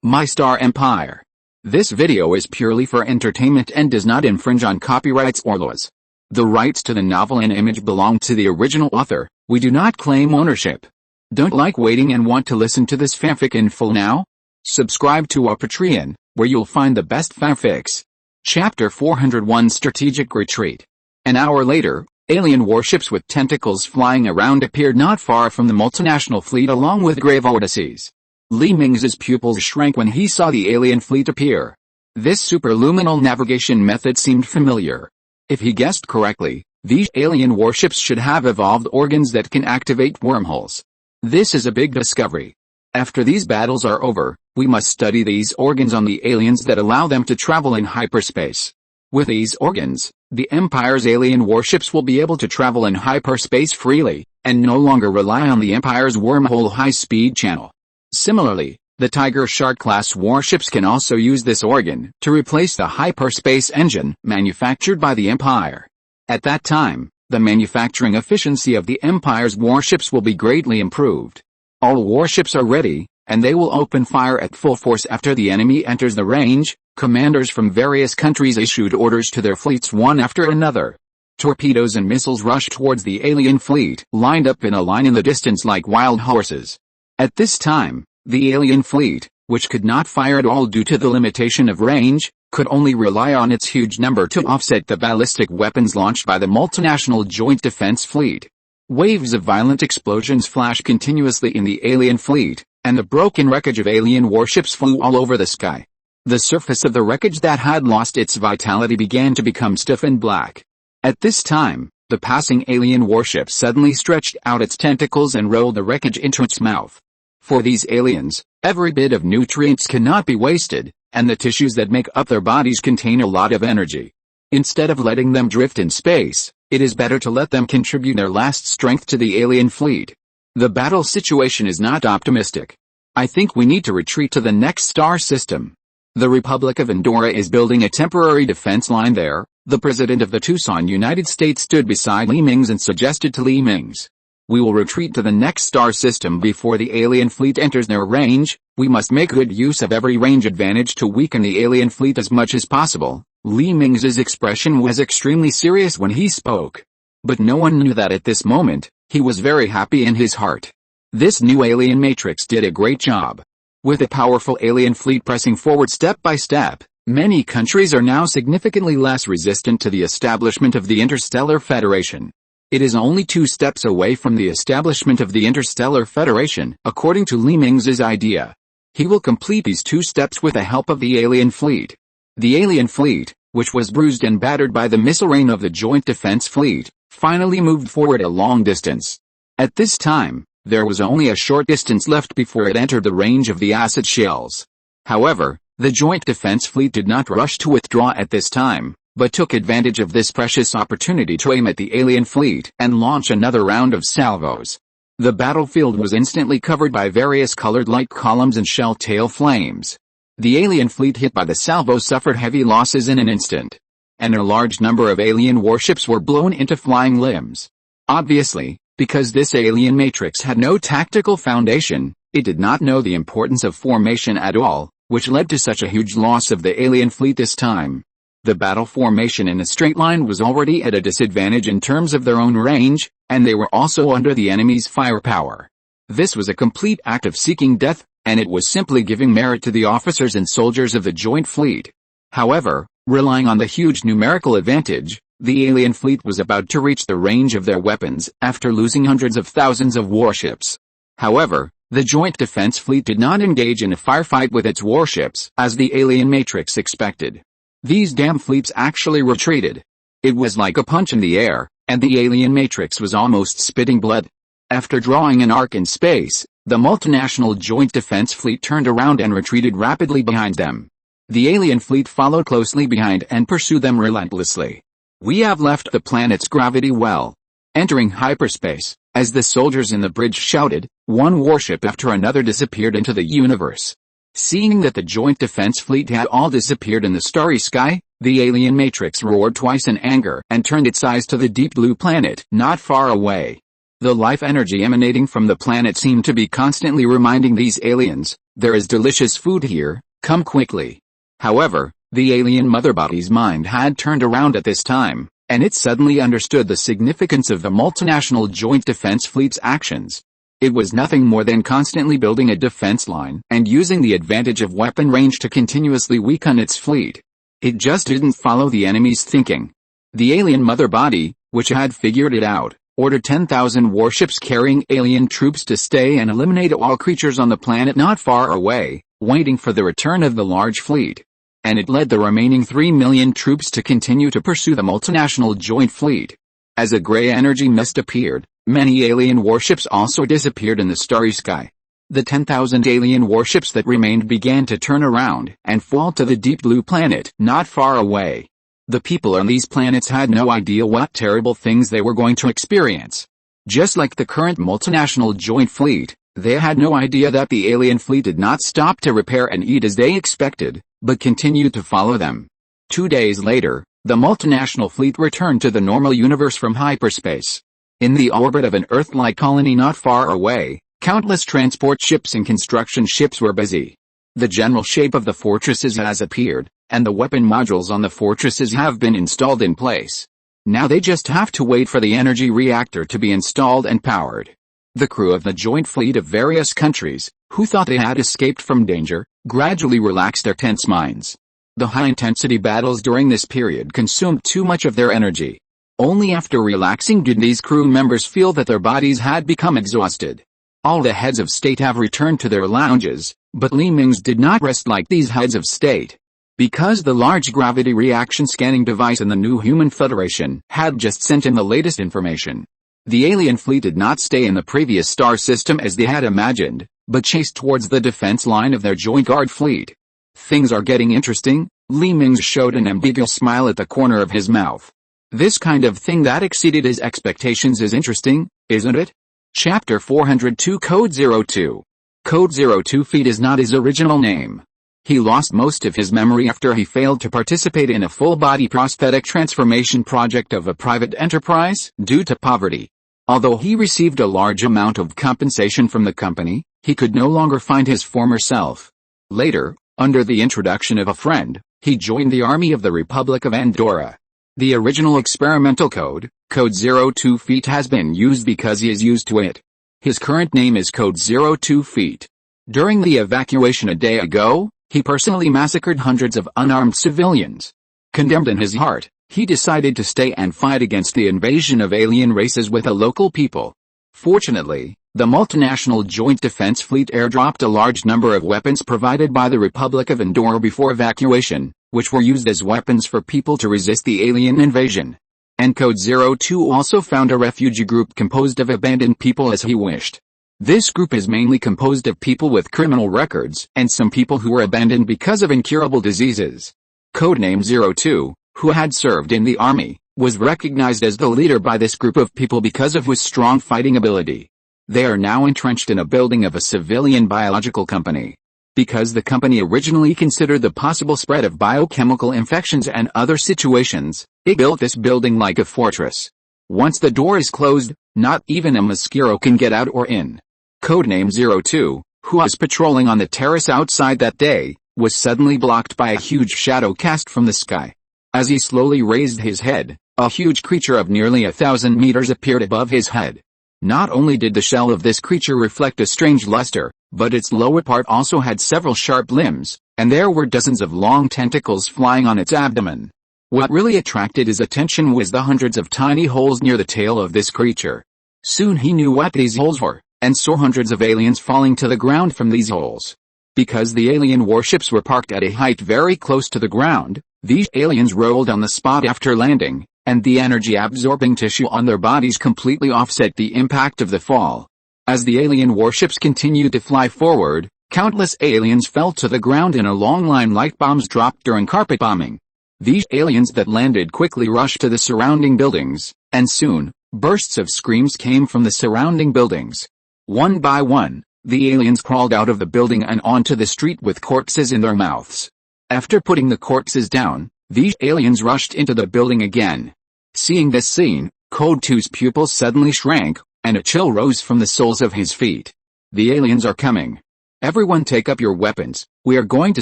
My Star Empire. This video is purely for entertainment and does not infringe on copyrights or laws. The rights to the novel and image belong to the original author. We do not claim ownership. Don't like waiting and want to listen to this fanfic in full now? Subscribe to our Patreon, where you'll find the best fanfics. Chapter 401 Strategic Retreat. An hour later, alien warships with tentacles flying around appeared not far from the multinational fleet along with grave vortices. Mingze's pupils shrank when he saw the alien fleet appear. This superluminal navigation method seemed familiar. If he guessed correctly, these alien warships should have evolved organs that can activate wormholes. This is a big discovery. After these battles are over, we must study these organs on the aliens that allow them to travel in hyperspace. With these organs, the Empire's alien warships will be able to travel in hyperspace freely, and no longer rely on the Empire's wormhole high-speed channel. Similarly, the Tiger Shark-class warships can also use this organ to replace the hyperspace engine manufactured by the Empire. At that time, the manufacturing efficiency of the Empire's warships will be greatly improved. All warships are ready, and they will open fire at full force after the enemy enters the range. Commanders from various countries issued orders to their fleets one after another. Torpedoes and missiles rushed towards the alien fleet, lined up in a line in the distance like wild horses. At this time, the alien fleet, which could not fire at all due to the limitation of range, could only rely on its huge number to offset the ballistic weapons launched by the multinational Joint Defense Fleet. Waves of violent explosions flashed continuously in the alien fleet, and the broken wreckage of alien warships flew all over the sky. The surface of the wreckage that had lost its vitality began to become stiff and black. At this time, the passing alien warship suddenly stretched out its tentacles and rolled the wreckage into its mouth. For these aliens, every bit of nutrients cannot be wasted, and the tissues that make up their bodies contain a lot of energy. Instead of letting them drift in space, it is better to let them contribute their last strength to the alien fleet. The battle situation is not optimistic. I think we need to retreat to the next star system. The Republic of Andorra is building a temporary defense line there. The president of the Tucson United States stood beside Mingze and suggested to Mingze, "We will retreat to the next star system before the alien fleet enters their range. We must make good use of every range advantage to weaken the alien fleet as much as possible." Mingze's expression was extremely serious when he spoke. But no one knew that at this moment, he was very happy in his heart. This new alien matrix did a great job. With a powerful alien fleet pressing forward step by step, many countries are now significantly less resistant to the establishment of the Interstellar Federation. It is only 2 steps away from the establishment of the Interstellar Federation, according to Mingze's idea. He will complete these 2 steps with the help of the alien fleet. The alien fleet, which was bruised and battered by the missile rain of the Joint Defense Fleet, finally moved forward a long distance. At this time, there was only a short distance left before it entered the range of the acid shells. However, the Joint Defense Fleet did not rush to withdraw at this time, but took advantage of this precious opportunity to aim at the alien fleet and launch another round of salvos. The battlefield was instantly covered by various colored light columns and shell tail flames. The alien fleet hit by the salvos suffered heavy losses in an instant, and a large number of alien warships were blown into flying limbs. Obviously, because this alien matrix had no tactical foundation, it did not know the importance of formation at all, which led to such a huge loss of the alien fleet this time. The battle formation in a straight line was already at a disadvantage in terms of their own range, and they were also under the enemy's firepower. This was a complete act of seeking death, and it was simply giving merit to the officers and soldiers of the joint fleet. However, relying on the huge numerical advantage, the alien fleet was about to reach the range of their weapons after losing hundreds of thousands of warships. However, the Joint Defense Fleet did not engage in a firefight with its warships as the alien matrix expected. These damn fleets actually retreated. It was like a punch in the air, and the alien matrix was almost spitting blood. After drawing an arc in space, the multinational Joint Defense Fleet turned around and retreated rapidly behind them. The alien fleet followed closely behind and pursued them relentlessly. "We have left the planet's gravity well." Entering hyperspace, as the soldiers in the bridge shouted, one warship after another disappeared into the universe. Seeing that the Joint Defense Fleet had all disappeared in the starry sky, the alien matrix roared twice in anger and turned its eyes to the deep blue planet not far away. The life energy emanating from the planet seemed to be constantly reminding these aliens, There is delicious food here, come quickly. However, the alien mother body's mind had turned around at this time, and it suddenly understood the significance of the multinational joint defense fleet's actions. It was nothing more than constantly building a defense line and using the advantage of weapon range to continuously weaken its fleet. It just didn't follow the enemy's thinking. The alien mother body, which had figured it out, ordered 10,000 warships carrying alien troops to stay and eliminate all creatures on the planet not far away, waiting for the return of the large fleet. And it led the remaining 3 million troops to continue to pursue the multinational joint fleet. As a gray energy mist appeared, many alien warships also disappeared in the starry sky. The 10,000 alien warships that remained began to turn around and fall to the deep blue planet not far away. The people on these planets had no idea what terrible things they were going to experience. Just like the current multinational joint fleet, they had no idea that the alien fleet did not stop to repair and eat as they expected, but continued to follow them. 2 days later, the multinational fleet returned to the normal universe from hyperspace. In the orbit of an Earth-like colony not far away, countless transport ships and construction ships were busy. The general shape of the fortresses has appeared, and the weapon modules on the fortresses have been installed in place. Now they just have to wait for the energy reactor to be installed and powered. The crew of the joint fleet of various countries, who thought they had escaped from danger, gradually relaxed their tense minds. The high-intensity battles during this period consumed too much of their energy. Only after relaxing did these crew members feel that their bodies had become exhausted. All the heads of state have returned to their lounges, but Mingze did not rest like these heads of state. Because the large gravity reaction scanning device in the new Human Federation had just sent him the latest information. The alien fleet did not stay in the previous star system as they had imagined, but chased towards the defense line of their joint guard fleet. Things are getting interesting, Mingze showed an ambiguous smile at the corner of his mouth. This kind of thing that exceeded his expectations is interesting, isn't it? Chapter 402 Code 02. Code 02 Feet is not his original name. He lost most of his memory after he failed to participate in a full-body prosthetic transformation project of a private enterprise due to poverty. Although he received a large amount of compensation from the company, he could no longer find his former self. Later, under the introduction of a friend, he joined the army of the Republic of Andorra. The original experimental code, Code 02 Feet, has been used because he is used to it. His current name is Code 02 Feet. During the evacuation a day ago, he personally massacred hundreds of unarmed civilians. Condemned in his heart, he decided to stay and fight against the invasion of alien races with the local people. Fortunately, the multinational joint defense fleet airdropped a large number of weapons provided by the Republic of Andorra before evacuation, which were used as weapons for people to resist the alien invasion. And Code 02 also found a refugee group composed of abandoned people as he wished. This group is mainly composed of people with criminal records and some people who were abandoned because of incurable diseases. Codename 02, who had served in the army, was recognized as the leader by this group of people because of his strong fighting ability. They are now entrenched in a building of a civilian biological company. Because the company originally considered the possible spread of biochemical infections and other situations, it built this building like a fortress. Once the door is closed, not even a mosquito can get out or in. Codename 02, who was patrolling on the terrace outside that day, was suddenly blocked by a huge shadow cast from the sky. As he slowly raised his head, a huge creature of nearly 1,000 meters appeared above his head. Not only did the shell of this creature reflect a strange luster, but its lower part also had several sharp limbs, and there were dozens of long tentacles flying on its abdomen. What really attracted his attention was the hundreds of tiny holes near the tail of this creature. Soon he knew what these holes were, and saw hundreds of aliens falling to the ground from these holes. Because the alien warships were parked at a height very close to the ground, these aliens rolled on the spot after landing, and the energy-absorbing tissue on their bodies completely offset the impact of the fall. As the alien warships continued to fly forward, countless aliens fell to the ground in a long line like bombs dropped during carpet bombing. These aliens that landed quickly rushed to the surrounding buildings, and soon, bursts of screams came from the surrounding buildings. One by one, the aliens crawled out of the building and onto the street with corpses in their mouths. After putting the corpses down, these aliens rushed into the building again. Seeing this scene, Code 2's pupils suddenly shrank, and a chill rose from the soles of his feet. The aliens are coming. Everyone take up your weapons, we are going to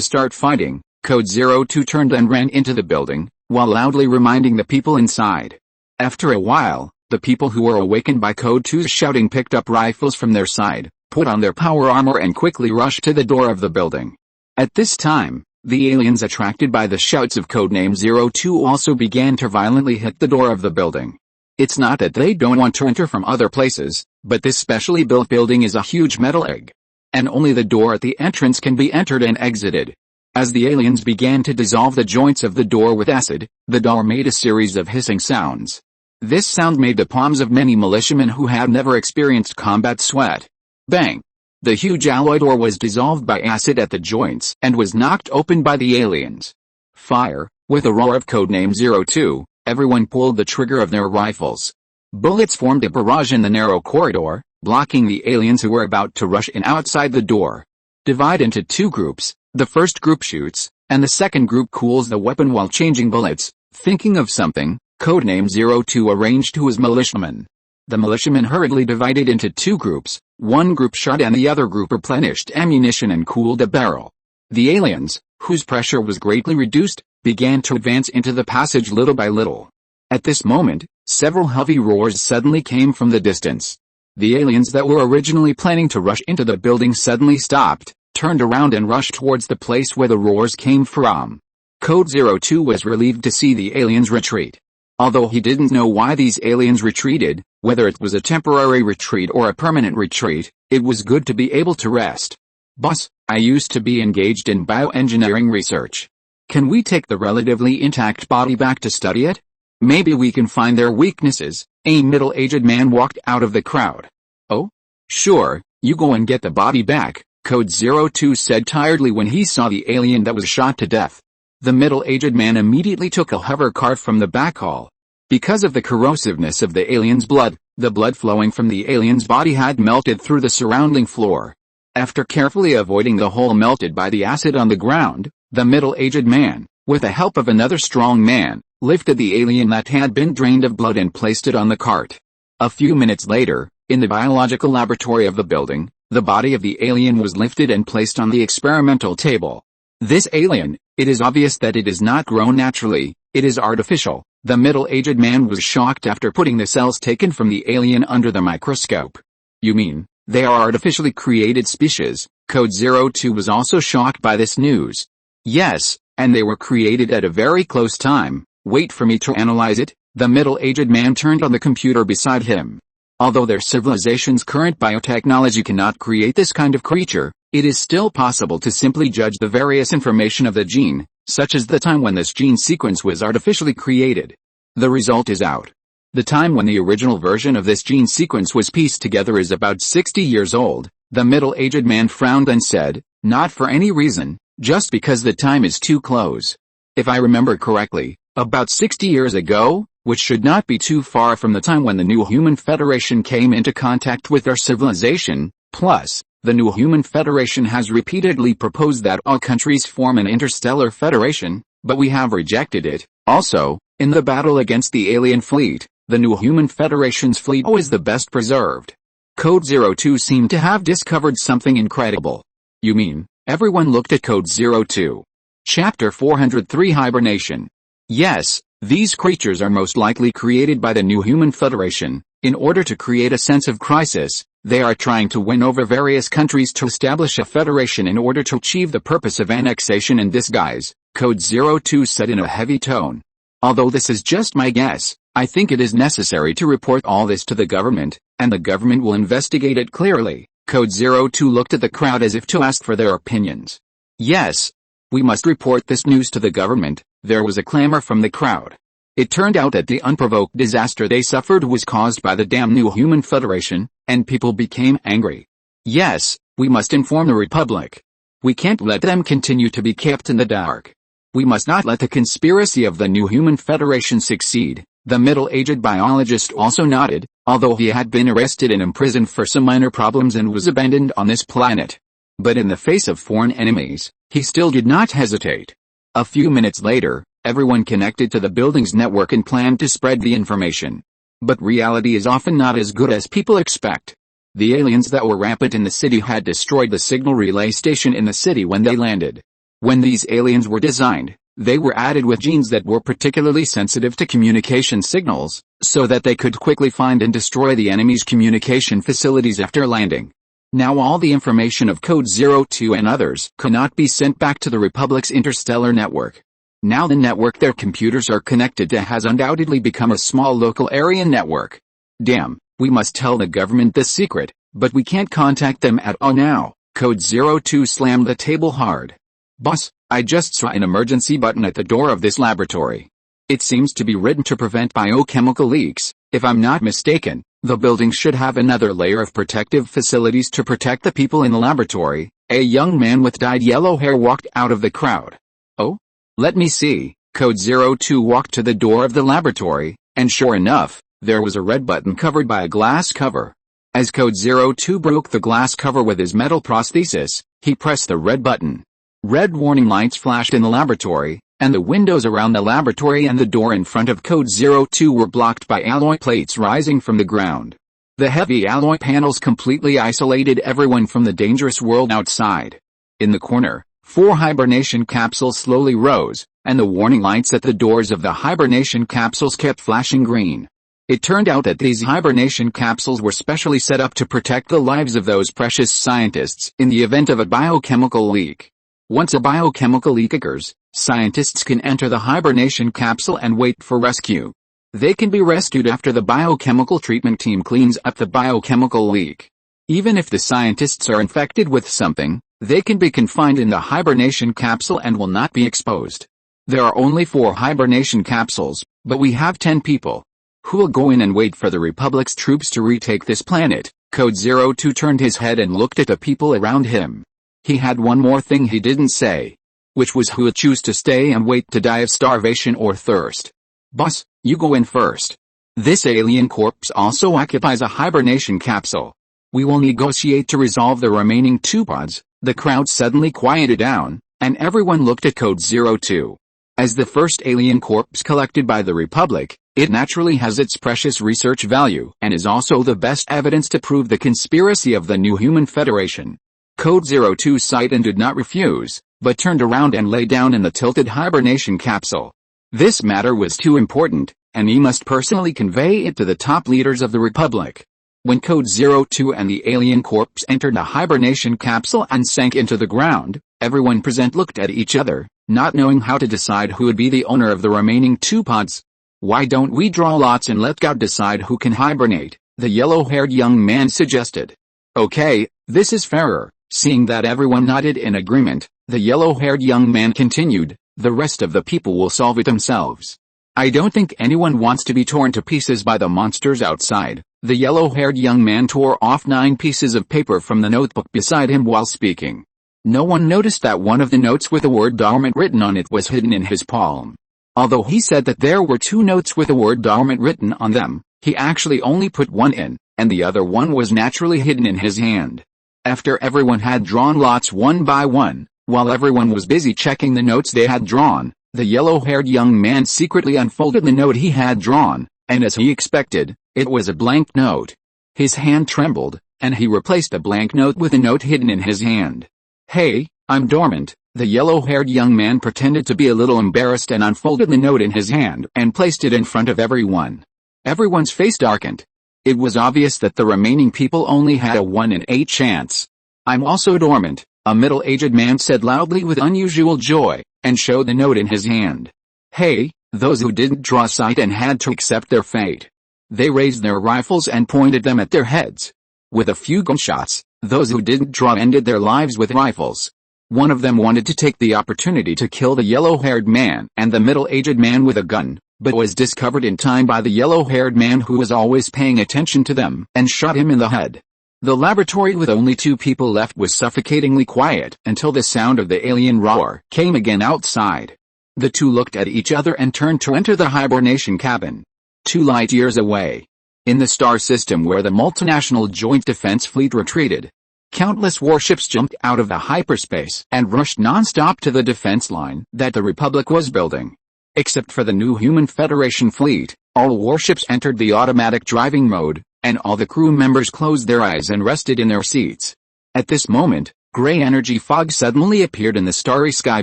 start fighting. Code 02 turned and ran into the building, while loudly reminding the people inside. After a while, the people who were awakened by Code 2's shouting picked up rifles from their side, put on their power armor and quickly rushed to the door of the building. At this time, the aliens attracted by the shouts of Codename 02 also began to violently hit the door of the building. It's not that they don't want to enter from other places, but this specially built building is a huge metal egg. And only the door at the entrance can be entered and exited. As the aliens began to dissolve the joints of the door with acid, the door made a series of hissing sounds. This sound made the palms of many militiamen who had never experienced combat sweat. Bang! The huge alloy door was dissolved by acid at the joints and was knocked open by the aliens. Fire! With a roar of Codename 02, everyone pulled the trigger of their rifles. Bullets formed a barrage in the narrow corridor, blocking the aliens who were about to rush in outside the door. Divide into two groups, the first group shoots, and the second group cools the weapon while changing bullets. Thinking of something, Codename 02 arranged to his militiamen. The militiamen hurriedly divided into two groups, one group shot and the other group replenished ammunition and cooled a barrel. The aliens, whose pressure was greatly reduced, began to advance into the passage little by little. At this moment, several heavy roars suddenly came from the distance. The aliens that were originally planning to rush into the building suddenly stopped, turned around and rushed towards the place where the roars came from. Code 02 was relieved to see the aliens retreat. Although he didn't know why these aliens retreated, whether it was a temporary retreat or a permanent retreat, it was good to be able to rest. Boss, I used to be engaged in bioengineering research. Can we take the relatively intact body back to study it? Maybe we can find their weaknesses. A middle-aged man walked out of the crowd. Oh? Sure, you go and get the body back, Code 02 said tiredly when he saw the alien that was shot to death. The middle-aged man immediately took a hover car from the back hall. Because of the corrosiveness of the alien's blood, the blood flowing from the alien's body had melted through the surrounding floor. After carefully avoiding the hole melted by the acid on the ground, the middle-aged man, with the help of another strong man, lifted the alien that had been drained of blood and placed it on the cart. A few minutes later, in the biological laboratory of the building, the body of the alien was lifted and placed on the experimental table. This alien, it is obvious that it is not grown naturally, it is artificial. The middle-aged man was shocked after putting the cells taken from the alien under the microscope. You mean, they are artificially created species? Code 02 was also shocked by this news. Yes, and they were created at a very close time. Wait for me to analyze it. The middle-aged man turned on the computer beside him. Although their civilization's current biotechnology cannot create this kind of creature, it is still possible to simply judge the various information of the gene, such as the time when this gene sequence was artificially created. The result is out. The time when the original version of this gene sequence was pieced together is about 60 years old. The middle-aged man frowned and said, not for any reason, just because the time is too close. If I remember correctly, about 60 years ago, which should not be too far from the time when the New Human Federation came into contact with our civilization, plus, the New Human Federation has repeatedly proposed that all countries form an interstellar federation, but we have rejected it. Also, in the battle against the alien fleet, the New Human Federation's fleet was the best preserved. Code 02 seemed to have discovered something incredible. You mean, everyone looked at Code 02. Chapter 403 Hibernation. Yes, these creatures are most likely created by the New Human Federation. In order to create a sense of crisis, they are trying to win over various countries to establish a federation in order to achieve the purpose of annexation in disguise, Code 02 said in a heavy tone. Although this is just my guess, I think it is necessary to report all this to the government, and the government will investigate it clearly. Code 02 looked at the crowd as if to ask for their opinions. Yes, we must report this news to the government. There was a clamor from the crowd. It turned out that the unprovoked disaster they suffered was caused by the damn New Human Federation, and people became angry. Yes, we must inform the Republic. We can't let them continue to be kept in the dark. We must not let the conspiracy of the New Human Federation succeed. The middle-aged biologist also nodded, although he had been arrested and imprisoned for some minor problems and was abandoned on this planet. But in the face of foreign enemies, he still did not hesitate. A few minutes later, everyone connected to the building's network and planned to spread the information. But reality is often not as good as people expect. The aliens that were rampant in the city had destroyed the signal relay station in the city when they landed. When these aliens were designed, they were added with genes that were particularly sensitive to communication signals, so that they could quickly find and destroy the enemy's communication facilities after landing. Now all the information of Code 02 and others cannot be sent back to the Republic's interstellar network. Now the network their computers are connected to has undoubtedly become a small local area network. Damn, we must tell the government this secret, but we can't contact them at all now. Code 02 slammed the table hard. Boss, I just saw an emergency button at the door of this laboratory. It seems to be written to prevent biochemical leaks. If I'm not mistaken, the building should have another layer of protective facilities to protect the people in the laboratory. A young man with dyed yellow hair walked out of the crowd. Oh? Let me see. Code 02 walked to the door of the laboratory, and sure enough, there was a red button covered by a glass cover. As Code 02 broke the glass cover with his metal prosthesis, he pressed the red button. Red warning lights flashed in the laboratory, and the windows around the laboratory and the door in front of Code 02 were blocked by alloy plates rising from the ground. The heavy alloy panels completely isolated everyone from the dangerous world outside. In the corner, 4 hibernation capsules slowly rose, and the warning lights at the doors of the hibernation capsules kept flashing green. It turned out that these hibernation capsules were specially set up to protect the lives of those precious scientists in the event of a biochemical leak. Once a biochemical leak occurs, scientists can enter the hibernation capsule and wait for rescue. They can be rescued after the biochemical treatment team cleans up the biochemical leak. Even if the scientists are infected with something, they can be confined in the hibernation capsule and will not be exposed. There are only 4 hibernation capsules, but we have 10 people. Who will go in and wait for the Republic's troops to retake this planet? Code 02 turned his head and looked at the people around him. He had one more thing he didn't say, which was who would choose to stay and wait to die of starvation or thirst. Boss, you go in first. This alien corpse also occupies a hibernation capsule. We will negotiate to resolve the remaining 2 pods. The crowd suddenly quieted down, and everyone looked at Code 02. As the first alien corpse collected by the Republic, it naturally has its precious research value and is also the best evidence to prove the conspiracy of the new human federation. Code 02 sighed and did not refuse, but turned around and lay down in the tilted hibernation capsule. This matter was too important, and he must personally convey it to the top leaders of the Republic. When Code 02 and the alien corpse entered the hibernation capsule and sank into the ground, everyone present looked at each other, not knowing how to decide who would be the owner of the remaining 2 pods. Why don't we draw lots and let God decide who can hibernate? The yellow-haired young man suggested. Okay, this is fairer. Seeing that everyone nodded in agreement, the yellow-haired young man continued, the rest of the people will solve it themselves. I don't think anyone wants to be torn to pieces by the monsters outside. The yellow-haired young man tore off 9 pieces of paper from the notebook beside him while speaking. No one noticed that one of the notes with the word dormant written on it was hidden in his palm. Although he said that there were 2 notes with the word dormant written on them, he actually only put one in, and the other one was naturally hidden in his hand. After everyone had drawn lots one by one, while everyone was busy checking the notes they had drawn, the yellow-haired young man secretly unfolded the note he had drawn, and as he expected, it was a blank note. His hand trembled, and he replaced the blank note with a note hidden in his hand. Hey, I'm dormant. The yellow-haired young man pretended to be a little embarrassed and unfolded the note in his hand and placed it in front of everyone. Everyone's face darkened. It was obvious that the remaining people only had a 1 in 8 chance. I'm also dormant, a middle-aged man said loudly with unusual joy, and showed the note in his hand. Hey, those who didn't draw sight and had to accept their fate. They raised their rifles and pointed them at their heads. With a few gunshots, those who didn't draw ended their lives with rifles. One of them wanted to take the opportunity to kill the yellow-haired man and the middle-aged man with a gun, but was discovered in time by the yellow-haired man who was always paying attention to them and shot him in the head. The laboratory with only 2 people left was suffocatingly quiet until the sound of the alien roar came again outside. The 2 looked at each other and turned to enter the hibernation cabin. 2 light years away, in the star system where the multinational Joint Defense Fleet retreated, countless warships jumped out of the hyperspace and rushed non-stop to the defense line that the Republic was building. Except for the new Human Federation fleet, all warships entered the automatic driving mode, and all the crew members closed their eyes and rested in their seats. At this moment, gray energy fog suddenly appeared in the starry sky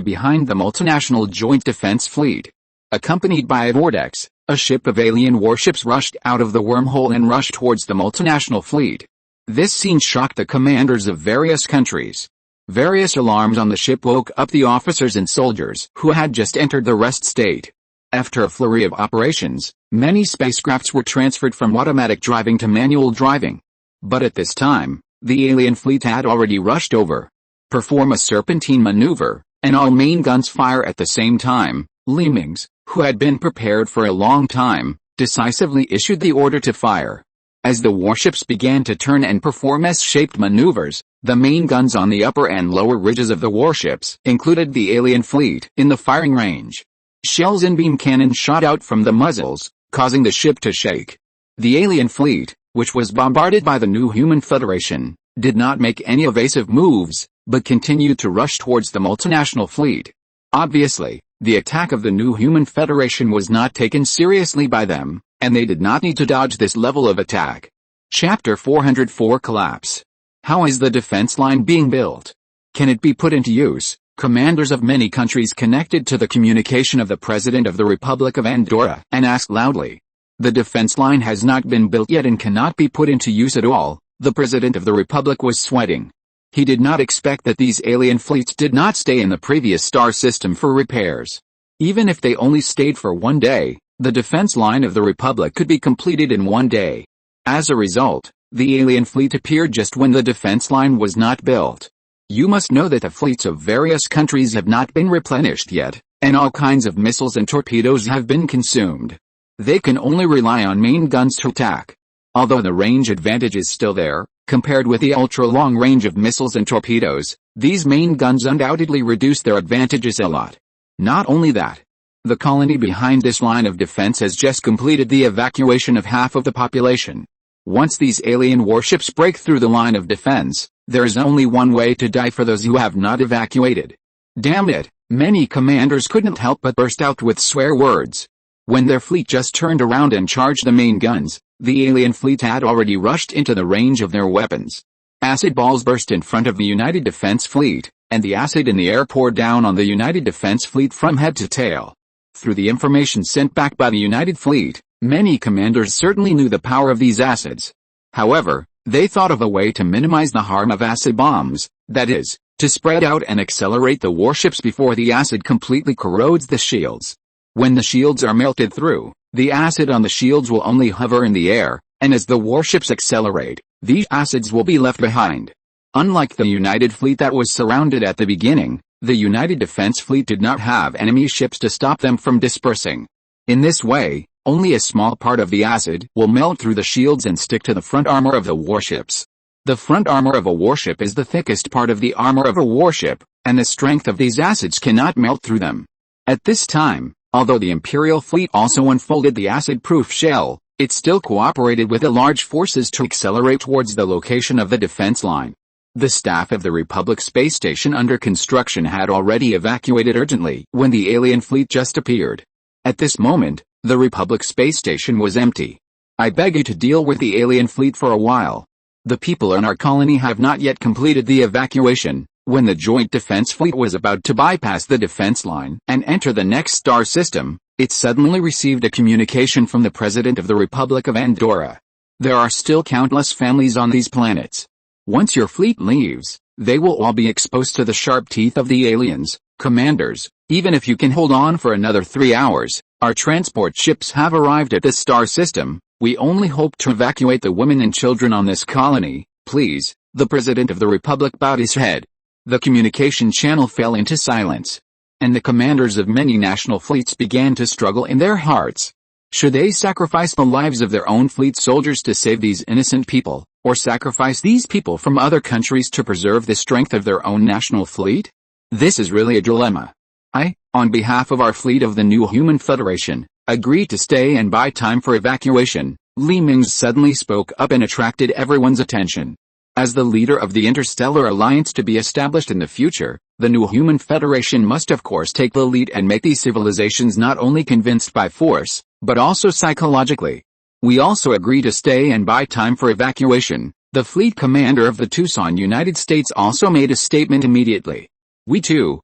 behind the multinational joint defense fleet. Accompanied by a vortex, a ship of alien warships rushed out of the wormhole and rushed towards the multinational fleet. This scene shocked the commanders of various countries. Various alarms on the ship woke up the officers and soldiers who had just entered the rest state. After a flurry of operations, many spacecrafts were transferred from automatic driving to manual driving. But at this time, the alien fleet had already rushed over. Perform a serpentine maneuver, and all main guns fire at the same time. Mingze, who had been prepared for a long time, decisively issued the order to fire. As the warships began to turn and perform S-shaped maneuvers, the main guns on the upper and lower ridges of the warships included the alien fleet in the firing range. Shells and beam cannons shot out from the muzzles, causing the ship to shake. The alien fleet, which was bombarded by the New Human Federation, did not make any evasive moves, but continued to rush towards the multinational fleet. Obviously, the attack of the New Human Federation was not taken seriously by them, and they did not need to dodge this level of attack. Chapter 404 Collapse. How is the defense line being built? Can it be put into use? Commanders of many countries connected to the communication of the President of the Republic of Andorra and asked loudly. The defense line has not been built yet and cannot be put into use at all. The President of the Republic was sweating. He did not expect that these alien fleets did not stay in the previous star system for repairs. Even if they only stayed for one day, the defense line of the Republic could be completed in one day. As a result, the alien fleet appeared just when the defense line was not built. You must know that the fleets of various countries have not been replenished yet, and all kinds of missiles and torpedoes have been consumed. They can only rely on main guns to attack. Although the range advantage is still there, compared with the ultra-long range of missiles and torpedoes, these main guns undoubtedly reduce their advantages a lot. Not only that, the colony behind this line of defense has just completed the evacuation of half of the population. Once these alien warships break through the line of defense, there is only one way to die for those who have not evacuated. Damn it, many commanders couldn't help but burst out with swear words. When their fleet just turned around and charged the main guns, the alien fleet had already rushed into the range of their weapons. Acid balls burst in front of the United Defense Fleet, and the acid in the air poured down on the United Defense Fleet from head to tail. Through the information sent back by the United Fleet, many commanders certainly knew the power of these acids. However, they thought of a way to minimize the harm of acid bombs, that is, to spread out and accelerate the warships before the acid completely corrodes the shields. When the shields are melted through, the acid on the shields will only hover in the air, and as the warships accelerate, these acids will be left behind. Unlike the United Fleet that was surrounded at the beginning, the United Defense Fleet did not have enemy ships to stop them from dispersing. In this way, only a small part of the acid will melt through the shields and stick to the front armor of the warships. The front armor of a warship is the thickest part of the armor of a warship, and the strength of these acids cannot melt through them. At this time, although the Imperial fleet also unfolded the acid-proof shell, it still cooperated with the large forces to accelerate towards the location of the defense line. The staff of the Republic space station under construction had already evacuated urgently when the alien fleet just appeared. At this moment, the Republic space station was empty. I beg you to deal with the alien fleet for a while. The people in our colony have not yet completed the evacuation. When the joint defense fleet was about to bypass the defense line and enter the next star system, it suddenly received a communication from the President of the Republic of Andorra. There are still countless families on these planets. Once your fleet leaves, they will all be exposed to the sharp teeth of the aliens. Commanders, even if you can hold on for another 3 hours, our transport ships have arrived at this star system. We only hope to evacuate the women and children on this colony, please. The President of the Republic bowed his head. The communication channel fell into silence, and the commanders of many national fleets began to struggle in their hearts. Should they sacrifice the lives of their own fleet soldiers to save these innocent people, or sacrifice these people from other countries to preserve the strength of their own national fleet? This is really a dilemma. I, on behalf of our fleet of the New Human Federation, agree to stay and buy time for evacuation. Mingze suddenly spoke up and attracted everyone's attention. As the leader of the interstellar alliance to be established in the future, the New Human Federation must of course take the lead and make these civilizations not only convinced by force, but also psychologically. We also agree to stay and buy time for evacuation. The fleet commander of the Tucson United States also made a statement immediately. We too.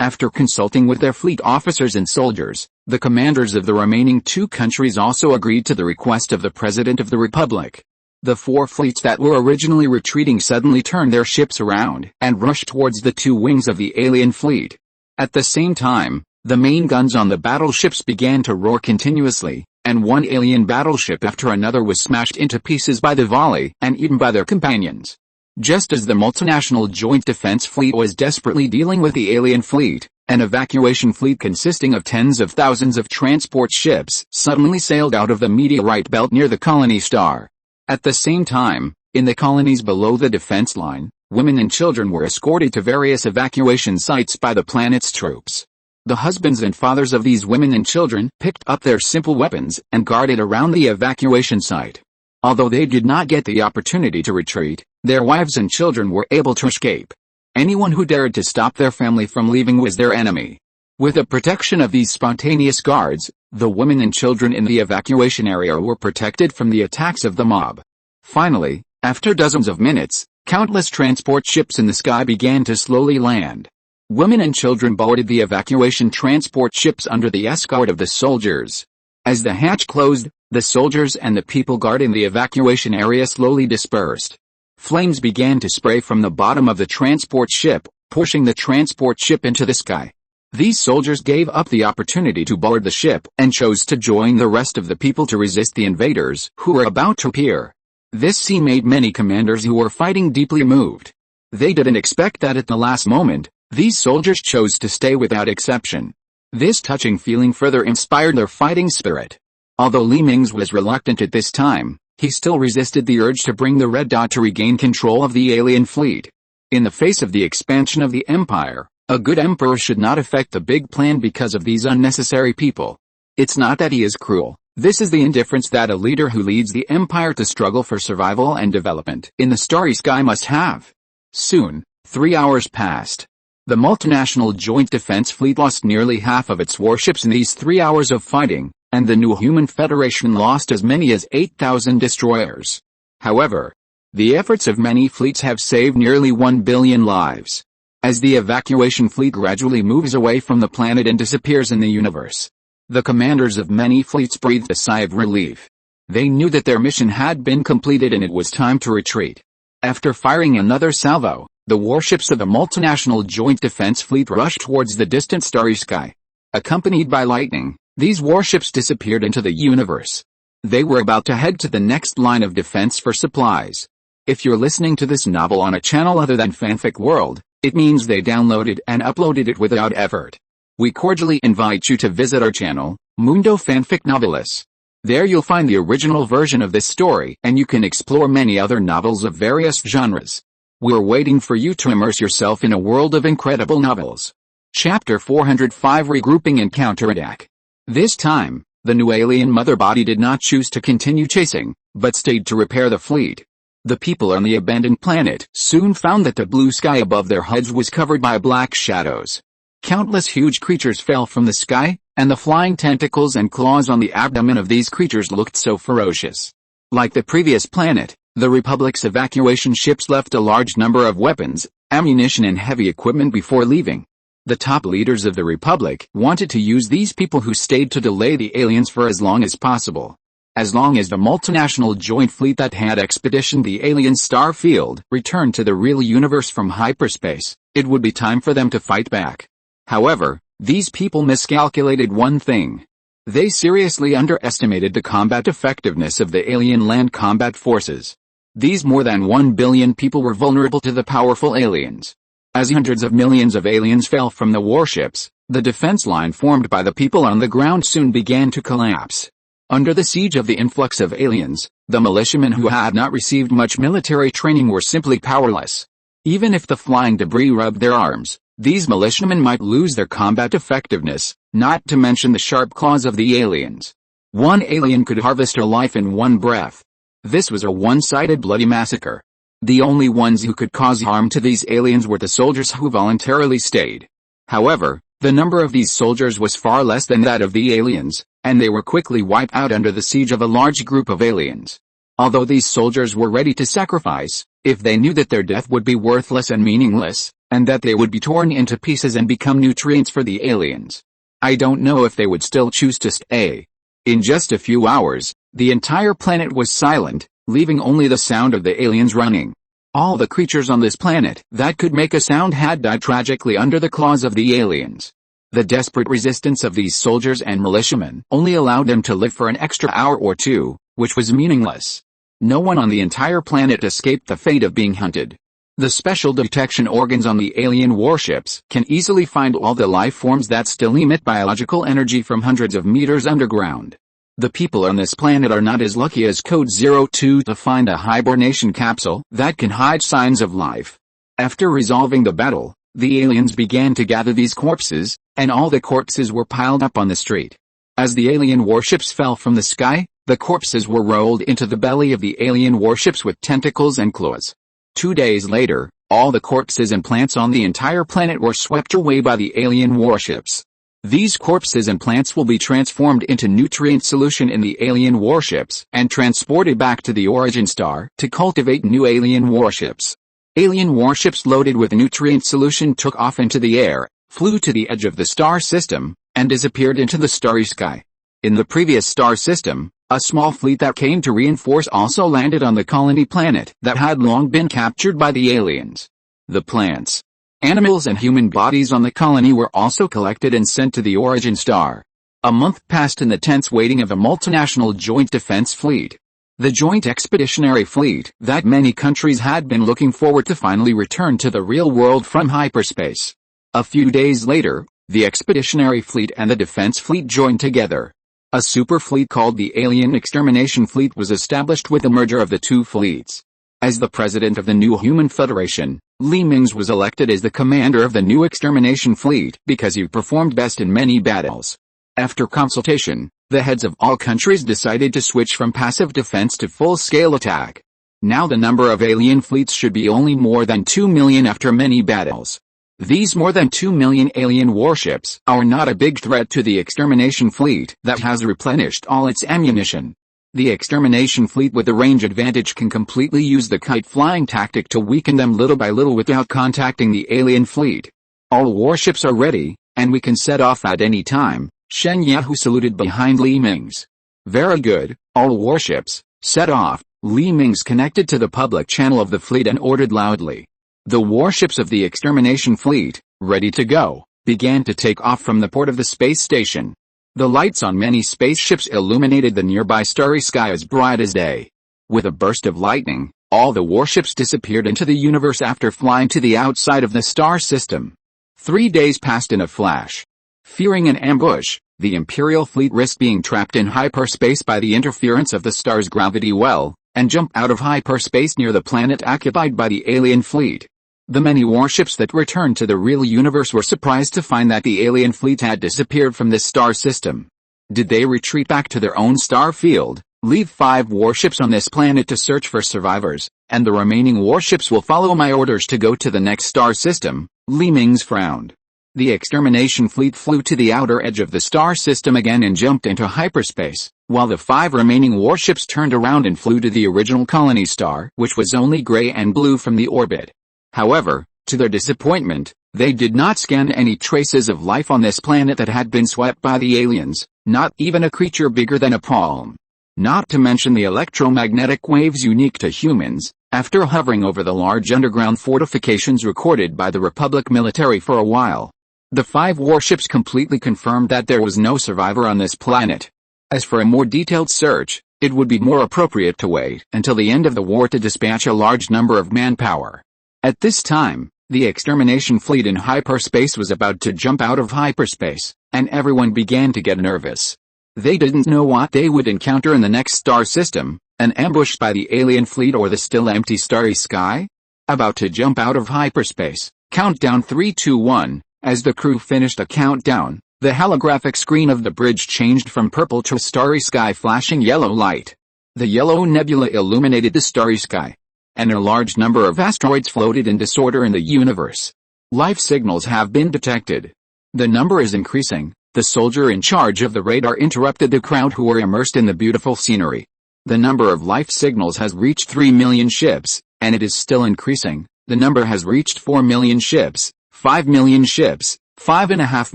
After consulting with their fleet officers and soldiers, the commanders of the remaining two countries also agreed to the request of the President of the Republic. The four fleets that were originally retreating suddenly turned their ships around and rushed towards the two wings of the alien fleet. At the same time, the main guns on the battleships began to roar continuously, and one alien battleship after another was smashed into pieces by the volley and eaten by their companions. Just as the multinational Joint Defense Fleet was desperately dealing with the alien fleet, an evacuation fleet consisting of tens of thousands of transport ships suddenly sailed out of the meteorite belt near the Colony star. At the same time, in the colonies below the defense line, women and children were escorted to various evacuation sites by the planet's troops. The husbands and fathers of these women and children picked up their simple weapons and guarded around the evacuation site. Although they did not get the opportunity to retreat, their wives and children were able to escape. Anyone who dared to stop their family from leaving was their enemy. With the protection of these spontaneous guards, the women and children in the evacuation area were protected from the attacks of the mob. Finally, after dozens of minutes, countless transport ships in the sky began to slowly land. Women and children boarded the evacuation transport ships under the escort of the soldiers. As the hatch closed, the soldiers and the people guarding the evacuation area slowly dispersed. Flames began to spray from the bottom of the transport ship, pushing the transport ship into the sky. These soldiers gave up the opportunity to board the ship and chose to join the rest of the people to resist the invaders who were about to appear. This scene made many commanders who were fighting deeply moved. They didn't expect that at the last moment, these soldiers chose to stay without exception. This touching feeling further inspired their fighting spirit. Although Mingze was reluctant at this time, he still resisted the urge to bring the Red Dot to regain control of the alien fleet. In the face of the expansion of the empire, a good emperor should not affect the big plan because of these unnecessary people. It's not that he is cruel. This is the indifference that a leader who leads the empire to struggle for survival and development in the starry sky must have. Soon, 3 hours passed. The multinational Joint Defense Fleet lost nearly half of its warships in these 3 hours of fighting, and the New Human Federation lost as many as 8,000 destroyers. However, the efforts of many fleets have saved nearly 1 billion lives. As the evacuation fleet gradually moves away from the planet and disappears in the universe, the commanders of many fleets breathed a sigh of relief. They knew that their mission had been completed and it was time to retreat. After firing another salvo, the warships of the multinational Joint Defense Fleet rushed towards the distant starry sky. Accompanied by lightning, these warships disappeared into the universe. They were about to head to the next line of defense for supplies. If you're listening to this novel on a channel other than Fanfic World, it means they downloaded and uploaded it without effort. We cordially invite you to visit our channel, Mundo Fanfic Novelis. There you'll find the original version of this story and you can explore many other novels of various genres. We're waiting for you to immerse yourself in a world of incredible novels. Chapter 405 Regrouping and Counterattack. This time, the new alien mother body did not choose to continue chasing, but stayed to repair the fleet. The people on the abandoned planet soon found that the blue sky above their heads was covered by black shadows. Countless huge creatures fell from the sky, and the flying tentacles and claws on the abdomen of these creatures looked so ferocious. Like the previous planet, the Republic's evacuation ships left a large number of weapons, ammunition and heavy equipment before leaving. The top leaders of the Republic wanted to use these people who stayed to delay the aliens for as long as possible. As long as the multinational joint fleet that had expeditioned the alien star field returned to the real universe from hyperspace, it would be time for them to fight back. However, these people miscalculated one thing. They seriously underestimated the combat effectiveness of the alien land combat forces. These more than 1 billion people were vulnerable to the powerful aliens. As hundreds of millions of aliens fell from the warships, the defense line formed by the people on the ground soon began to collapse. Under the siege of the influx of aliens, the militiamen who had not received much military training were simply powerless. Even if the flying debris rubbed their arms, these militiamen might lose their combat effectiveness, not to mention the sharp claws of the aliens. One alien could harvest a life in one breath. This was a one-sided bloody massacre. The only ones who could cause harm to these aliens were the soldiers who voluntarily stayed. However, The number of these soldiers was far less than that of the aliens, and they were quickly wiped out under the siege of a large group of aliens. Although these soldiers were ready to sacrifice, if they knew that their death would be worthless and meaningless, and that they would be torn into pieces and become nutrients for the aliens, I don't know if they would still choose to stay. In just a few hours, the entire planet was silent, leaving only the sound of the aliens running. All the creatures on this planet that could make a sound had died tragically under the claws of the aliens. The desperate resistance of these soldiers and militiamen only allowed them to live for an extra hour or two, which was meaningless. No one on the entire planet escaped the fate of being hunted. The special detection organs on the alien warships can easily find all the life forms that still emit biological energy from hundreds of meters underground. The people on this planet are not as lucky as Code 02 to find a hibernation capsule that can hide signs of life. After resolving the battle, the aliens began to gather these corpses, and all the corpses were piled up on the street. As the alien warships fell from the sky, the corpses were rolled into the belly of the alien warships with tentacles and claws. 2 days later, all the corpses and plants on the entire planet were swept away by the alien warships. These corpses and plants will be transformed into nutrient solution in the alien warships and transported back to the origin star to cultivate new alien warships. Alien warships loaded with nutrient solution took off into the air, flew to the edge of the star system, and disappeared into the starry sky. In the previous star system, a small fleet that came to reinforce also landed on the colony planet that had long been captured by the aliens. The plants, animals and human bodies on the colony were also collected and sent to the origin star. A month passed in the tense waiting of a multinational joint defense fleet. The joint expeditionary fleet that many countries had been looking forward to finally returned to the real world from hyperspace. A few days later, the expeditionary fleet and the defense fleet joined together. A super fleet called the Alien Extermination Fleet was established with the merger of the two fleets. As the president of the new Human Federation, Mingze was elected as the commander of the new extermination fleet because he performed best in many battles. After consultation, the heads of all countries decided to switch from passive defense to full-scale attack. Now the number of alien fleets should be only more than 2 million after many battles. These more than 2 million alien warships are not a big threat to the extermination fleet that has replenished all its ammunition. The extermination fleet with the range advantage can completely use the kite-flying tactic to weaken them little by little without contacting the alien fleet. All warships are ready, and we can set off at any time, Shen Yahu saluted behind Mingze. Very good, all warships, set off. Mingze connected to the public channel of the fleet and ordered loudly. The warships of the extermination fleet, ready to go, began to take off from the port of the space station. The lights on many spaceships illuminated the nearby starry sky as bright as day. With a burst of lightning, all the warships disappeared into the universe after flying to the outside of the star system. 3 days passed in a flash. Fearing an ambush, the Imperial fleet risked being trapped in hyperspace by the interference of the star's gravity well, and jumped out of hyperspace near the planet occupied by the alien fleet. The many warships that returned to the real universe were surprised to find that the alien fleet had disappeared from this star system. Did they retreat back to their own star field, leave 5 warships on this planet to search for survivors, and the remaining warships will follow my orders to go to the next star system? Mingze frowned. The extermination fleet flew to the outer edge of the star system again and jumped into hyperspace, while the 5 remaining warships turned around and flew to the original colony star, which was only gray and blue from the orbit. However, to their disappointment, they did not scan any traces of life on this planet that had been swept by the aliens, not even a creature bigger than a palm. Not to mention the electromagnetic waves unique to humans. After hovering over the large underground fortifications recorded by the Republic military for a while, the 5 warships completely confirmed that there was no survivor on this planet. As for a more detailed search, it would be more appropriate to wait until the end of the war to dispatch a large number of manpower. At this time, the extermination fleet in hyperspace was about to jump out of hyperspace, and everyone began to get nervous. They didn't know what they would encounter in the next star system, an ambush by the alien fleet or the still empty starry sky? About to jump out of hyperspace, countdown 3 2 1, as the crew finished the countdown, the holographic screen of the bridge changed from purple to starry sky flashing yellow light. The yellow nebula illuminated the starry sky, and a large number of asteroids floated in disorder in the universe. Life signals have been detected. The number is increasing. The soldier in charge of the radar interrupted the crowd who were immersed in the beautiful scenery. The number of life signals has reached 3 million ships, and it is still increasing. The number has reached 4 million ships, 5 million ships, 5.5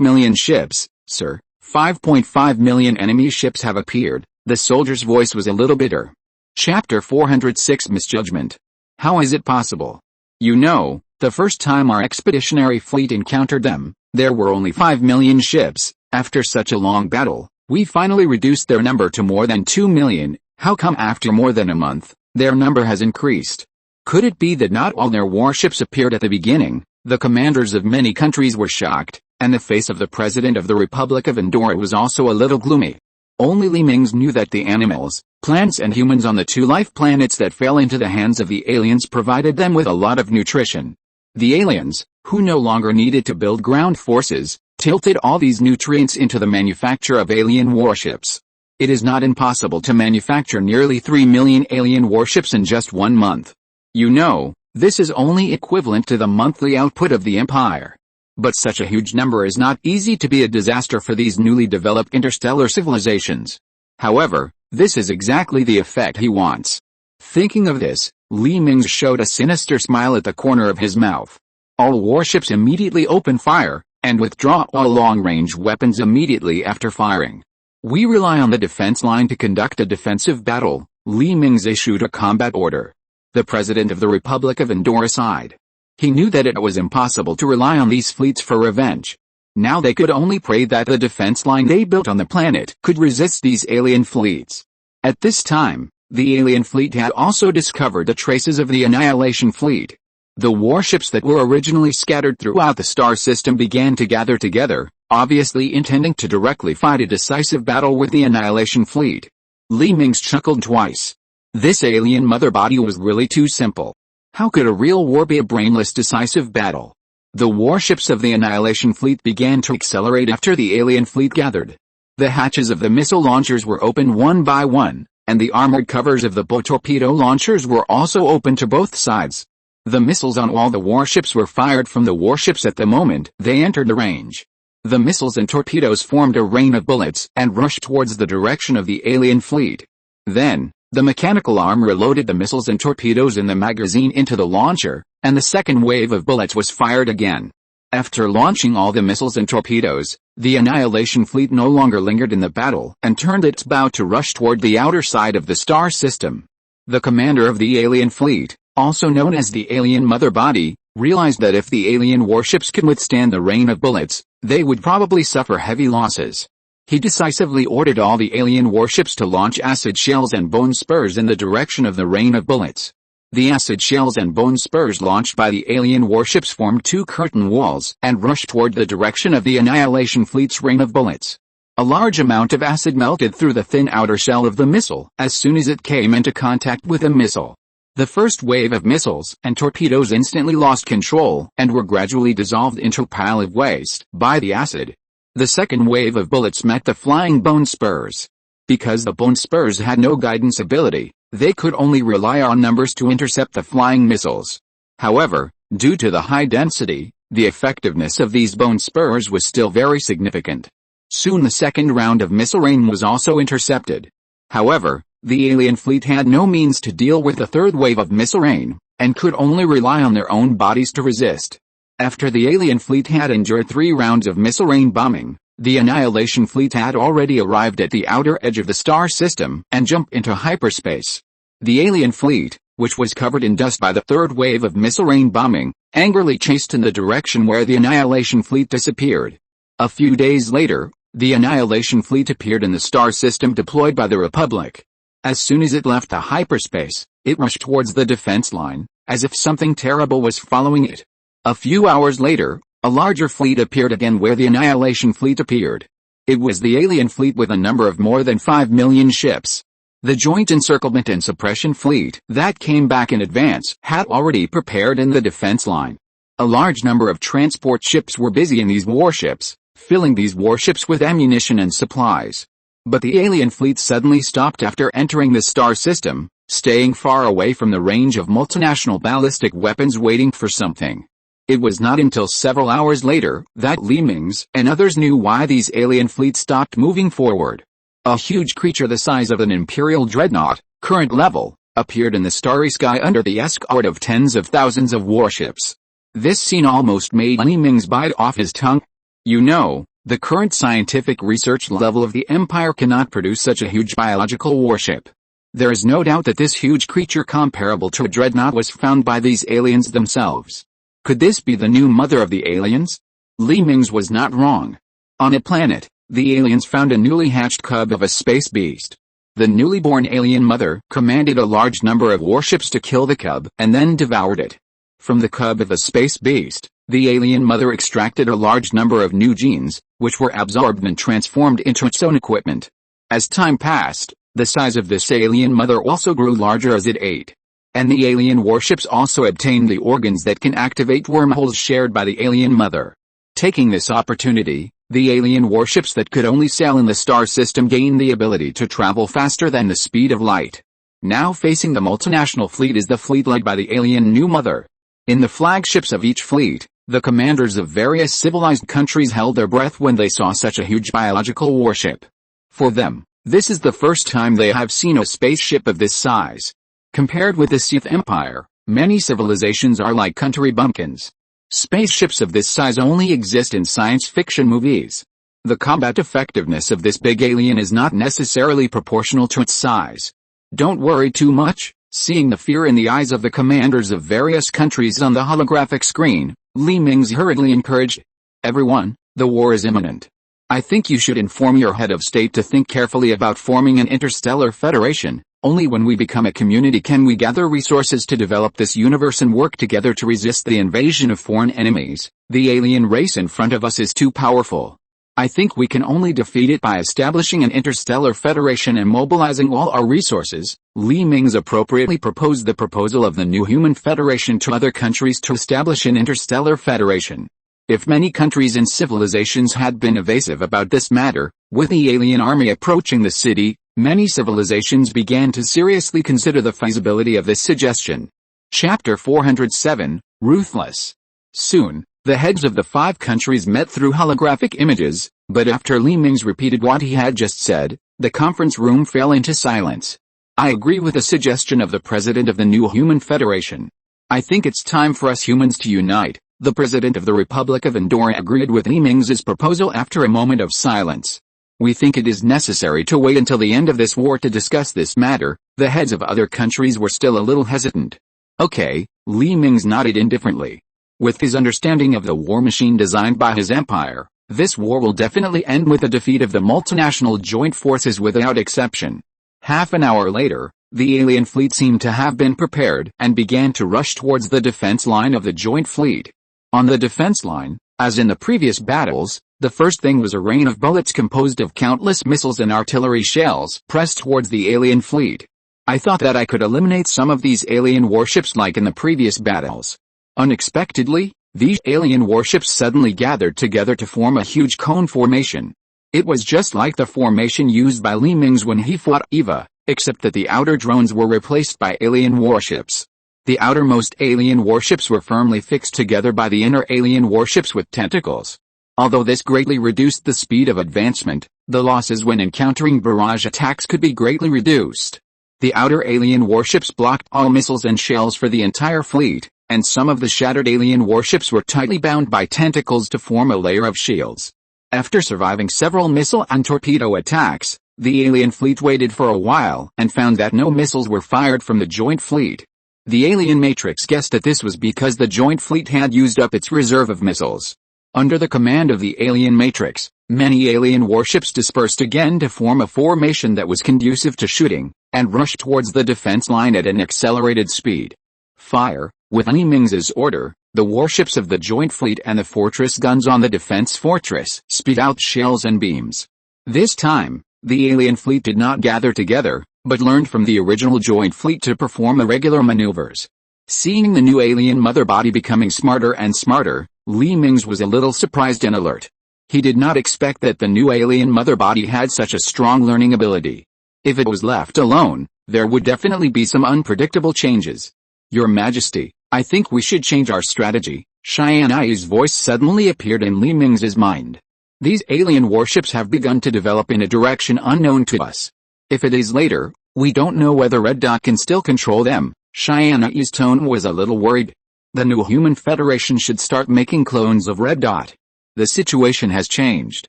million ships, sir. 5.5 million enemy ships have appeared. The soldier's voice was a little bitter. Chapter 406 Misjudgment. How is it possible? You know, the first time our expeditionary fleet encountered them, there were only 5 million ships. After such a long battle, we finally reduced their number to more than 2 million. How come after more than a month, their number has increased? Could it be that not all their warships appeared at the beginning? The commanders of many countries were shocked, and the face of the President of the Republic of Andorra was also a little gloomy. Only Mingze knew that the animals, plants and humans on the 2 life planets that fell into the hands of the aliens provided them with a lot of nutrition. The aliens, who no longer needed to build ground forces, tilted all these nutrients into the manufacture of alien warships. It is not impossible to manufacture nearly 3 million alien warships in just 1 month. You know, this is only equivalent to the monthly output of the Empire. But such a huge number is not easy to be a disaster for these newly developed interstellar civilizations. However, this is exactly the effect he wants. Thinking of this, Mingze showed a sinister smile at the corner of his mouth. All warships immediately open fire, and withdraw all long-range weapons immediately after firing. We rely on the defense line to conduct a defensive battle. Mingze issued a combat order. The President of the Republic of Andorra sighed. He knew that it was impossible to rely on these fleets for revenge. Now they could only pray that the defense line they built on the planet could resist these alien fleets. At this time, the alien fleet had also discovered the traces of the Annihilation Fleet. The warships that were originally scattered throughout the star system began to gather together, obviously intending to directly fight a decisive battle with the Annihilation Fleet. Mingze chuckled twice. This alien mother body was really too simple. How could a real war be a brainless decisive battle? The warships of the Annihilation Fleet began to accelerate after the alien fleet gathered. The hatches of the missile launchers were opened one by one, and the armored covers of the bow torpedo launchers were also open to both sides. The missiles on all the warships were fired from the warships at the moment they entered the range. The missiles and torpedoes formed a rain of bullets and rushed towards the direction of the alien fleet. Then, the mechanical arm reloaded the missiles and torpedoes in the magazine into the launcher, and the second wave of bullets was fired again. After launching all the missiles and torpedoes, the Annihilation Fleet no longer lingered in the battle and turned its bow to rush toward the outer side of the star system. The commander of the alien fleet, also known as the alien mother body, realized that if the alien warships could withstand the rain of bullets, they would probably suffer heavy losses. He decisively ordered all the alien warships to launch acid shells and bone spurs in the direction of the rain of bullets. The acid shells and bone spurs launched by the alien warships formed 2 curtain walls and rushed toward the direction of the Annihilation Fleet's rain of bullets. A large amount of acid melted through the thin outer shell of the missile as soon as it came into contact with the missile. The first wave of missiles and torpedoes instantly lost control and were gradually dissolved into a pile of waste by the acid. The second wave of bullets met the flying bone spurs. Because the bone spurs had no guidance ability, they could only rely on numbers to intercept the flying missiles. However, due to the high density, the effectiveness of these bone spurs was still very significant. Soon the second round of missile rain was also intercepted. However, the alien fleet had no means to deal with the third wave of missile rain, and could only rely on their own bodies to resist. After the alien fleet had endured 3 rounds of missile rain bombing, the Annihilation Fleet had already arrived at the outer edge of the star system and jumped into hyperspace. The alien fleet, which was covered in dust by the third wave of missile rain bombing, angrily chased in the direction where the Annihilation Fleet disappeared. A few days later, the Annihilation Fleet appeared in the star system deployed by the Republic. As soon as it left the hyperspace, it rushed towards the defense line, as if something terrible was following it. A few hours later, a larger fleet appeared again where the Annihilation Fleet appeared. It was the alien fleet with a number of more than 5 million ships. The Joint Encirclement and Suppression Fleet that came back in advance had already prepared in the defense line. A large number of transport ships were busy in these warships, filling these warships with ammunition and supplies. But the alien fleet suddenly stopped after entering the star system, staying far away from the range of multinational ballistic weapons waiting for something. It was not until several hours later that Mingze and others knew why these alien fleets stopped moving forward. A huge creature the size of an Imperial dreadnought, current level, appeared in the starry sky under the escort of tens of thousands of warships. This scene almost made Mingze bite off his tongue. You know, the current scientific research level of the Empire cannot produce such a huge biological warship. There is no doubt that this huge creature comparable to a dreadnought was found by these aliens themselves. Could this be the new mother of the aliens? Mingze was not wrong. On a planet, the aliens found a newly hatched cub of a space beast. The newly born alien mother commanded a large number of warships to kill the cub and then devoured it. From the cub of the space beast, the alien mother extracted a large number of new genes, which were absorbed and transformed into its own equipment. As time passed, the size of this alien mother also grew larger as it ate. And the alien warships also obtained the organs that can activate wormholes shared by the alien mother. Taking this opportunity, the alien warships that could only sail in the star system gained the ability to travel faster than the speed of light. Now facing the multinational fleet is the fleet led by the alien new mother. In the flagships of each fleet, the commanders of various civilized countries held their breath when they saw such a huge biological warship. For them, this is the first time they have seen a spaceship of this size. Compared with the Sith Empire, many civilizations are like country bumpkins. Spaceships of this size only exist in science fiction movies. The combat effectiveness of this big alien is not necessarily proportional to its size. Don't worry too much. Seeing the fear in the eyes of the commanders of various countries on the holographic screen, Mingze hurriedly encouraged, "Everyone, the war is imminent. I think you should inform your head of state to think carefully about forming an interstellar federation. Only when we become a community can we gather resources to develop this universe and work together to resist the invasion of foreign enemies. The alien race in front of us is too powerful. I think we can only defeat it by establishing an interstellar federation and mobilizing all our resources." Mingze appropriately proposed the proposal of the new human federation to other countries to establish an interstellar federation. If many countries and civilizations had been evasive about this matter, with the alien army approaching the city, many civilizations began to seriously consider the feasibility of this suggestion. Chapter 407, Ruthless. Soon, the heads of the 5 countries met through holographic images, but after Mingze repeated what he had just said, the conference room fell into silence. I agree with the suggestion of the president of the new human federation. I think it's time for us humans to unite. The president of the Republic of Andorra agreed with Mingze's proposal after a moment of silence. We think it is necessary to wait until the end of this war to discuss this matter. The heads of other countries were still a little hesitant. Okay, Mingze nodded indifferently. With his understanding of the war machine designed by his empire, this war will definitely end with the defeat of the multinational joint forces without exception. Half an hour later, the alien fleet seemed to have been prepared and began to rush towards the defense line of the joint fleet. On the defense line, as in the previous battles, the first thing was a rain of bullets composed of countless missiles and artillery shells pressed towards the alien fleet. I thought that I could eliminate some of these alien warships like in the previous battles. Unexpectedly, these alien warships suddenly gathered together to form a huge cone formation. It was just like the formation used by Mingze when he fought Eva, except that the outer drones were replaced by alien warships. The outermost alien warships were firmly fixed together by the inner alien warships with tentacles. Although this greatly reduced the speed of advancement, the losses when encountering barrage attacks could be greatly reduced. The outer alien warships blocked all missiles and shells for the entire fleet, and some of the shattered alien warships were tightly bound by tentacles to form a layer of shields. After surviving several missile and torpedo attacks, the alien fleet waited for a while and found that no missiles were fired from the joint fleet. The alien matrix guessed that this was because the joint fleet had used up its reserve of missiles. Under the command of the alien matrix, many alien warships dispersed again to form a formation that was conducive to shooting, and rushed towards the defense line at an accelerated speed. Fire, with Mingze's order, the warships of the joint fleet and the fortress guns on the defense fortress spit out shells and beams. This time, the alien fleet did not gather together, but learned from the original joint fleet to perform irregular maneuvers. Seeing the new alien mother body becoming smarter and smarter, Mingze was a little surprised and alert. He did not expect that the new alien mother body had such a strong learning ability. If it was left alone, there would definitely be some unpredictable changes. Your Majesty, I think we should change our strategy. Tianyi's voice suddenly appeared in Li Mingze's mind. These alien warships have begun to develop in a direction unknown to us. If it is later, we don't know whether Red Dot can still control them. Tianyi's tone was a little worried. The new human federation should start making clones of Red Dot. The situation has changed.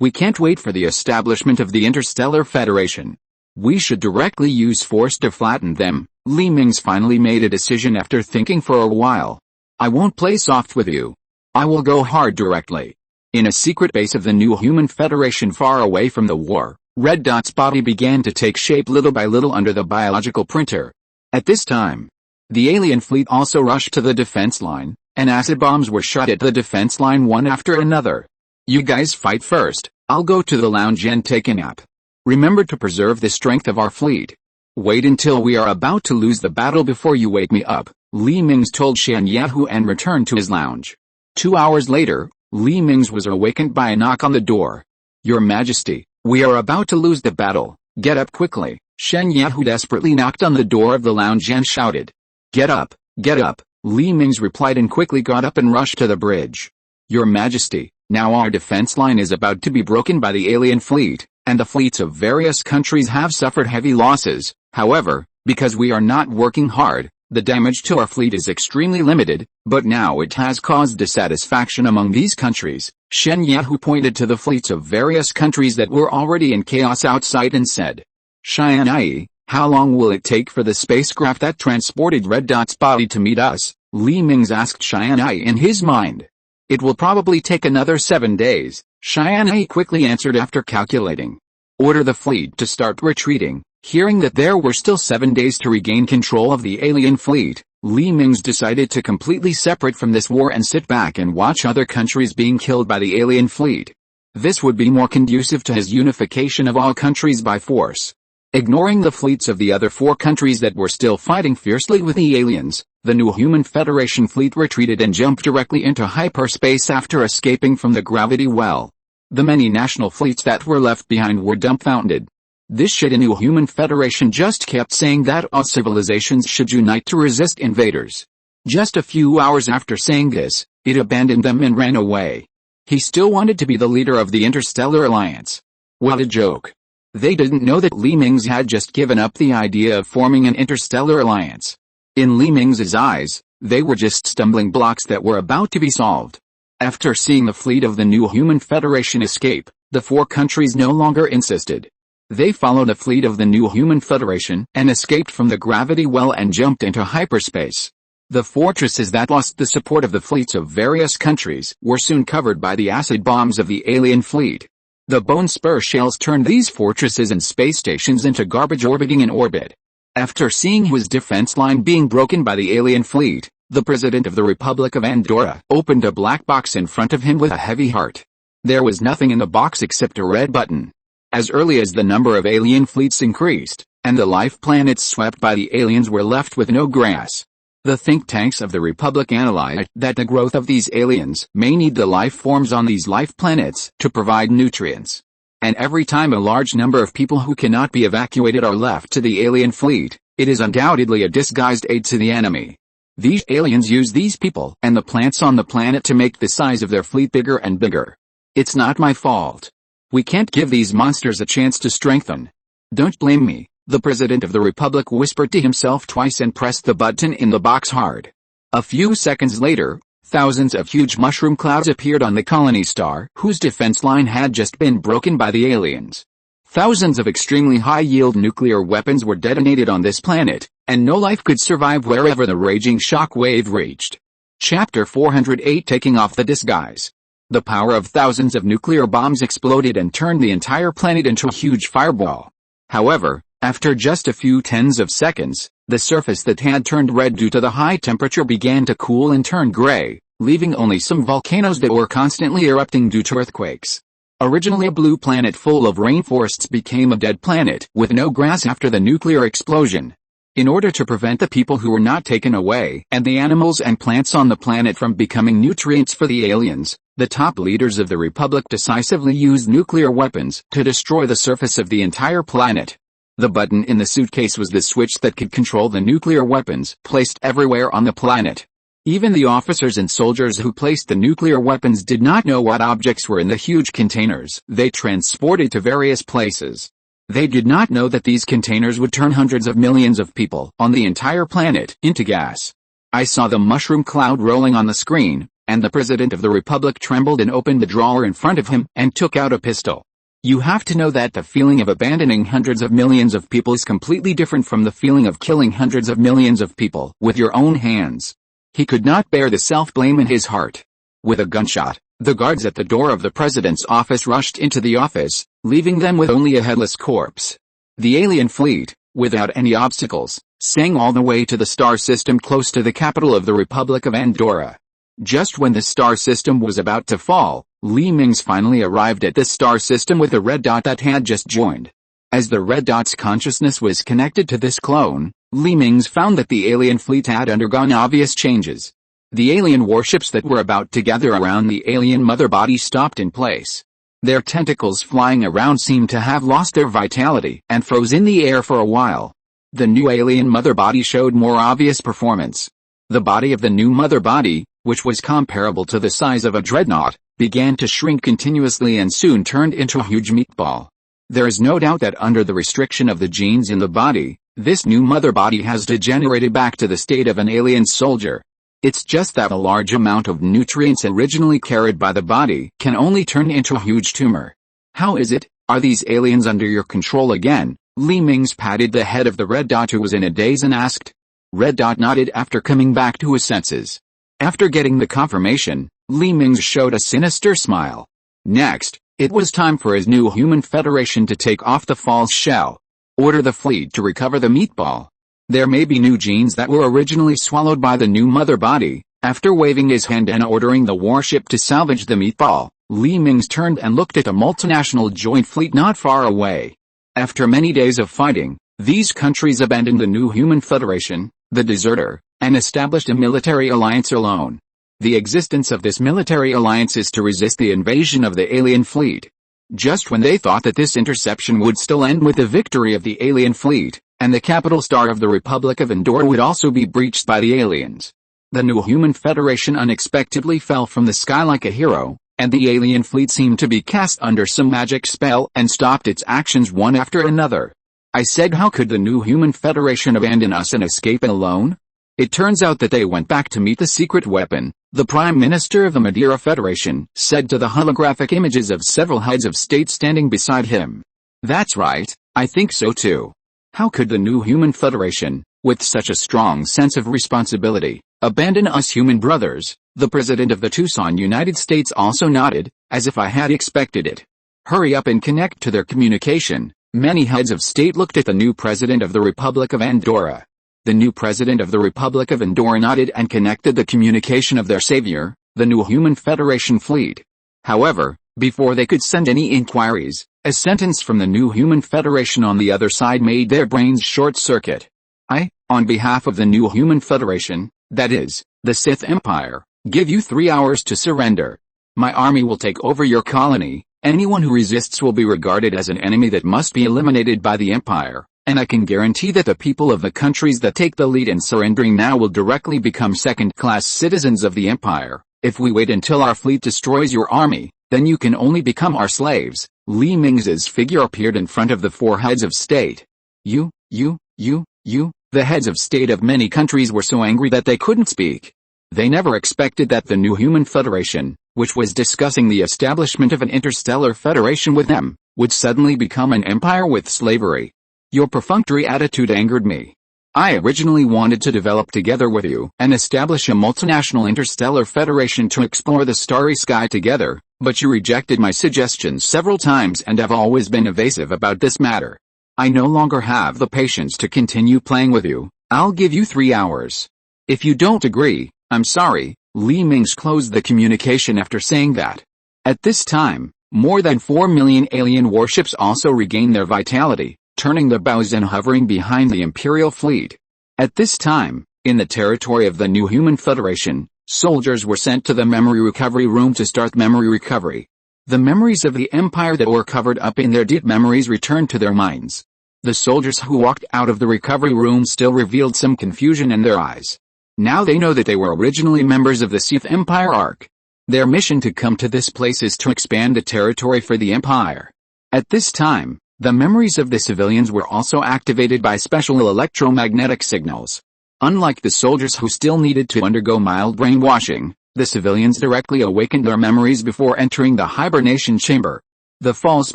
We can't wait for the establishment of the Interstellar Federation. We should directly use force to flatten them. Li Mingze finally made a decision after thinking for a while. I won't play soft with you. I will go hard directly. In a secret base of the new human federation far away from the war, Red Dot's body began to take shape little by little under the biological printer. At this time, the alien fleet also rushed to the defense line, and acid bombs were shot at the defense line one after another. You guys fight first, I'll go to the lounge and take a nap. Remember to preserve the strength of our fleet. Wait until we are about to lose the battle before you wake me up, Li Mingze told Shen Yahu and returned to his lounge. 2 hours later, Li Mingze was awakened by a knock on the door. Your Majesty, we are about to lose the battle, get up quickly. Shen Yahu desperately knocked on the door of the lounge and shouted. Get up, get up, Li Mingze replied and quickly got up and rushed to the bridge. Your Majesty, now our defense line is about to be broken by the alien fleet, and the fleets of various countries have suffered heavy losses. However, because we are not working hard, the damage to our fleet is extremely limited, but now it has caused dissatisfaction among these countries. Shen Yahu pointed to the fleets of various countries that were already in chaos outside and said, Tianyi, how long will it take for the spacecraft that transported Red Dot's body to meet us? Li Mingze asked Tianyi in his mind. It will probably take another 7 days, Tianyi quickly answered after calculating. Order the fleet to start retreating. Hearing that there were still 7 days to regain control of the alien fleet, Li Mingze decided to completely separate from this war and sit back and watch other countries being killed by the alien fleet. This would be more conducive to his unification of all countries by force. Ignoring the fleets of the other 4 countries that were still fighting fiercely with the aliens, the new human federation fleet retreated and jumped directly into hyperspace after escaping from the gravity well. The many national fleets that were left behind were dumbfounded. This shitty new human federation just kept saying that all civilizations should unite to resist invaders. Just a few hours after saying this, it abandoned them and ran away. He still wanted to be the leader of the Interstellar Alliance. What a joke. They didn't know that Li Mingze had just given up the idea of forming an interstellar alliance. In Li Mingze's eyes, they were just stumbling blocks that were about to be solved. After seeing the fleet of the new human federation escape, the 4 countries no longer insisted. They followed the fleet of the new human federation and escaped from the gravity well and jumped into hyperspace. The fortresses that lost the support of the fleets of various countries were soon covered by the acid bombs of the alien fleet. The bone spur shells turned these fortresses and space stations into garbage orbiting in orbit. After seeing his defense line being broken by the alien fleet, the President of the Republic of Andorra opened a black box in front of him with a heavy heart. There was nothing in the box except a red button. As early as the number of alien fleets increased, and the life planets swept by the aliens were left with no grass, the think tanks of the Republic analyzed that the growth of these aliens may need the life forms on these life planets to provide nutrients. And every time a large number of people who cannot be evacuated are left to the alien fleet, it is undoubtedly a disguised aid to the enemy. These aliens use these people and the plants on the planet to make the size of their fleet bigger and bigger. It's not my fault. We can't give these monsters a chance to strengthen. Don't blame me, the President of the Republic whispered to himself twice and pressed the button in the box hard. A few seconds later, thousands of huge mushroom clouds appeared on the Colony star whose defense line had just been broken by the aliens. Thousands of extremely high-yield nuclear weapons were detonated on this planet, and no life could survive wherever the raging shock wave reached. Chapter 408 Taking off the disguise. The power of thousands of nuclear bombs exploded and turned the entire planet into a huge fireball. However, after just a few tens of seconds, the surface that had turned red due to the high temperature began to cool and turn gray, leaving only some volcanoes that were constantly erupting due to earthquakes. Originally a blue planet full of rainforests became a dead planet with no grass after the nuclear explosion. In order to prevent the people who were not taken away and the animals and plants on the planet from becoming nutrients for the aliens, the top leaders of the Republic decisively used nuclear weapons to destroy the surface of the entire planet. The button in the suitcase was the switch that could control the nuclear weapons placed everywhere on the planet. Even the officers and soldiers who placed the nuclear weapons did not know what objects were in the huge containers they transported to various places. They did not know that these containers would turn hundreds of millions of people on the entire planet into gas. I saw the mushroom cloud rolling on the screen, and the President of the Republic trembled and opened the drawer in front of him and took out a pistol. You have to know that the feeling of abandoning hundreds of millions of people is completely different from the feeling of killing hundreds of millions of people with your own hands. He could not bear the self-blame in his heart. With a gunshot, the guards at the door of the president's office rushed into the office, leaving them with only a headless corpse. The alien fleet, without any obstacles, sang all the way to the star system close to the capital of the Republic of Andorra. Just when the star system was about to fall, Mingze finally arrived at the star system with a red dot that had just joined. As the red dot's consciousness was connected to this clone, Mingze found that the alien fleet had undergone obvious changes. The alien warships that were about to gather around the alien mother body stopped in place. Their tentacles flying around seemed to have lost their vitality and froze in the air for a while. The new alien mother body showed more obvious performance. The body of the new mother body, which was comparable to the size of a dreadnought, began to shrink continuously and soon turned into a huge meatball. There is no doubt that under the restriction of the genes in the body, this new mother body has degenerated back to the state of an alien soldier. It's just that a large amount of nutrients originally carried by the body can only turn into a huge tumor. How is it? Are these aliens under your control again? Mingze patted the head of the red dot who was in a daze and asked. Red dot nodded after coming back to his senses. After getting the confirmation, Mingze showed a sinister smile. Next, it was time for his new human federation to take off the false shell. Order the fleet to recover the meatball. There may be new genes that were originally swallowed by the new mother body. After waving his hand and ordering the warship to salvage the meatball, Mingze turned and looked at a multinational joint fleet not far away. After many days of fighting, these countries abandoned the new human federation, the deserter, and established a military alliance alone. The existence of this military alliance is to resist the invasion of the alien fleet. Just when they thought that this interception would still end with the victory of the alien fleet, and the capital star of the Republic of Andorra would also be breached by the aliens, the new human federation unexpectedly fell from the sky like a hero, and the alien fleet seemed to be cast under some magic spell and stopped its actions one after another. I said, how could the new human federation abandon us and escape alone? It turns out that they went back to meet the secret weapon, the Prime Minister of the Madeira Federation said to the holographic images of several heads of state standing beside him. That's right, I think so too. How could the new human federation, with such a strong sense of responsibility, abandon us human brothers? The President of the Tucson United States also nodded, as if I had expected it. Hurry up and connect to their communication. Many heads of state looked at the new President of the Republic of Andorra. The new President of the Republic of Andorra nodded and connected the communication of their savior, the new human federation fleet. However, before they could send any inquiries, a sentence from the new human federation on the other side made their brains short-circuit. I, on behalf of the new human federation, that is, the Sith Empire, give you 3 hours to surrender. My army will take over your colony. Anyone who resists will be regarded as an enemy that must be eliminated by the Empire, and I can guarantee that the people of the countries that take the lead in surrendering now will directly become second-class citizens of the Empire. If we wait until our fleet destroys your army, then you can only become our slaves. Mingze's figure appeared in front of the 4 heads of state. You. The heads of state of many countries were so angry that they couldn't speak. They never expected that the new human federation, which was discussing the establishment of an interstellar federation with them, would suddenly become an empire with slavery. Your perfunctory attitude angered me. I originally wanted to develop together with you and establish a multinational interstellar federation to explore the starry sky together, but you rejected my suggestions several times and have always been evasive about this matter. I no longer have the patience to continue playing with you. I'll give you 3 hours. If you don't agree, I'm sorry. Mingze closed the communication after saying that. At this time, more than 4 million alien warships also regained their vitality, turning their bows and hovering behind the Imperial fleet. At this time, in the territory of the new human federation, soldiers were sent to the memory recovery room to start memory recovery. The memories of the Empire that were covered up in their deep memories returned to their minds. The soldiers who walked out of the recovery room still revealed some confusion in their eyes. Now they know that they were originally members of the Sith Empire arc. Their mission to come to this place is to expand the territory for the Empire. At this time, the memories of the civilians were also activated by special electromagnetic signals. Unlike the soldiers who still needed to undergo mild brainwashing, the civilians directly awakened their memories before entering the hibernation chamber. The false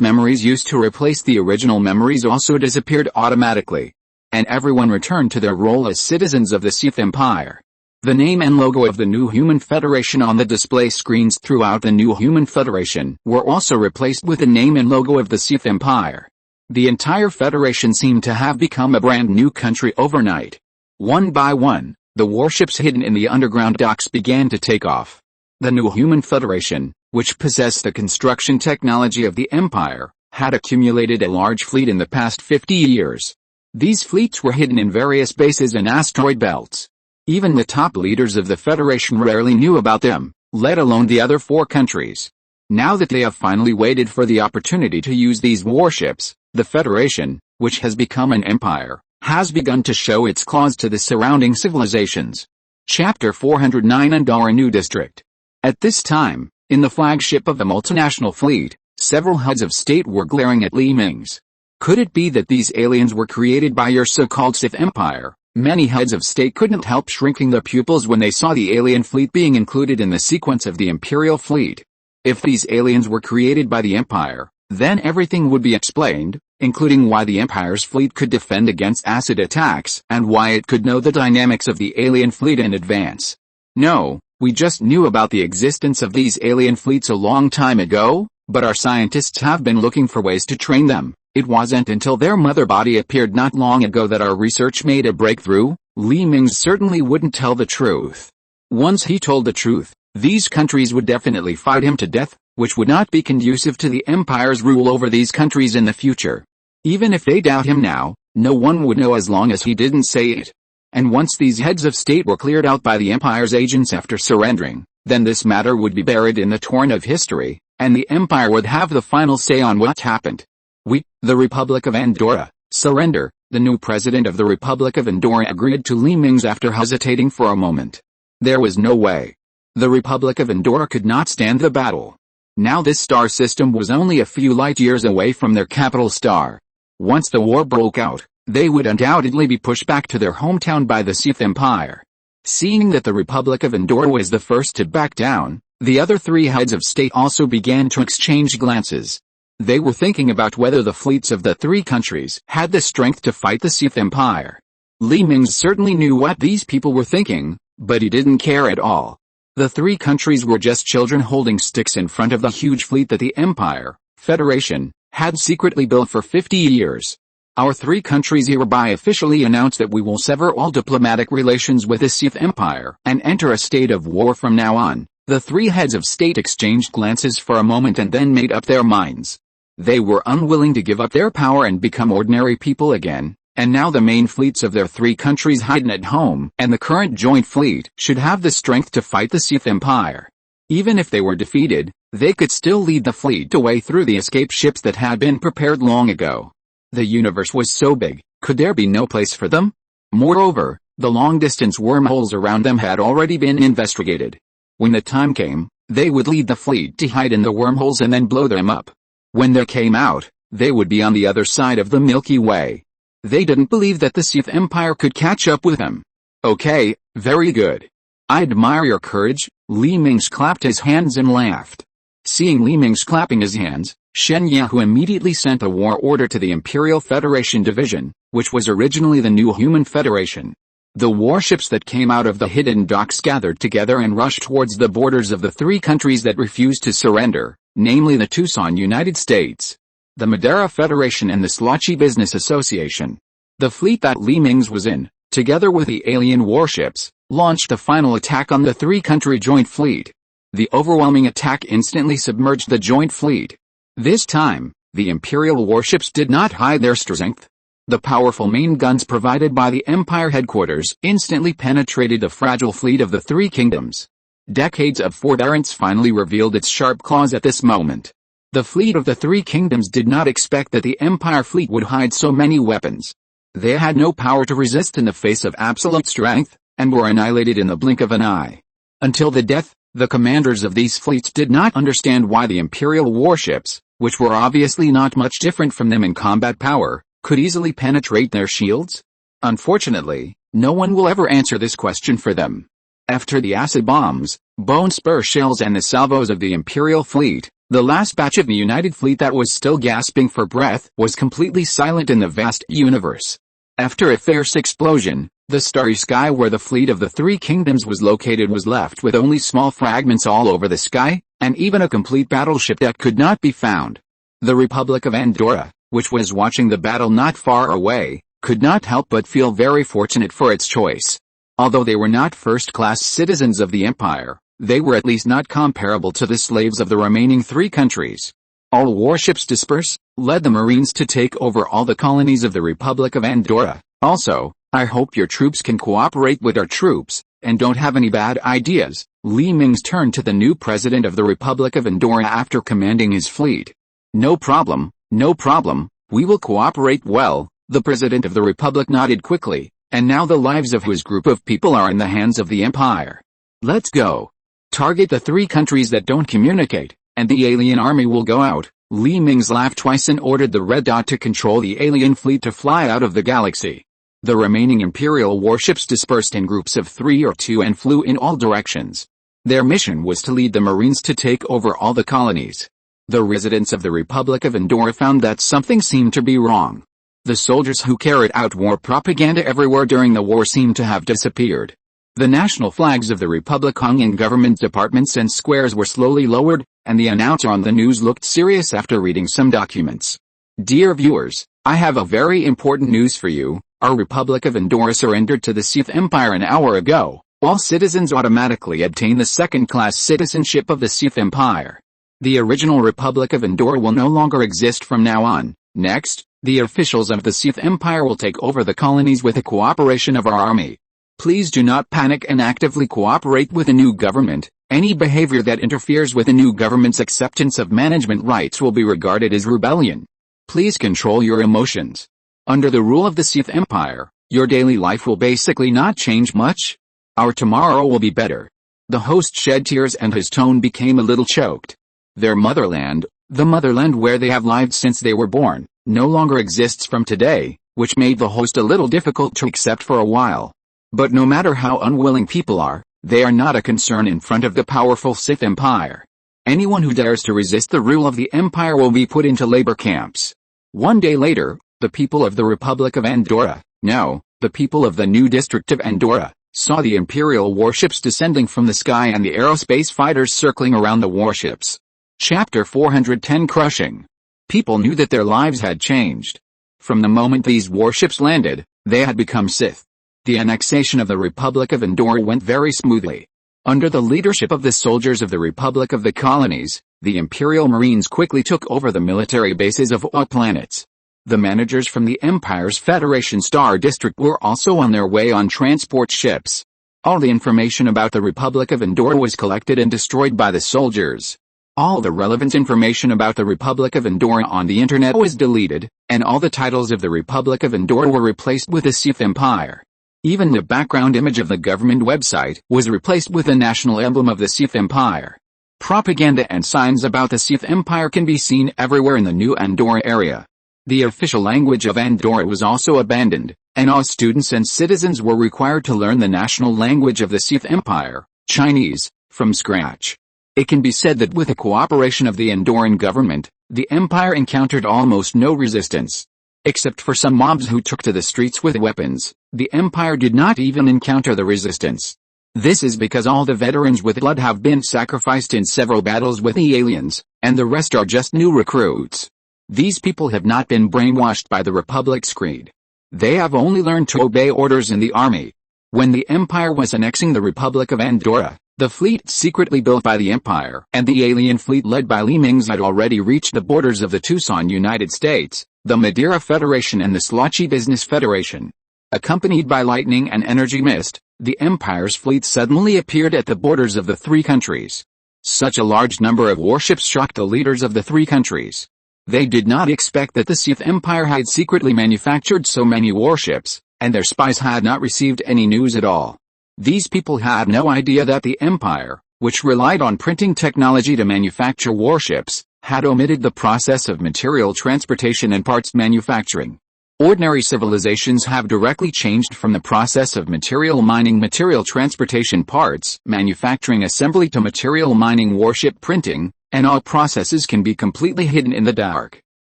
memories used to replace the original memories also disappeared automatically. And everyone returned to their role as citizens of the Sith Empire. The name and logo of the New Human Federation on the display screens throughout the New Human Federation were also replaced with the name and logo of the Sith Empire. The entire Federation seemed to have become a brand new country overnight. One by one, the warships hidden in the underground docks began to take off. The New Human Federation, which possessed the construction technology of the Empire, had accumulated a large fleet in the past 50 years. These fleets were hidden in various bases and asteroid belts. Even the top leaders of the Federation rarely knew about them, let alone the other 4 countries. Now that they have finally waited for the opportunity to use these warships, the Federation, which has become an empire, has begun to show its claws to the surrounding civilizations. Chapter 409 Andorra New District. At this time, in the flagship of the multinational fleet, several heads of state were glaring at Mingze. Could it be that these aliens were created by your so-called Sith Empire? Many heads of state couldn't help shrinking their pupils when they saw the alien fleet being included in the sequence of the Imperial fleet. If these aliens were created by the Empire, then everything would be explained, including why the Empire's fleet could defend against acid attacks and why it could know the dynamics of the alien fleet in advance. No, we just knew about the existence of these alien fleets a long time ago, but our scientists have been looking for ways to train them. It wasn't until their mother body appeared not long ago that our research made a breakthrough. Mingze certainly wouldn't tell the truth. Once he told the truth, these countries would definitely fight him to death, which would not be conducive to the Empire's rule over these countries in the future. Even if they doubt him now, no one would know as long as he didn't say it. And once these heads of state were cleared out by the Empire's agents after surrendering, then this matter would be buried in the torrent of history, and the Empire would have the final say on what happened. We, the Republic of Andorra, surrender. The new president of the Republic of Andorra agreed to Mingze after hesitating for a moment. There was no way. The Republic of Andorra could not stand the battle. Now this star system was only a few light years away from their capital star. Once the war broke out, they would undoubtedly be pushed back to their hometown by the Sith Empire. Seeing that the Republic of Andorra was the first to back down, the other 3 heads of state also began to exchange glances. They were thinking about whether the fleets of the 3 countries had the strength to fight the Sith Empire. Mingze certainly knew what these people were thinking, but he didn't care at all. The 3 countries were just children holding sticks in front of the huge fleet that the Empire, Federation, had secretly built for 50 years. Our 3 countries hereby officially announce that we will sever all diplomatic relations with the Sith Empire and enter a state of war from now on. The 3 heads of state exchanged glances for a moment and then made up their minds. They were unwilling to give up their power and become ordinary people again, and now the main fleets of their 3 countries hidden at home and the current joint fleet should have the strength to fight the Sith Empire. Even if they were defeated, they could still lead the fleet away through the escape ships that had been prepared long ago. The universe was so big, could there be no place for them? Moreover, the long-distance wormholes around them had already been investigated. When the time came, they would lead the fleet to hide in the wormholes and then blow them up. When they came out, they would be on the other side of the Milky Way. They didn't believe that the Sith Empire could catch up with them. Okay, very good. I admire your courage. Mingze clapped his hands and laughed. Seeing Mingze clapping his hands, Shen Yahu immediately sent a war order to the Imperial Federation Division, which was originally the New Human Federation. The warships that came out of the hidden docks gathered together and rushed towards the borders of the 3 countries that refused to surrender, namely the Tucson United States, the Madeira Federation and the Slotchy Business Association. The fleet that Mingze was in, together with the alien warships, launched the final attack on the 3-country joint fleet. The overwhelming attack instantly submerged the joint fleet. This time, the Imperial warships did not hide their strength. The powerful main guns provided by the Empire headquarters instantly penetrated the fragile fleet of the 3 kingdoms. Decades of forbearance finally revealed its sharp claws at this moment. The fleet of the 3 kingdoms did not expect that the Empire fleet would hide so many weapons. They had no power to resist in the face of absolute strength, and were annihilated in the blink of an eye. Until the death, the commanders of these fleets did not understand why the Imperial warships, which were obviously not much different from them in combat power, could easily penetrate their shields. Unfortunately, no one will ever answer this question for them. After the acid bombs, bone spur shells and the salvos of the Imperial fleet, the last batch of the United Fleet that was still gasping for breath was completely silent in the vast universe. After a fierce explosion, the starry sky where the fleet of the Three Kingdoms was located was left with only small fragments all over the sky, and even a complete battleship that could not be found. The Republic of Andorra, which was watching the battle not far away, could not help but feel very fortunate for its choice. Although they were not first-class citizens of the Empire, they were at least not comparable to the slaves of the remaining three countries. All warships disperse, led the Marines to take over all the colonies of the Republic of Andorra. Also, I hope your troops can cooperate with our troops, and don't have any bad ideas. Mingze turned to the new president of the Republic of Andorra after commanding his fleet. No problem, we will cooperate well, the president of the Republic nodded quickly, and now the lives of his group of people are in the hands of the Empire. Let's go. Target the three countries that don't communicate, and the alien army will go out. Mingze laughed twice and ordered the red dot to control the alien fleet to fly out of the galaxy. The remaining Imperial warships dispersed in groups of 3 or 2 and flew in all directions. Their mission was to lead the Marines to take over all the colonies. The residents of the Republic of Andorra found that something seemed to be wrong. The soldiers who carried out war propaganda everywhere during the war seemed to have disappeared. The national flags of the Republic hung in government departments and squares were slowly lowered, and the announcer on the news looked serious after reading some documents. Dear viewers, I have a very important news for you. Our Republic of Andorra surrendered to the Sith Empire an hour ago. All citizens automatically obtain the second-class citizenship of the Sith Empire. The original Republic of Andorra will no longer exist from now on. Next, the officials of the Sith Empire will take over the colonies with the cooperation of our army. Please do not panic and actively cooperate with the new government. Any behavior that interferes with the new government's acceptance of management rights will be regarded as rebellion. Please control your emotions. Under the rule of the Sith Empire, your daily life will basically not change much. Our tomorrow will be better. The host shed tears and his tone became a little choked. Their motherland, the motherland where they have lived since they were born, no longer exists from today, which made the host a little difficult to accept for a while. But no matter how unwilling people are, they are not a concern in front of the powerful Sith Empire. Anyone who dares to resist the rule of the Empire will be put into labor camps. One day later, the people of the Republic of Andorra, no, the people of the new district of Andorra, saw the Imperial warships descending from the sky and the aerospace fighters circling around the warships. Chapter 410 Crushing. People knew that their lives had changed. From the moment these warships landed, they had become Sith. The annexation of the Republic of Andorra went very smoothly. Under the leadership of the soldiers of the Republic of the Colonies, the Imperial Marines quickly took over the military bases of all planets. The managers from the Empire's Federation Star District were also on their way on transport ships. All the information about the Republic of Andorra was collected and destroyed by the soldiers. All the relevant information about the Republic of Andorra on the internet was deleted, and all the titles of the Republic of Andorra were replaced with the Sith Empire. Even the background image of the government website was replaced with the national emblem of the Sith Empire. Propaganda and signs about the Sith Empire can be seen everywhere in the new Andorra area. The official language of Andorra was also abandoned, and all students and citizens were required to learn the national language of the Sith Empire, Chinese, from scratch. It can be said that with the cooperation of the Andorran government, the Empire encountered almost no resistance. Except for some mobs who took to the streets with weapons, the Empire did not even encounter the resistance. This is because all the veterans with blood have been sacrificed in several battles with the aliens, and the rest are just new recruits. These people have not been brainwashed by the Republic's creed. They have only learned to obey orders in the army. When the Empire was annexing the Republic of Andorra, the fleet secretly built by the Empire and the alien fleet led by Mingze had already reached the borders of the Tucson United States, the Madeira Federation and the Slotchy Business Federation. Accompanied by lightning and energy mist, the Empire's fleet suddenly appeared at the borders of the three countries. Such a large number of warships shocked the leaders of the three countries. They did not expect that the Sith Empire had secretly manufactured so many warships, and their spies had not received any news at all. These people had no idea that the Empire, which relied on printing technology to manufacture warships, had omitted the process of material transportation and parts manufacturing. Ordinary civilizations have directly changed from the process of material mining, material transportation, parts manufacturing, assembly to material mining, warship printing, and all processes can be completely hidden in the dark.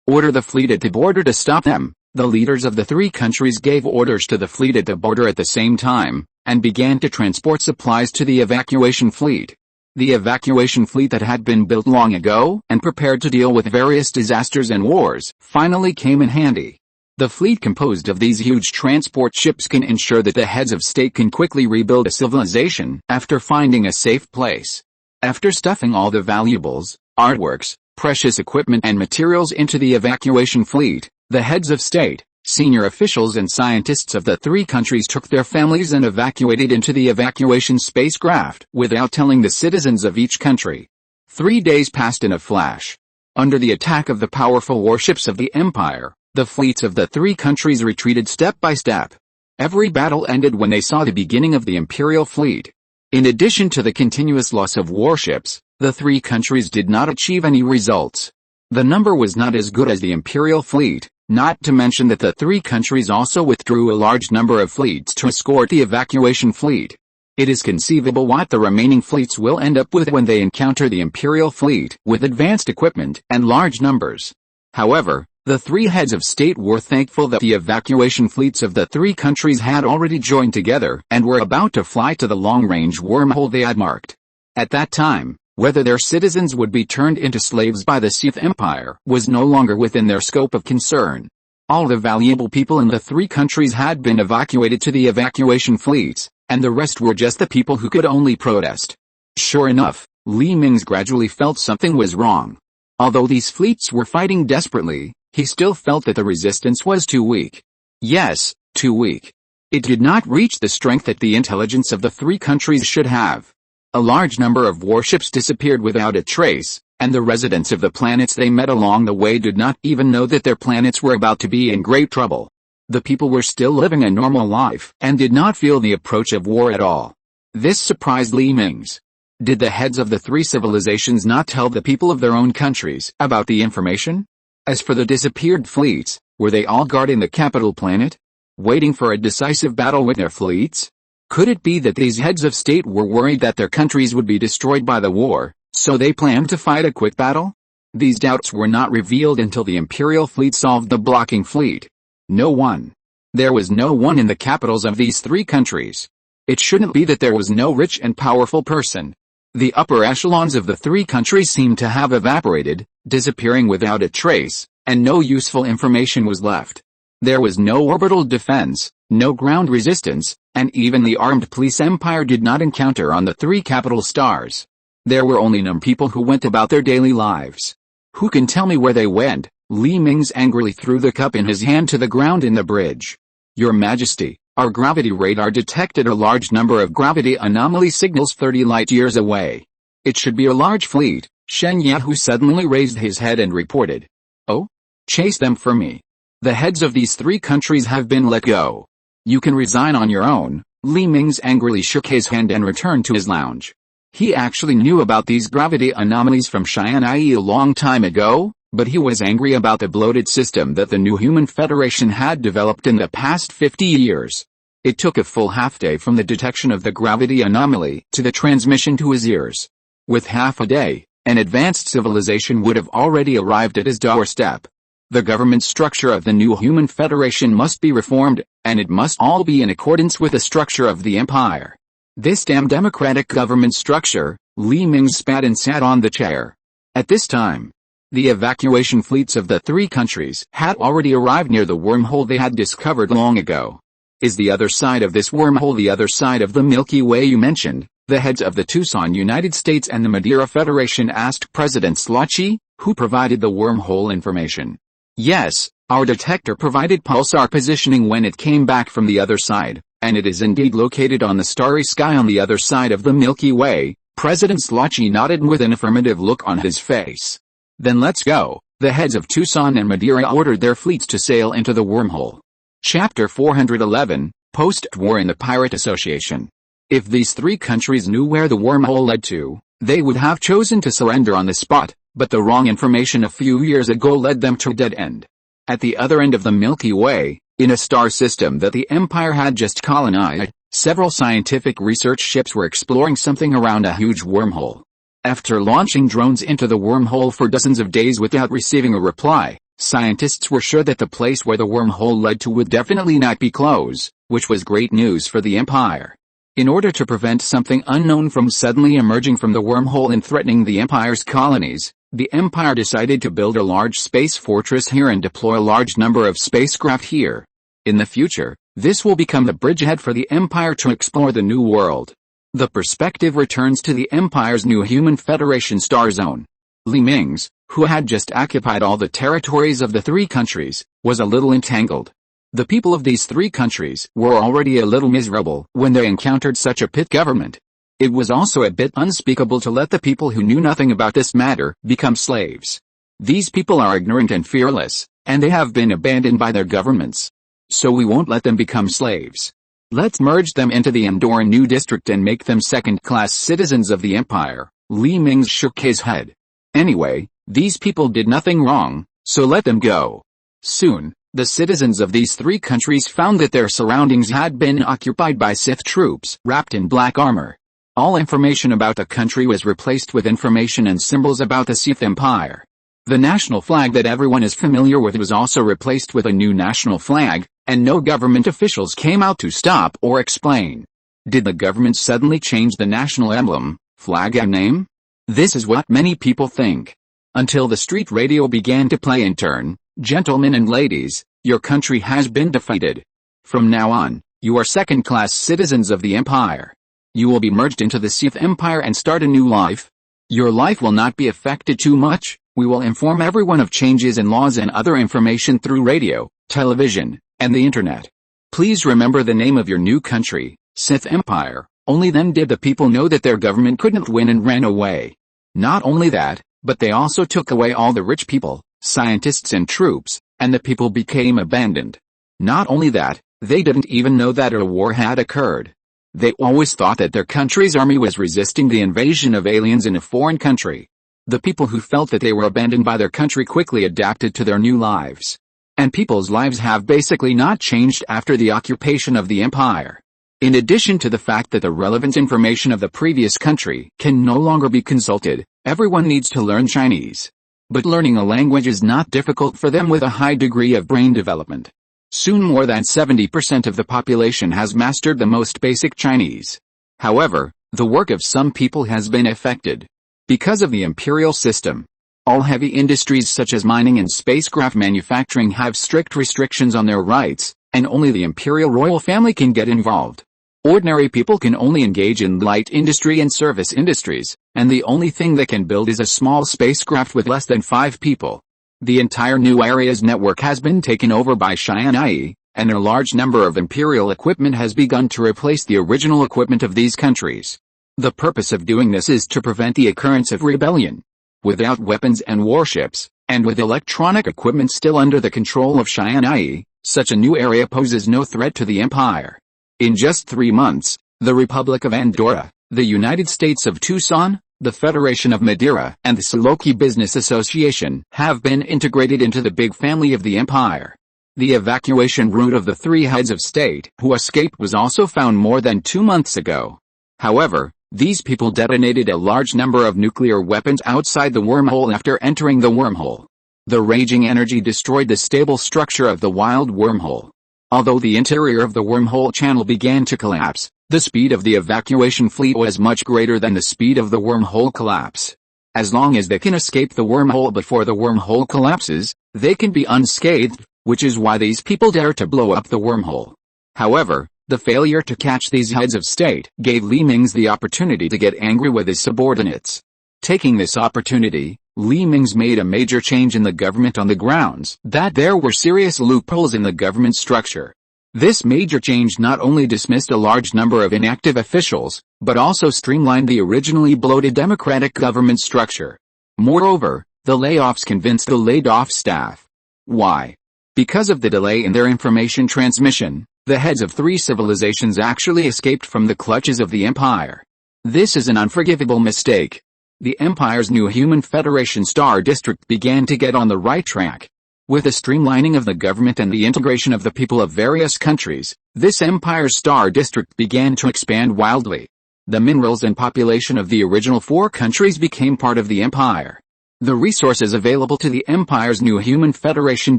Order the fleet at the border to stop them. The leaders of the three countries gave orders to the fleet at the border at the same time, and began to transport supplies to the evacuation fleet. The evacuation fleet that had been built long ago and prepared to deal with various disasters and wars finally came in handy. The fleet composed of these huge transport ships can ensure that the heads of state can quickly rebuild a civilization after finding a safe place. After stuffing all the valuables, artworks, precious equipment and materials into the evacuation fleet, the heads of state, senior officials and scientists of the three countries took their families and evacuated into the evacuation spacecraft without telling the citizens of each country. 3 days passed in a flash. Under the attack of the powerful warships of the Empire, the fleets of the three countries retreated step by step. Every battle ended when they saw the beginning of the Imperial fleet. In addition to the continuous loss of warships, the three countries did not achieve any results. The number was not as good as the Imperial fleet, not to mention that the three countries also withdrew a large number of fleets to escort the evacuation fleet. It is conceivable what the remaining fleets will end up with when they encounter the Imperial fleet with advanced equipment and large numbers. However, the three heads of state were thankful that the evacuation fleets of the three countries had already joined together and were about to fly to the long-range wormhole they had marked. At that time, whether their citizens would be turned into slaves by the Sith Empire was no longer within their scope of concern. All the valuable people in the three countries had been evacuated to the evacuation fleets, and the rest were just the people who could only protest. Sure enough, Mingze gradually felt something was wrong. Although these fleets were fighting desperately, he still felt that the resistance was too weak. Yes, too weak. It did not reach the strength that the intelligence of the three countries should have. A large number of warships disappeared without a trace, and the residents of the planets they met along the way did not even know that their planets were about to be in great trouble. The people were still living a normal life and did not feel the approach of war at all. This surprised Mingze. Did the heads of the three civilizations not tell the people of their own countries about the information? As for the disappeared fleets, were they all guarding the capital planet, waiting for a decisive battle with their fleets? Could it be that these heads of state were worried that their countries would be destroyed by the war, so they planned to fight a quick battle? These doubts were not revealed until the Imperial fleet solved the blocking fleet. No one. There was no one in the capitals of these three countries. It shouldn't be that there was no rich and powerful person. The upper echelons of the three countries seemed to have evaporated, disappearing without a trace, and no useful information was left. There was no orbital defense, no ground resistance, and even the armed police empire did not encounter on the three capital stars. There were only numb people who went about their daily lives. Who can tell me where they went? Mingze angrily threw the cup in his hand to the ground in the bridge. Your Majesty, our gravity radar detected a large number of gravity anomaly signals 30 light-years away. It should be a large fleet, Shen Yahu suddenly raised his head and reported. Oh? Chase them for me. The heads of these three countries have been let go. You can resign on your own. Mingze angrily shook his hand and returned to his lounge. He actually knew about these gravity anomalies from Tianyi a long time ago, but he was angry about the bloated system that the new Human Federation had developed in the past 50 years. It took a full half-day from the detection of the gravity anomaly to the transmission to his ears. With half a day, an advanced civilization would have already arrived at his doorstep. The government structure of the new Human Federation must be reformed, and it must all be in accordance with the structure of the Empire. This damn democratic government structure, Mingze spat and sat on the chair. At this time, the evacuation fleets of the three countries had already arrived near the wormhole they had discovered long ago. Is the other side of this wormhole the other side of the Milky Way you mentioned? The heads of the Tucson United States and the Madeira Federation asked President Slotchi, who provided the wormhole information. Yes, our detector provided pulsar positioning when it came back from the other side, and it is indeed located on the starry sky on the other side of the Milky Way. President Slotchi nodded with an affirmative look on his face. Then let's go. The heads of Tucson and Madeira ordered their fleets to sail into the wormhole. Chapter 411, Post-War in the Pirate Association. If these three countries knew where the wormhole led to, they would have chosen to surrender on the spot, but the wrong information a few years ago led them to a dead end. At the other end of the Milky Way, in a star system that the Empire had just colonized, several scientific research ships were exploring something around a huge wormhole. After launching drones into the wormhole for dozens of days without receiving a reply, scientists were sure that the place where the wormhole led to would definitely not be close, which was great news for the Empire. In order to prevent something unknown from suddenly emerging from the wormhole and threatening the Empire's colonies, the Empire decided to build a large space fortress here and deploy a large number of spacecraft here. In the future, this will become the bridgehead for the Empire to explore the new world. The perspective returns to the Empire's new Human Federation star zone. Mingze, who had just occupied all the territories of the three countries, was a little entangled. The people of these three countries were already a little miserable when they encountered such a pit government. It was also a bit unspeakable to let the people who knew nothing about this matter become slaves. These people are ignorant and fearless, and they have been abandoned by their governments. So we won't let them become slaves. Let's merge them into the Andoran new district and make them second-class citizens of the Empire. Mingze shook his head. Anyway, these people did nothing wrong, so let them go. Soon, the citizens of these three countries found that their surroundings had been occupied by Sith troops wrapped in black armor. All information about the country was replaced with information and symbols about the Sith Empire. The national flag that everyone is familiar with was also replaced with a new national flag, and no government officials came out to stop or explain. Did the government suddenly change the national emblem, flag and name? This is what many people think. Until the street radio began to play in turn, gentlemen and ladies, your country has been defeated. From now on, you are second-class citizens of the Empire. You will be merged into the Sith Empire and start a new life. Your life will not be affected too much. We will inform everyone of changes in laws and other information through radio, television, and the internet. Please remember the name of your new country, Sith Empire. Only then did the people know that their government couldn't win and ran away. Not only that, but they also took away all the rich people, scientists and troops, and the people became abandoned. Not only that, they didn't even know that a war had occurred. They always thought that their country's army was resisting the invasion of aliens in a foreign country. The people who felt that they were abandoned by their country quickly adapted to their new lives. And people's lives have basically not changed after the occupation of the Empire. In addition to the fact that the relevant information of the previous country can no longer be consulted, everyone needs to learn Chinese. But learning a language is not difficult for them with a high degree of brain development. Soon more than 70% of the population has mastered the most basic Chinese. However, the work of some people has been affected. Because of the imperial system, all heavy industries such as mining and spacecraft manufacturing have strict restrictions on their rights, and only the imperial royal family can get involved. Ordinary people can only engage in light industry and service industries, and the only thing they can build is a small spacecraft with less than 5 people. The entire new area's network has been taken over by Tianyi, and a large number of imperial equipment has begun to replace the original equipment of these countries. The purpose of doing this is to prevent the occurrence of rebellion. Without weapons and warships, and with electronic equipment still under the control of Tianyi, such a new area poses no threat to the Empire. In just 3 months, the Republic of Andorra, the United States of Tucson, the Federation of Madeira, and the Saloki Business Association have been integrated into the big family of the Empire. The evacuation route of the 3 heads of state who escaped was also found more than 2 months ago. However, these people detonated a large number of nuclear weapons outside the wormhole after entering the wormhole. The raging energy destroyed the stable structure of the wild wormhole. Although the interior of the wormhole channel began to collapse, the speed of the evacuation fleet was much greater than the speed of the wormhole collapse. As long as they can escape the wormhole before the wormhole collapses, they can be unscathed, which is why these people dare to blow up the wormhole. However, the failure to catch these heads of state gave Mingze the opportunity to get angry with his subordinates. Taking this opportunity, Mingze made a major change in the government on the grounds that there were serious loopholes in the government structure. This major change not only dismissed a large number of inactive officials, but also streamlined the originally bloated democratic government structure. Moreover, the layoffs convinced the laid-off staff. Why? Because of the delay in their information transmission, The heads of 3 civilizations actually escaped from the clutches of the Empire. This is an unforgivable mistake. The Empire's new Human Federation Star District began to get on the right track. With the streamlining of the government and the integration of the people of various countries, this Empire's Star District began to expand wildly. The minerals and population of the original 4 countries became part of the Empire. The resources available to the Empire's new Human Federation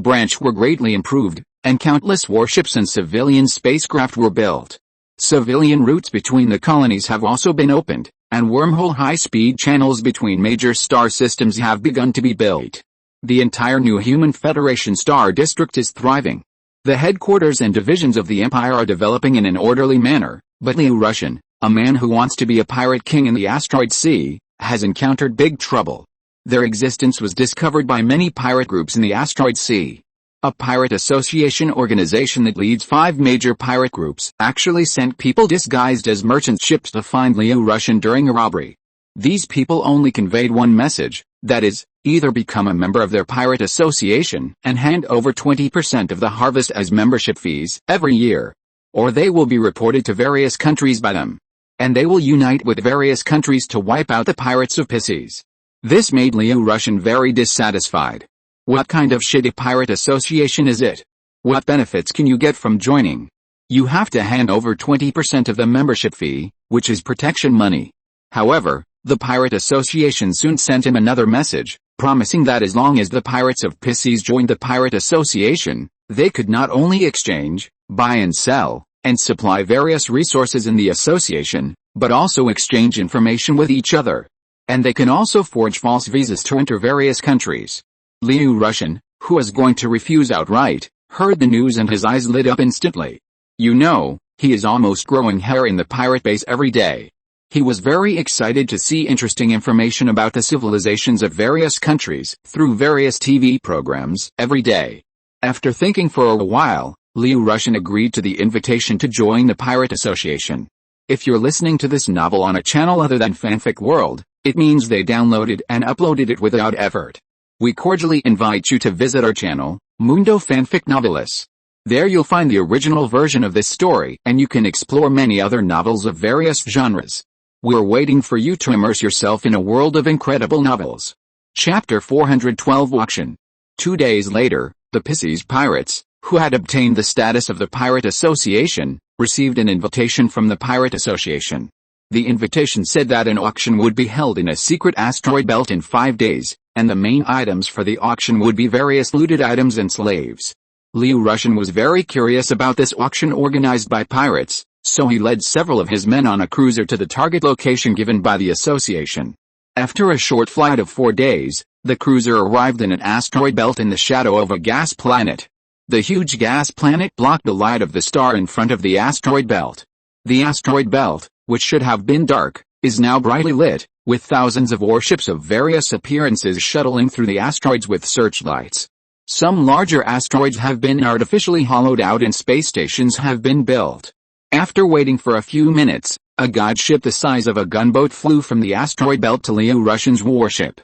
branch were greatly improved, and countless warships and civilian spacecraft were built. Civilian routes between the colonies have also been opened, and wormhole high-speed channels between major star systems have begun to be built. The entire new Human Federation Star District is thriving. The headquarters and divisions of the Empire are developing in an orderly manner, but Liu Russian, a man who wants to be a pirate king in the asteroid sea, has encountered big trouble. Their existence was discovered by many pirate groups in the asteroid sea. A pirate association organization that leads 5 major pirate groups actually sent people disguised as merchant ships to find Liu Russian during a robbery. These people only conveyed one message, that is, either become a member of their pirate association and hand over 20% of the harvest as membership fees every year, or they will be reported to various countries by them. And they will unite with various countries to wipe out the pirates of Pisces. This made Liu Russian very dissatisfied. What kind of shitty pirate association is it? What benefits can you get from joining? You have to hand over 20% of the membership fee, which is protection money. However, the pirate association soon sent him another message, promising that as long as the pirates of Pisces joined the pirate association, they could not only exchange, buy and sell, and supply various resources in the association, but also exchange information with each other. And they can also forge false visas to enter various countries. Liu Russian, who was going to refuse outright, heard the news and his eyes lit up instantly. You know, he is almost growing hair in the pirate base every day. He was very excited to see interesting information about the civilizations of various countries through various TV programs every day. After thinking for a while, Liu Russian agreed to the invitation to join the Pirate Association. If you're listening to this novel on a channel other than Fanfic World, it means they downloaded and uploaded it without effort. We cordially invite you to visit our channel, Mundo Fanfic Novelis. There you'll find the original version of this story and you can explore many other novels of various genres. We're waiting for you to immerse yourself in a world of incredible novels. Chapter 412 Auction. 2 days later, the Pisces pirates, who had obtained the status of the Pirate Association, received an invitation from the Pirate Association. The invitation said that an auction would be held in a secret asteroid belt in 5 days, and the main items for the auction would be various looted items and slaves. Liu Russian was very curious about this auction organized by pirates, so he led several of his men on a cruiser to the target location given by the association. After a short flight of 4 days, the cruiser arrived in an asteroid belt in the shadow of a gas planet. The huge gas planet blocked the light of the star in front of the asteroid belt. The asteroid belt, which should have been dark, is now brightly lit, with thousands of warships of various appearances shuttling through the asteroids with searchlights. Some larger asteroids have been artificially hollowed out and space stations have been built. After waiting for a few minutes, a guide ship the size of a gunboat flew from the asteroid belt to Liu Russian's warship.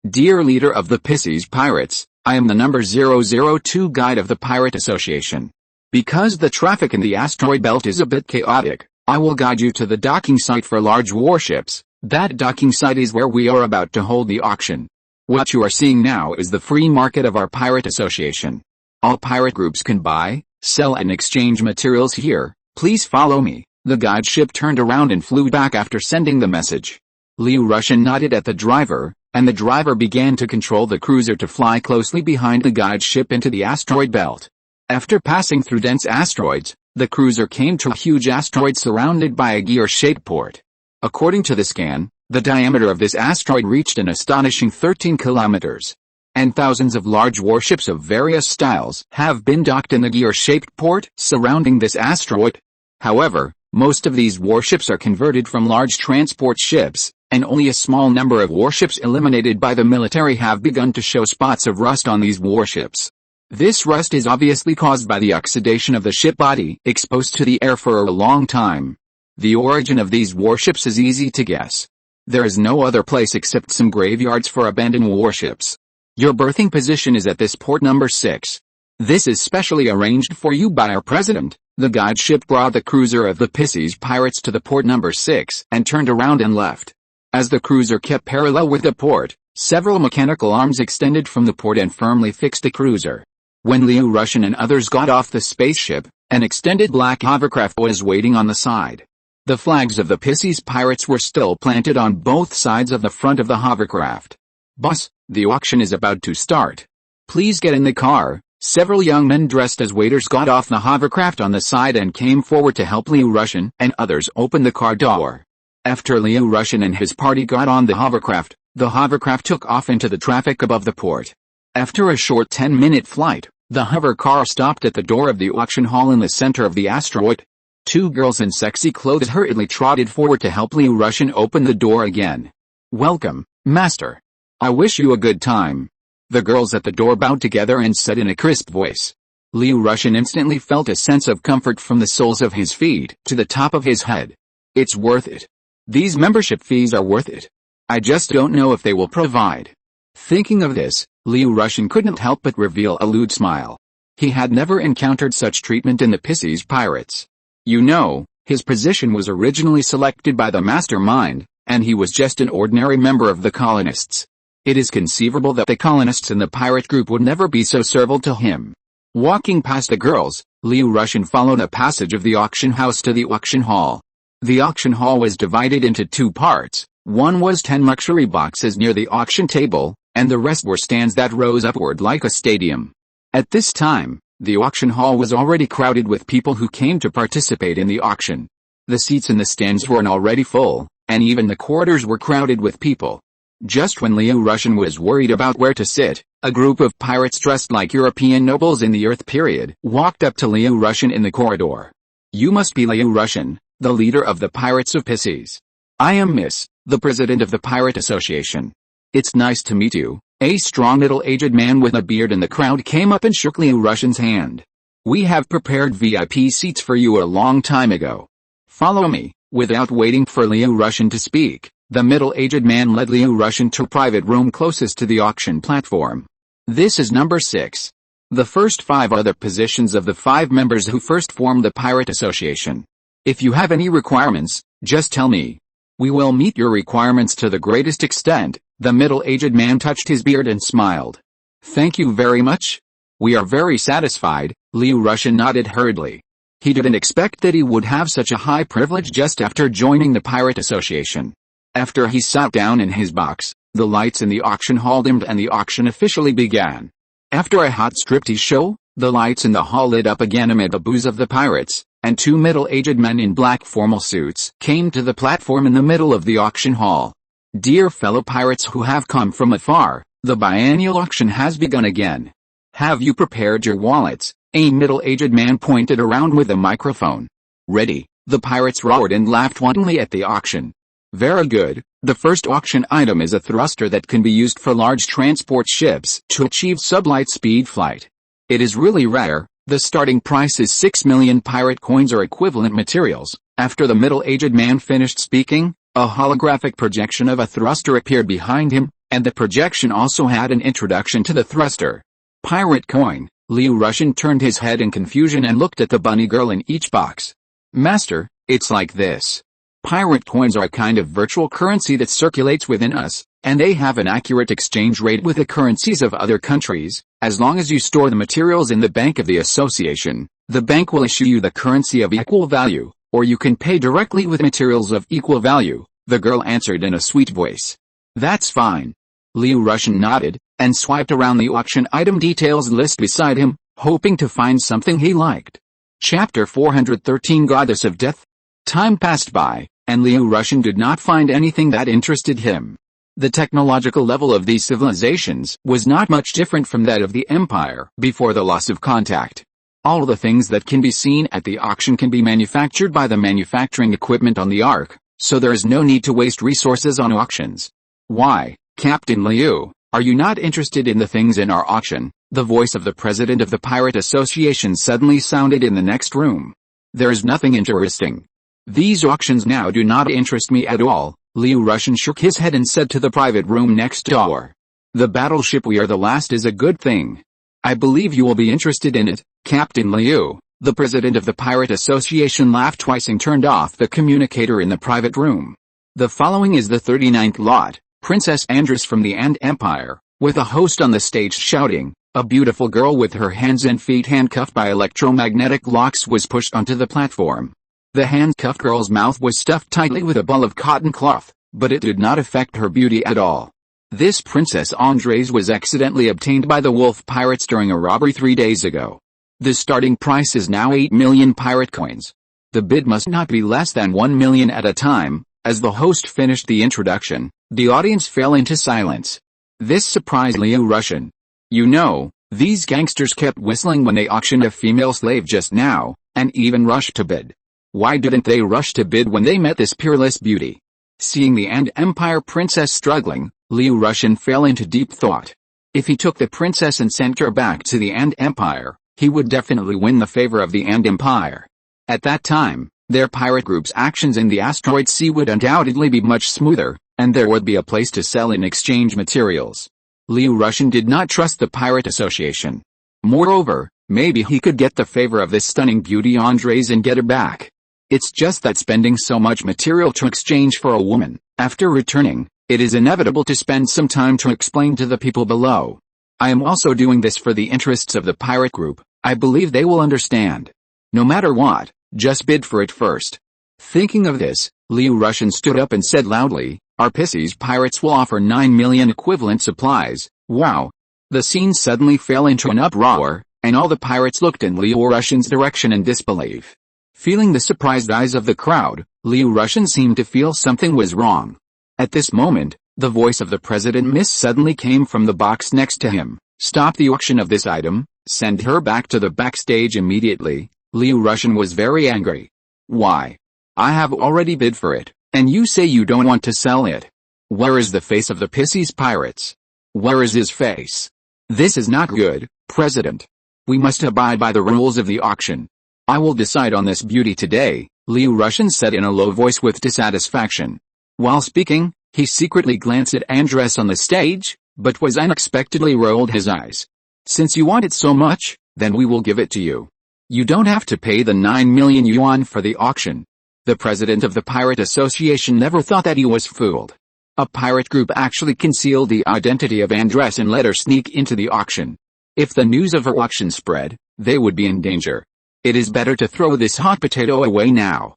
Dear leader of the Pisces pirates, I am the number 002 guide of the Pirate Association. Because the traffic in the asteroid belt is a bit chaotic, I will guide you to the docking site for large warships. That docking site is where we are about to hold the auction. What you are seeing now is the free market of our Pirate Association. All pirate groups can buy, sell and exchange materials here. Please follow me. The guide ship turned around and flew back after sending the message. Liu Russian nodded at the driver, and the driver began to control the cruiser to fly closely behind the guide ship into the asteroid belt. After passing through dense asteroids, the cruiser came to a huge asteroid surrounded by a gear-shaped port. According to the scan, the diameter of this asteroid reached an astonishing 13 kilometers. And thousands of large warships of various styles have been docked in the gear-shaped port surrounding this asteroid. However, most of these warships are converted from large transport ships, and only a small number of warships eliminated by the military have begun to show spots of rust on these warships. This rust is obviously caused by the oxidation of the ship body exposed to the air for a long time. The origin of these warships is easy to guess. There is no other place except some graveyards for abandoned warships. Your berthing position is at this port number 6. This is specially arranged for you by our president." The guide ship brought the cruiser of the Pisces pirates to the port number 6 and turned around and left. As the cruiser kept parallel with the port, several mechanical arms extended from the port and firmly fixed the cruiser. When Liu Russian and others got off the spaceship, an extended black hovercraft was waiting on the side. The flags of the Pisces pirates were still planted on both sides of the front of the hovercraft. "Boss, the auction is about to start. Please get in the car." Several young men dressed as waiters got off the hovercraft on the side and came forward to help Liu Russian and others open the car door. After Liu Russian and his party got on the hovercraft took off into the traffic above the port. After a short 10-minute flight, the hover car stopped at the door of the auction hall in the center of the asteroid. Two girls in sexy clothes hurriedly trotted forward to help Liu Russian open the door again. "Welcome, Master. I wish you a good time." The girls at the door bowed together and said in a crisp voice. Liu Russian instantly felt a sense of comfort from the soles of his feet to the top of his head. It's worth it. These membership fees are worth it. I just don't know if they will provide. Thinking of this, Liu Russian couldn't help but reveal a lewd smile. He had never encountered such treatment in the Pisces pirates. You know, his position was originally selected by the mastermind, and he was just an ordinary member of the colonists. It is conceivable that the colonists in the pirate group would never be so servile to him. Walking past the girls, Liu Russian followed a passage of the auction house to the auction hall. The auction hall was divided into two parts. One was 10 luxury boxes near the auction table, and the rest were stands that rose upward like a stadium. At this time, the auction hall was already crowded with people who came to participate in the auction. The seats in the stands were already full, and even the corridors were crowded with people. Just when Liu Russian was worried about where to sit, a group of pirates dressed like European nobles in the Earth period walked up to Liu Russian in the corridor. "You must be Liu Russian, the leader of the Pirates of Pisces. I am Miss, the president of the Pirate Association. It's nice to meet you." A strong middle-aged man with a beard in the crowd came up and shook Liu Russian's hand. "We have prepared VIP seats for you a long time ago. Follow me." Without waiting for Liu Russian to speak, the middle-aged man led Liu Russian to a private room closest to the auction platform. "This is number 6. The first 5 are the positions of the 5 members who first formed the Pirate Association. If you have any requirements, just tell me. We will meet your requirements to the greatest extent." The middle-aged man touched his beard and smiled. "Thank you very much. We are very satisfied." Liu Russian nodded hurriedly. He didn't expect that he would have such a high privilege just after joining the Pirate Association. After he sat down in his box, the lights in the auction hall dimmed and the auction officially began. After a hot striptease show, the lights in the hall lit up again amid the boos of the pirates, and 2 middle-aged men in black formal suits came to the platform in the middle of the auction hall. "Dear fellow pirates who have come from afar, the biennial auction has begun again. Have you prepared your wallets?" A middle-aged man pointed around with a microphone. "Ready," the pirates roared and laughed wantonly at the auction. "Very good. The first auction item is a thruster that can be used for large transport ships to achieve sublight speed flight. It is really rare. The starting price is 6 million pirate coins or equivalent materials." After the middle-aged man finished speaking, a holographic projection of a thruster appeared behind him, and the projection also had an introduction to the thruster. "Pirate coin." Liu Russian turned his head in confusion and looked at the bunny girl in each box. "Master, it's like this. Pirate coins are a kind of virtual currency that circulates within us, and they have an accurate exchange rate with the currencies of other countries. As long as you store the materials in the bank of the association, the bank will issue you the currency of equal value, or you can pay directly with materials of equal value," the girl answered in a sweet voice. "That's fine." Liu Russian nodded, and swiped around the auction item details list beside him, hoping to find something he liked. Chapter 413 Goddess of Death. Time passed by, and Liu Russian did not find anything that interested him. The technological level of these civilizations was not much different from that of the Empire before the loss of contact. All the things that can be seen at the auction can be manufactured by the manufacturing equipment on the Ark, so there is no need to waste resources on auctions. "Why, Captain Liu, are you not interested in the things in our auction?" The voice of the president of the Pirate Association suddenly sounded in the next room. "There is nothing interesting. These auctions now do not interest me at all." Liu Russian shook his head and said to the private room next door. "The battleship We Are the Last is a good thing. I believe you will be interested in it, Captain Liu." The president of the Pirate Association laughed twice and turned off the communicator in the private room. The following is the 39th lot, Princess Andress from the And Empire, with a host on the stage shouting. A beautiful girl with her hands and feet handcuffed by electromagnetic locks was pushed onto the platform. The handcuffed girl's mouth was stuffed tightly with a ball of cotton cloth, but it did not affect her beauty at all. This Princess Andress was accidentally obtained by the wolf pirates during a robbery 3 days ago. The starting price is now 8 million pirate coins. The bid must not be less than 1 million at a time. As the host finished the introduction, the audience fell into silence. This surprised Liu Russian. "You know, these gangsters kept whistling when they auctioned a female slave just now, and even rushed to bid. Why didn't they rush to bid when they met this peerless beauty?" Seeing the And Empire princess struggling, Liu Russian fell into deep thought. If he took the princess and sent her back to the And Empire, he would definitely win the favor of the And Empire. At that time, their pirate group's actions in the asteroid sea would undoubtedly be much smoother, and there would be a place to sell and exchange materials. Liu Russian did not trust the Pirate Association. Moreover, maybe he could get the favor of this stunning beauty Andress and get her back. It's just that spending so much material to exchange for a woman, after returning, it is inevitable to spend some time to explain to the people below. I am also doing this for the interests of the pirate group. I believe they will understand. No matter what, just bid for it first. Thinking of this, Liu Russian stood up and said loudly, "Our Pisces pirates will offer 9 million equivalent supplies." Wow! The scene suddenly fell into an uproar, and all the pirates looked in Liu Russian's direction in disbelief. Feeling the surprised eyes of the crowd, Liu Russian seemed to feel something was wrong. At this moment, the voice of the President Miss suddenly came from the box next to him. "Stop the auction of this item, send her back to the backstage immediately." Liu Russian was very angry. "Why? I have already bid for it, and you say you don't want to sell it. Where is the face of the Pisces pirates? Where is his face? This is not good, President. We must abide by the rules of the auction. I will decide on this beauty today," Liu Russian said in a low voice with dissatisfaction. While speaking, he secretly glanced at Andress on the stage, but was unexpectedly rolled his eyes. "Since you want it so much, then we will give it to you. You don't have to pay the 9 million yuan for the auction." The president of the Pirate Association never thought that he was fooled. A pirate group actually concealed the identity of Andress and let her sneak into the auction. If the news of her auction spread, they would be in danger. It is better to throw this hot potato away now.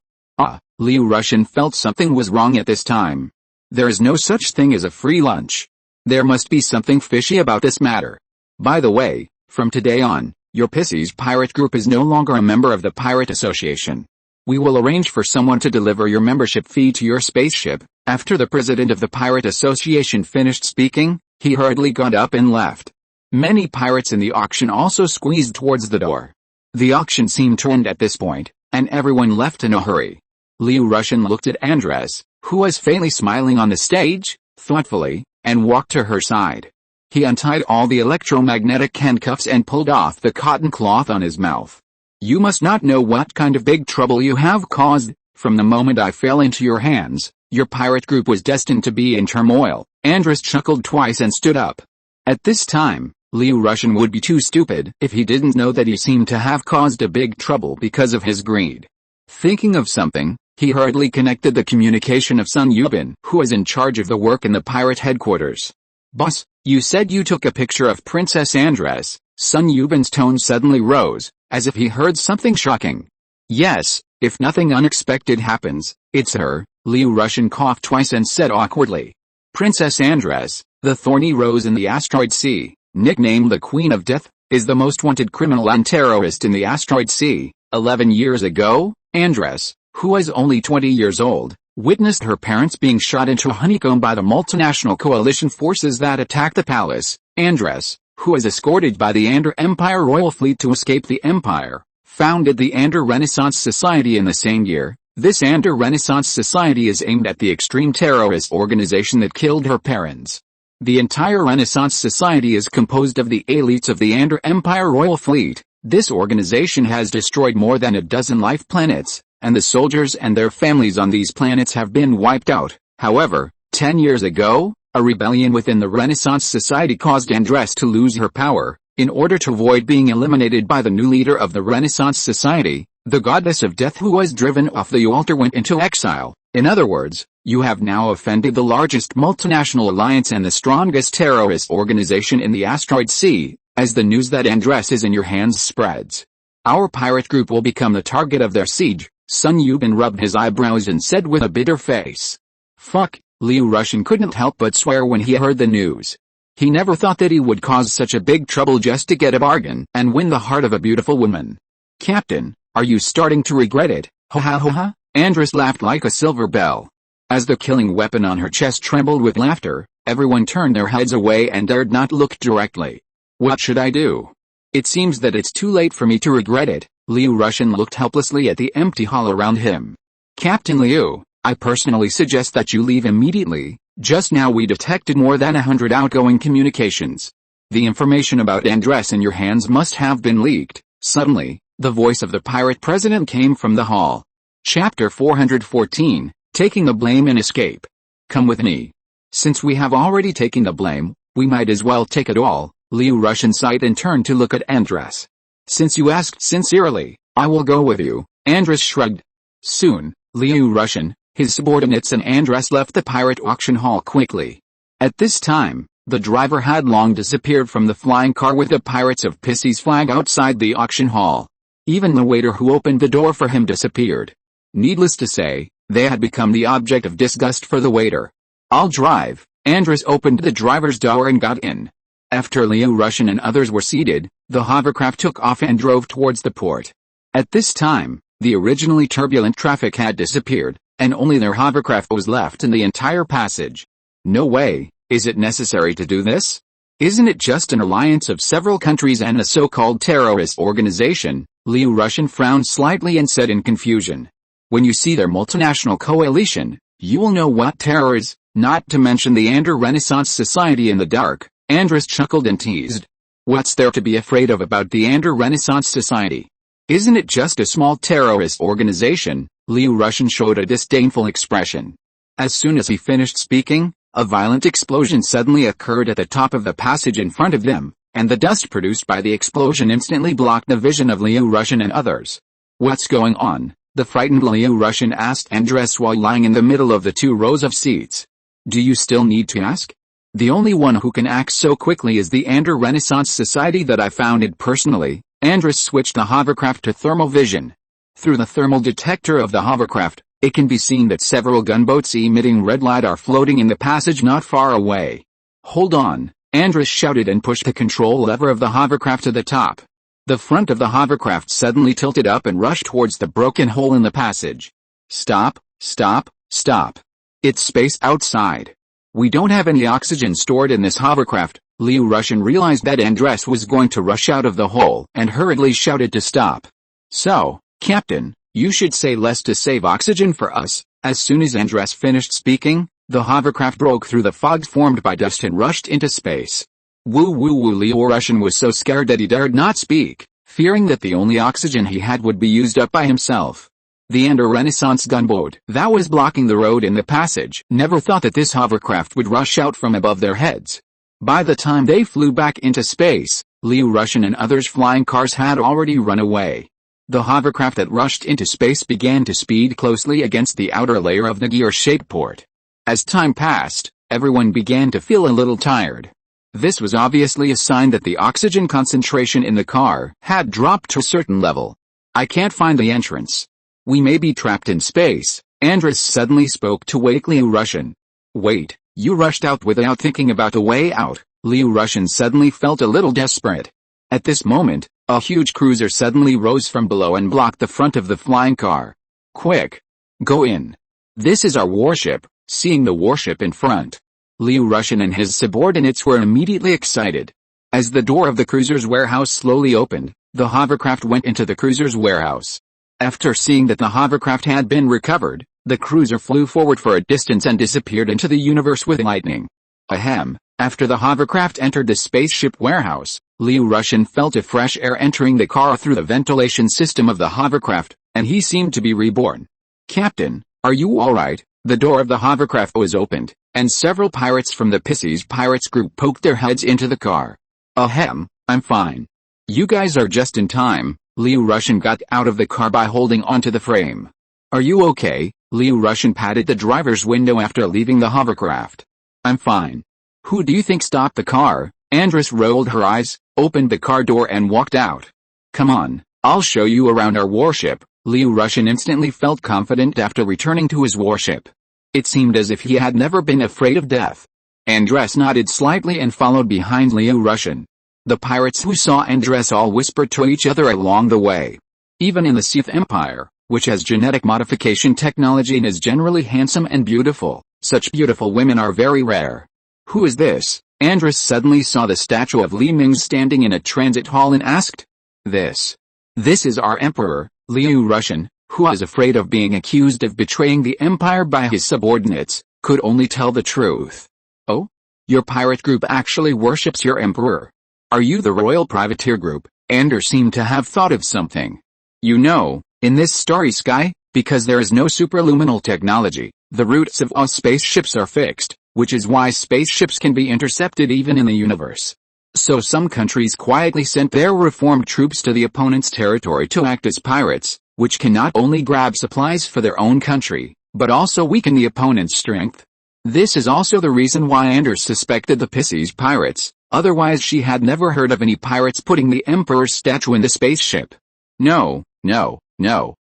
Liu Russian felt something was wrong at this time. There is no such thing as a free lunch. There must be something fishy about this matter. By the way, from today on, your Pisces pirate group is no longer a member of the Pirate Association. We will arrange for someone to deliver your membership fee to your spaceship." After the president of the Pirate Association finished speaking, he hurriedly got up and left. Many pirates in the auction also squeezed towards the door. The auction seemed to end at this point, and everyone left in a hurry. Liu Russian looked at Andress, who was faintly smiling on the stage, thoughtfully, and walked to her side. He untied all the electromagnetic handcuffs and pulled off the cotton cloth on his mouth. "You must not know what kind of big trouble you have caused. From the moment I fell into your hands, your pirate group was destined to be in turmoil." Andress chuckled twice and stood up. At this time, Liu Russian would be too stupid if he didn't know that he seemed to have caused a big trouble because of his greed. Thinking of something, he hurriedly connected the communication of Sun Yubin, who was in charge of the work in the pirate headquarters. "Boss, you said you took a picture of Princess Andress." Sun Yubin's tone suddenly rose, as if he heard something shocking. "Yes, if nothing unexpected happens, it's her." Liu Russian coughed twice and said awkwardly. "Princess Andress, the thorny rose in the asteroid sea, nicknamed the Queen of Death, is the most wanted criminal and terrorist in the asteroid sea. 11 years ago, Andress, who was only 20 years old, witnessed her parents being shot into a honeycomb by the multinational coalition forces that attacked the palace. Andress, who was escorted by the And Empire royal fleet to escape the empire, founded the And Renaissance Society in the same year. This And Renaissance Society is aimed at the extreme terrorist organization that killed her parents. The entire Renaissance Society is composed of the elites of the And Empire royal fleet. This organization has destroyed more than a dozen life planets, and the soldiers and their families on these planets have been wiped out. However, 10 years ago, a rebellion within the Renaissance Society caused Andress to lose her power. In order to avoid being eliminated by the new leader of the Renaissance Society, the goddess of death who was driven off the altar went into exile. In other words, you have now offended the largest multinational alliance and the strongest terrorist organization in the asteroid sea, as the news that Andres is in your hands spreads. Our pirate group will become the target of their siege. Sun Yubin rubbed his eyebrows and said with a bitter face. Fuck, Liu Russian couldn't help but swear when he heard the news. He never thought that he would cause such a big trouble just to get a bargain and win the heart of a beautiful woman. Captain, are you starting to regret it? Ha ha ha ha. Andres laughed like a silver bell. As the killing weapon on her chest trembled with laughter, everyone turned their heads away and dared not look directly. What should I do? It seems that it's too late for me to regret it. Liu Russian looked helplessly at the empty hall around him. Captain Liu, I personally suggest that you leave immediately. Just now we detected more than 100 outgoing communications. The information about Andres in your hands must have been leaked. Suddenly, the voice of the pirate president came from the hall. Chapter 414, Taking the Blame and Escape. Come with me. Since we have already taken the blame, we might as well take it all. Liu Russian sighed and turned to look at Andres. Since you asked sincerely, I will go with you. Andres shrugged. Soon, Liu Russian, his subordinates and Andres left the pirate auction hall quickly. At this time, the driver had long disappeared from the flying car with the Pirates of Pisces flag outside the auction hall. Even the waiter who opened the door for him disappeared. Needless to say, they had become the object of disgust for the waiter. I'll drive. Andres opened the driver's door and got in. After Liu Russian and others were seated, the hovercraft took off and drove towards the port. At this time, the originally turbulent traffic had disappeared, and only their hovercraft was left in the entire passage. No way, is it necessary to do this? Isn't it just an alliance of several countries and a so-called terrorist organization? Liu Russian frowned slightly and said in confusion. When you see their multinational coalition, you will know what terror is, not to mention the Ander Renaissance Society in the dark. Andres chuckled and teased. What's there to be afraid of about the Ander Renaissance Society? Isn't it just a small terrorist organization? Liu Russian showed a disdainful expression. As soon as he finished speaking, a violent explosion suddenly occurred at the top of the passage in front of them, and the dust produced by the explosion instantly blocked the vision of Liu Russian and others. What's going on? The frightened Liu Russian asked Andres while lying in the middle of the two rows of seats. Do you still need to ask? The only one who can act so quickly is the Ander Renaissance Society that I founded personally. Andres switched the hovercraft to thermal vision. Through the thermal detector of the hovercraft, it can be seen that several gunboats emitting red light are floating in the passage not far away. Hold on, Andres shouted and pushed the control lever of the hovercraft to the top. The front of the hovercraft suddenly tilted up and rushed towards the broken hole in the passage. Stop, stop, stop. It's space outside. We don't have any oxygen stored in this hovercraft. Liu Russian realized that Andres was going to rush out of the hole and hurriedly shouted to stop. So, Captain, you should say less to save oxygen for us. As soon as Andres finished speaking, the hovercraft broke through the fog formed by dust and rushed into space. Woo woo woo. Liu Russian was so scared that he dared not speak, fearing that the only oxygen he had would be used up by himself. The Ander Renaissance gunboat that was blocking the road in the passage never thought that this hovercraft would rush out from above their heads. By the time they flew back into space, Liu Russian and others' flying cars had already run away. The hovercraft that rushed into space began to speed closely against the outer layer of the gear-shaped port. As time passed, everyone began to feel a little tired. This was obviously a sign that the oxygen concentration in the car had dropped to a certain level. I can't find the entrance. We may be trapped in space. Andres suddenly spoke to wake Liu Russian. Wait, you rushed out without thinking about a way out. Liu Russian suddenly felt a little desperate. At this moment, a huge cruiser suddenly rose from below and blocked the front of the flying car. Quick! Go in. This is our warship. Seeing the warship in front, Liu Russian and his subordinates were immediately excited. As the door of the cruiser's warehouse slowly opened, the hovercraft went into the cruiser's warehouse. After seeing that the hovercraft had been recovered, the cruiser flew forward for a distance and disappeared into the universe with lightning. Ahem. After the hovercraft entered the spaceship warehouse, Liu Russian felt a fresh air entering the car through the ventilation system of the hovercraft, and he seemed to be reborn. Captain, are you alright? The door of the hovercraft was opened, and several pirates from the Pisces Pirates group poked their heads into the car. Ahem, I'm fine. You guys are just in time. Liu Russian got out of the car by holding onto the frame. Are you okay? Liu Russian patted the driver's window after leaving the hovercraft. I'm fine. Who do you think stopped the car? Andress rolled her eyes, opened the car door and walked out. Come on, I'll show you around our warship. Liu Russian instantly felt confident after returning to his warship. It seemed as if he had never been afraid of death. Andress nodded slightly and followed behind Liu Russian. The pirates who saw Andress all whispered to each other along the way. Even in the Sith Empire, which has genetic modification technology and is generally handsome and beautiful, such beautiful women are very rare. Who is this? Andress suddenly saw the statue of Li Mingze standing in a transit hall and asked. This is our emperor, Liu Russian, who was afraid of being accused of betraying the empire by his subordinates, could only tell the truth. Oh? Your pirate group actually worships your emperor. Are you the royal privateer group? Anders seemed to have thought of something. You know, in this starry sky, because there is no superluminal technology, the routes of all spaceships are fixed, which is why spaceships can be intercepted even in the universe. So some countries quietly sent their reformed troops to the opponent's territory to act as pirates, which can not only grab supplies for their own country, but also weaken the opponent's strength. This is also the reason why Anders suspected the Pisces pirates, otherwise she had never heard of any pirates putting the emperor's statue in the spaceship. No,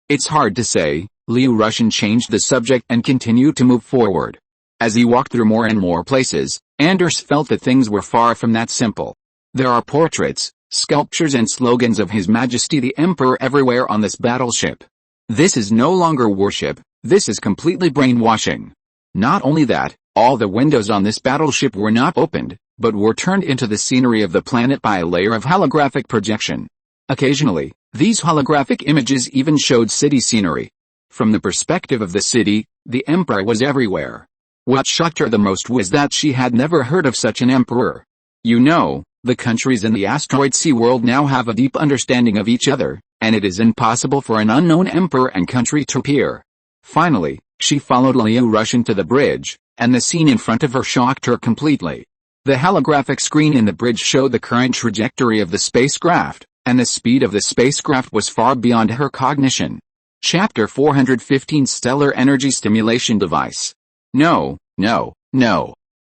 it's hard to say. Liu Russian changed the subject and continued to move forward. As he walked through more and more places, Anders felt that things were far from that simple. There are portraits, sculptures and slogans of His Majesty the Emperor everywhere on this battleship. This is no longer worship, this is completely brainwashing. Not only that, all the windows on this battleship were not opened, but were turned into the scenery of the planet by a layer of holographic projection. Occasionally, these holographic images even showed city scenery. From the perspective of the city, the emperor was everywhere. What shocked her the most was that she had never heard of such an emperor. You know, the countries in the asteroid sea world now have a deep understanding of each other, and it is impossible for an unknown emperor and country to appear. Finally, she followed Liu Russian to the bridge, and the scene in front of her shocked her completely. The holographic screen in the bridge showed the current trajectory of the spacecraft, and the speed of the spacecraft was far beyond her cognition. Chapter 415 Stellar Energy Stimulation Device. No.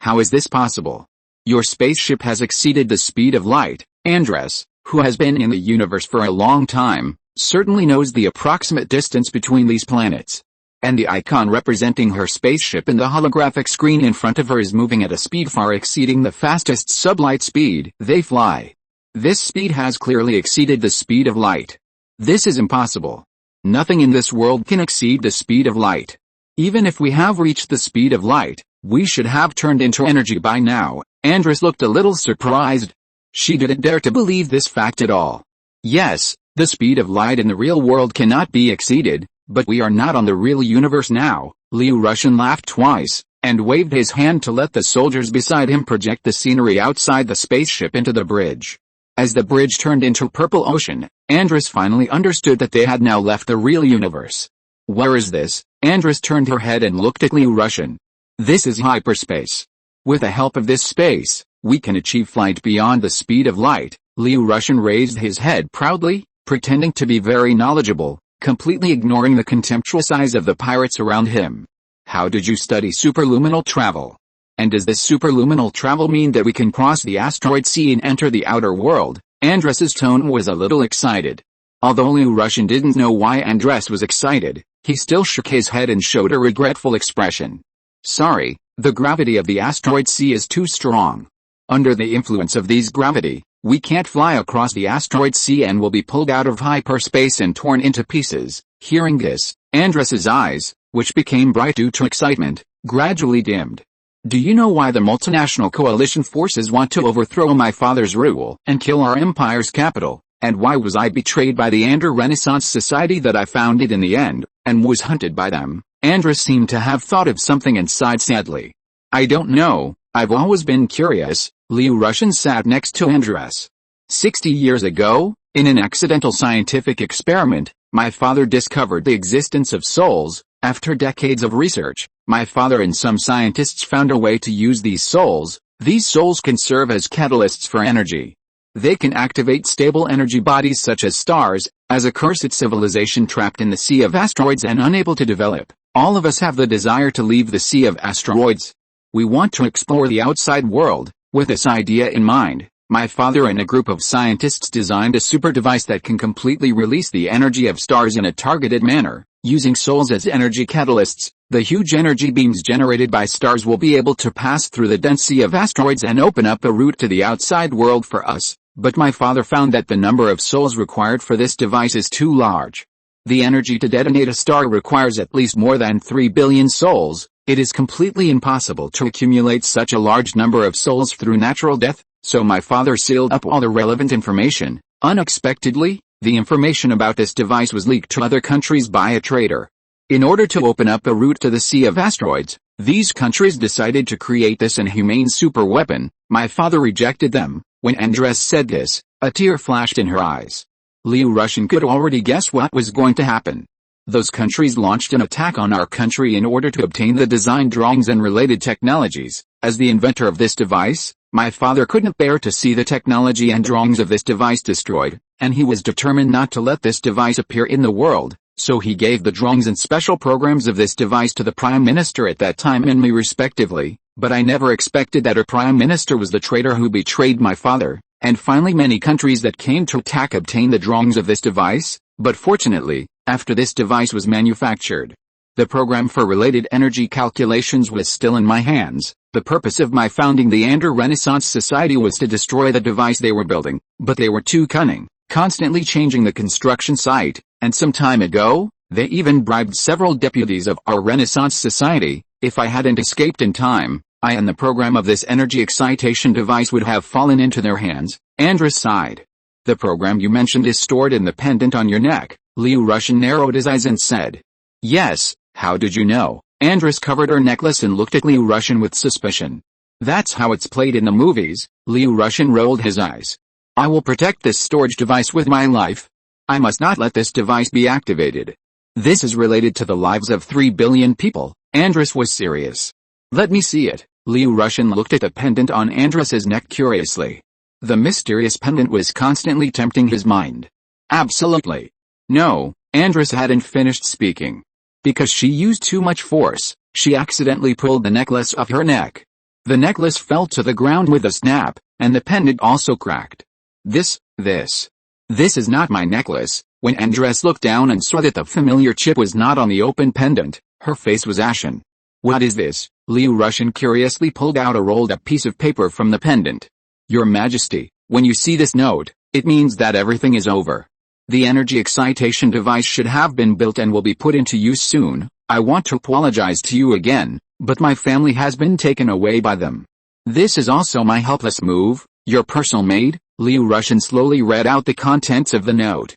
How is this possible? Your spaceship has exceeded the speed of light. Andress, who has been in the universe for a long time, certainly knows the approximate distance between these planets. And the icon representing her spaceship in the holographic screen in front of her is moving at a speed far exceeding the fastest sublight speed they fly. This speed has clearly exceeded the speed of light. This is impossible. Nothing in this world can exceed the speed of light. Even if we have reached the speed of light, we should have turned into energy by now. Andress looked a little surprised. She didn't dare to believe this fact at all. Yes, the speed of light in the real world cannot be exceeded, but we are not on the real universe now. Liu Russian laughed twice, and waved his hand to let the soldiers beside him project the scenery outside the spaceship into the bridge. As the bridge turned into purple ocean, Andress finally understood that they had now left the real universe. Where is this? Andress turned her head and looked at Liu Russian. This is hyperspace. With the help of this space, we can achieve flight beyond the speed of light. Liu Russian raised his head proudly, pretending to be very knowledgeable, completely ignoring the contemptuous eyes of the pirates around him. How did you study superluminal travel? And does this superluminal travel mean that we can cross the asteroid sea and enter the outer world? Andress's tone was a little excited. Although Liu Russian didn't know why Andress was excited, he still shook his head and showed a regretful expression. Sorry, the gravity of the asteroid sea is too strong. Under the influence of these gravity, we can't fly across the asteroid sea and will be pulled out of hyperspace and torn into pieces. Hearing this, Andress's eyes, which became bright due to excitement, gradually dimmed. Do you know why the multinational coalition forces want to overthrow my father's rule and kill our empire's capital? And why was I betrayed by the Ander Renaissance Society that I founded in the end, and was hunted by them? Andress seemed to have thought of something and sighed sadly. I don't know, I've always been curious. Liu Russian sat next to Andress. 60 years ago, in an accidental scientific experiment, my father discovered the existence of souls. After decades of research, my father and some scientists found a way to use these souls. These souls can serve as catalysts for energy. They can activate stable energy bodies such as stars, as a cursed civilization trapped in the sea of asteroids and unable to develop. All of us have the desire to leave the sea of asteroids. We want to explore the outside world. With this idea in mind, my father and a group of scientists designed a super device that can completely release the energy of stars in a targeted manner. Using souls as energy catalysts, the huge energy beams generated by stars will be able to pass through the dense sea of asteroids and open up a route to the outside world for us. But my father found that the number of souls required for this device is too large. The energy to detonate a star requires at least more than 3 billion souls. It is completely impossible to accumulate such a large number of souls through natural death, so my father sealed up all the relevant information. Unexpectedly, the information about this device was leaked to other countries by a traitor. In order to open up a route to the sea of asteroids, these countries decided to create this inhumane super weapon. My father rejected them. When Andres said this, a tear flashed in her eyes. Liu Russian could already guess what was going to happen. Those countries launched an attack on our country in order to obtain the design drawings and related technologies. As the inventor of this device, my father couldn't bear to see the technology and drawings of this device destroyed, and he was determined not to let this device appear in the world, so he gave the drawings and special programs of this device to the Prime Minister at that time and me respectively. But I never expected that our Prime Minister was the traitor who betrayed my father, and finally many countries that came to attack obtained the drawings of this device, but fortunately, after this device was manufactured, the program for related energy calculations was still in my hands. The purpose of my founding the Ander Renaissance Society was to destroy the device they were building, but they were too cunning, constantly changing the construction site, and some time ago, they even bribed several deputies of our Renaissance Society. If I hadn't escaped in time, I and the program of this energy excitation device would have fallen into their hands. Andres sighed. The program you mentioned is stored in the pendant on your neck. Liu Russian narrowed his eyes and said. Yes, how did you know? Andres covered her necklace and looked at Liu Russian with suspicion. That's how it's played in the movies. Liu Russian rolled his eyes. I will protect this storage device with my life. I must not let this device be activated. This is related to the lives of 3 billion people. Andres was serious. Let me see it. Liu Russian looked at the pendant on Andres's neck curiously. The mysterious pendant was constantly tempting his mind. Absolutely. No, Andres hadn't finished speaking. Because she used too much force, she accidentally pulled the necklace off her neck. The necklace fell to the ground with a snap, and the pendant also cracked. This is not my necklace. When Andres looked down and saw that the familiar chip was not on the open pendant, her face was ashen. What is this? Liu Russian curiously pulled out a rolled-up piece of paper from the pendant. Your Majesty, when you see this note, it means that everything is over. The energy excitation device should have been built and will be put into use soon. I want to apologize to you again, but my family has been taken away by them. This is also my helpless move, your personal maid. Liu Russian slowly read out the contents of the note.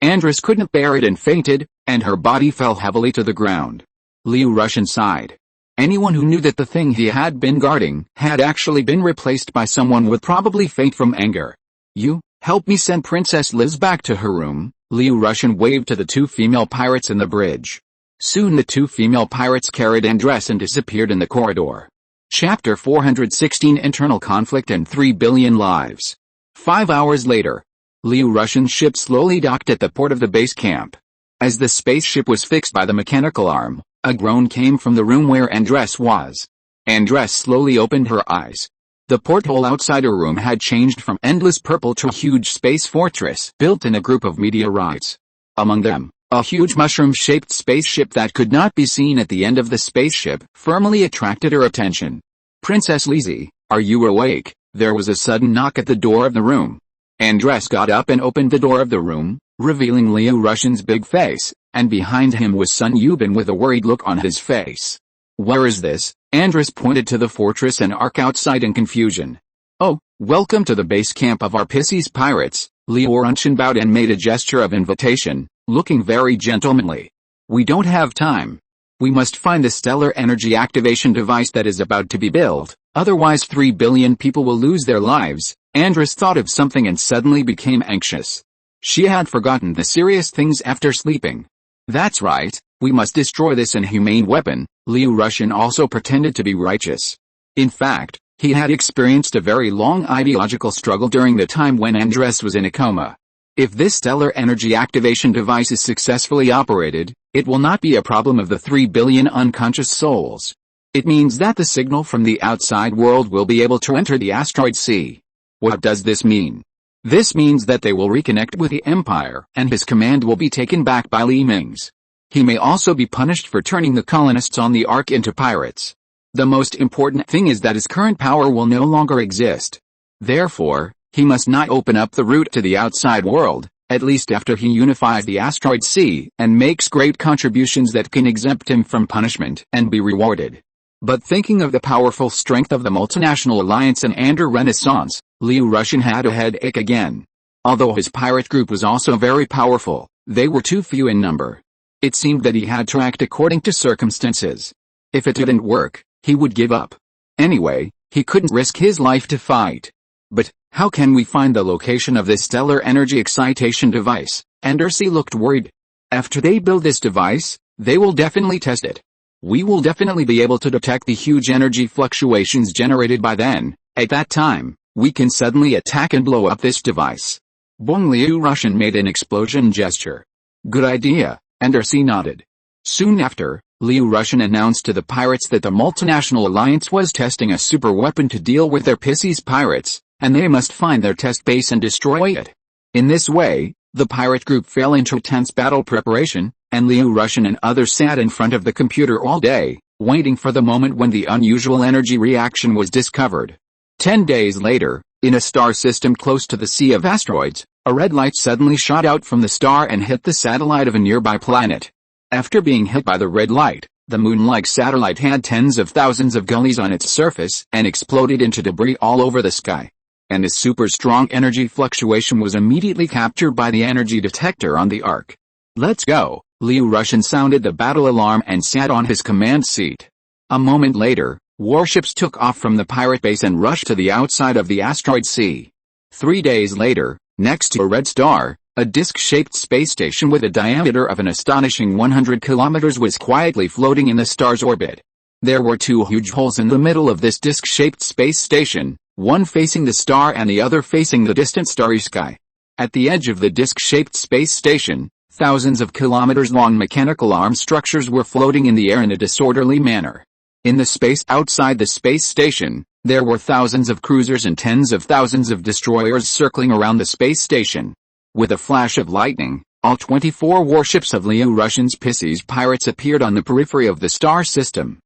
Andres couldn't bear it and fainted, and her body fell heavily to the ground. Liu Russian sighed. Anyone who knew that the thing he had been guarding had actually been replaced by someone would probably faint from anger. You, help me send Princess Liz back to her room. Liu Russian waved to the 2 female pirates in the bridge. Soon the 2 female pirates carried Andres and disappeared in the corridor. Chapter 416 Internal Conflict and 3 Billion Lives. 5 hours later, Liu Russian's ship slowly docked at the port of the base camp. As the spaceship was fixed by the mechanical arm, a groan came from the room where Andres was. Andres slowly opened her eyes. The porthole outside her room had changed from endless purple to a huge space fortress built in a group of meteorites. Among them, a huge mushroom-shaped spaceship that could not be seen at the end of the spaceship firmly attracted her attention. Princess Lizzie, are you awake? There was a sudden knock at the door of the room. Andres got up and opened the door of the room, revealing Liu Russian's big face, and behind him was Sun Yubin with a worried look on his face. Where is this? Andres pointed to the fortress and ark outside in confusion. Oh, welcome to the base camp of our Pisces pirates. Liu Russian bowed and made a gesture of invitation, looking very gentlemanly. We don't have time. We must find the stellar energy activation device that is about to be built, otherwise 3 billion people will lose their lives. Andres thought of something and suddenly became anxious. She had forgotten the serious things after sleeping. That's right, we must destroy this inhumane weapon. Liu Russian also pretended to be righteous. In fact, He had experienced a very long ideological struggle during the time when Andres was in a coma. If this stellar energy activation device is successfully operated, it will not be a problem of the 3 billion unconscious souls. It means that the signal from the outside world will be able to enter the asteroid sea. What does this mean? This means that they will reconnect with the Empire, and his command will be taken back by Mingze. He may also be punished for turning the colonists on the Ark into pirates. The most important thing is that his current power will no longer exist. Therefore, he must not open up the route to the outside world, at least after he unifies the asteroid sea and makes great contributions that can exempt him from punishment and be rewarded. But thinking of the powerful strength of the multinational alliance and Ander Renaissance, Liu Russian had a headache again. Although his pirate group was also very powerful, they were too few in number. It seemed that he had to act according to circumstances. If it didn't work, he would give up. Anyway, he couldn't risk his life to fight. But, how can we find the location of this stellar energy excitation device? Andersey looked worried. After they build this device, they will definitely test it. We will definitely be able to detect the huge energy fluctuations generated by then. At that time, we can suddenly attack and blow up this device. Bong Liu Russian made an explosion gesture. Good idea, Andersey nodded. Soon after, Liu Russian announced to the pirates that the multinational alliance was testing a super weapon to deal with their Pisces pirates, and they must find their test base and destroy it. In this way, the pirate group fell into tense battle preparation, and Liu Russian and others sat in front of the computer all day, waiting for the moment when the unusual energy reaction was discovered. 10 days later, in a star system close to the Sea of Asteroids, a red light suddenly shot out from the star and hit the satellite of a nearby planet. After being hit by the red light, the moon-like satellite had tens of thousands of gullies on its surface and exploded into debris all over the sky. And a super strong energy fluctuation was immediately captured by the energy detector on the Ark. Let's go, Liu Russian sounded the battle alarm and sat on his command seat. A moment later, warships took off from the pirate base and rushed to the outside of the asteroid sea. 3 days later, next to a red star, a disc-shaped space station with a diameter of an astonishing 100 kilometers was quietly floating in the star's orbit. There were 2 huge holes in the middle of this disc-shaped space station, one facing the star and the other facing the distant starry sky. At the edge of the disc-shaped space station, thousands of kilometers-long mechanical arm structures were floating in the air in a disorderly manner. In the space outside the space station, there were thousands of cruisers and tens of thousands of destroyers circling around the space station. With a flash of lightning, all 24 warships of Liu Russian's Pisces pirates appeared on the periphery of the star system.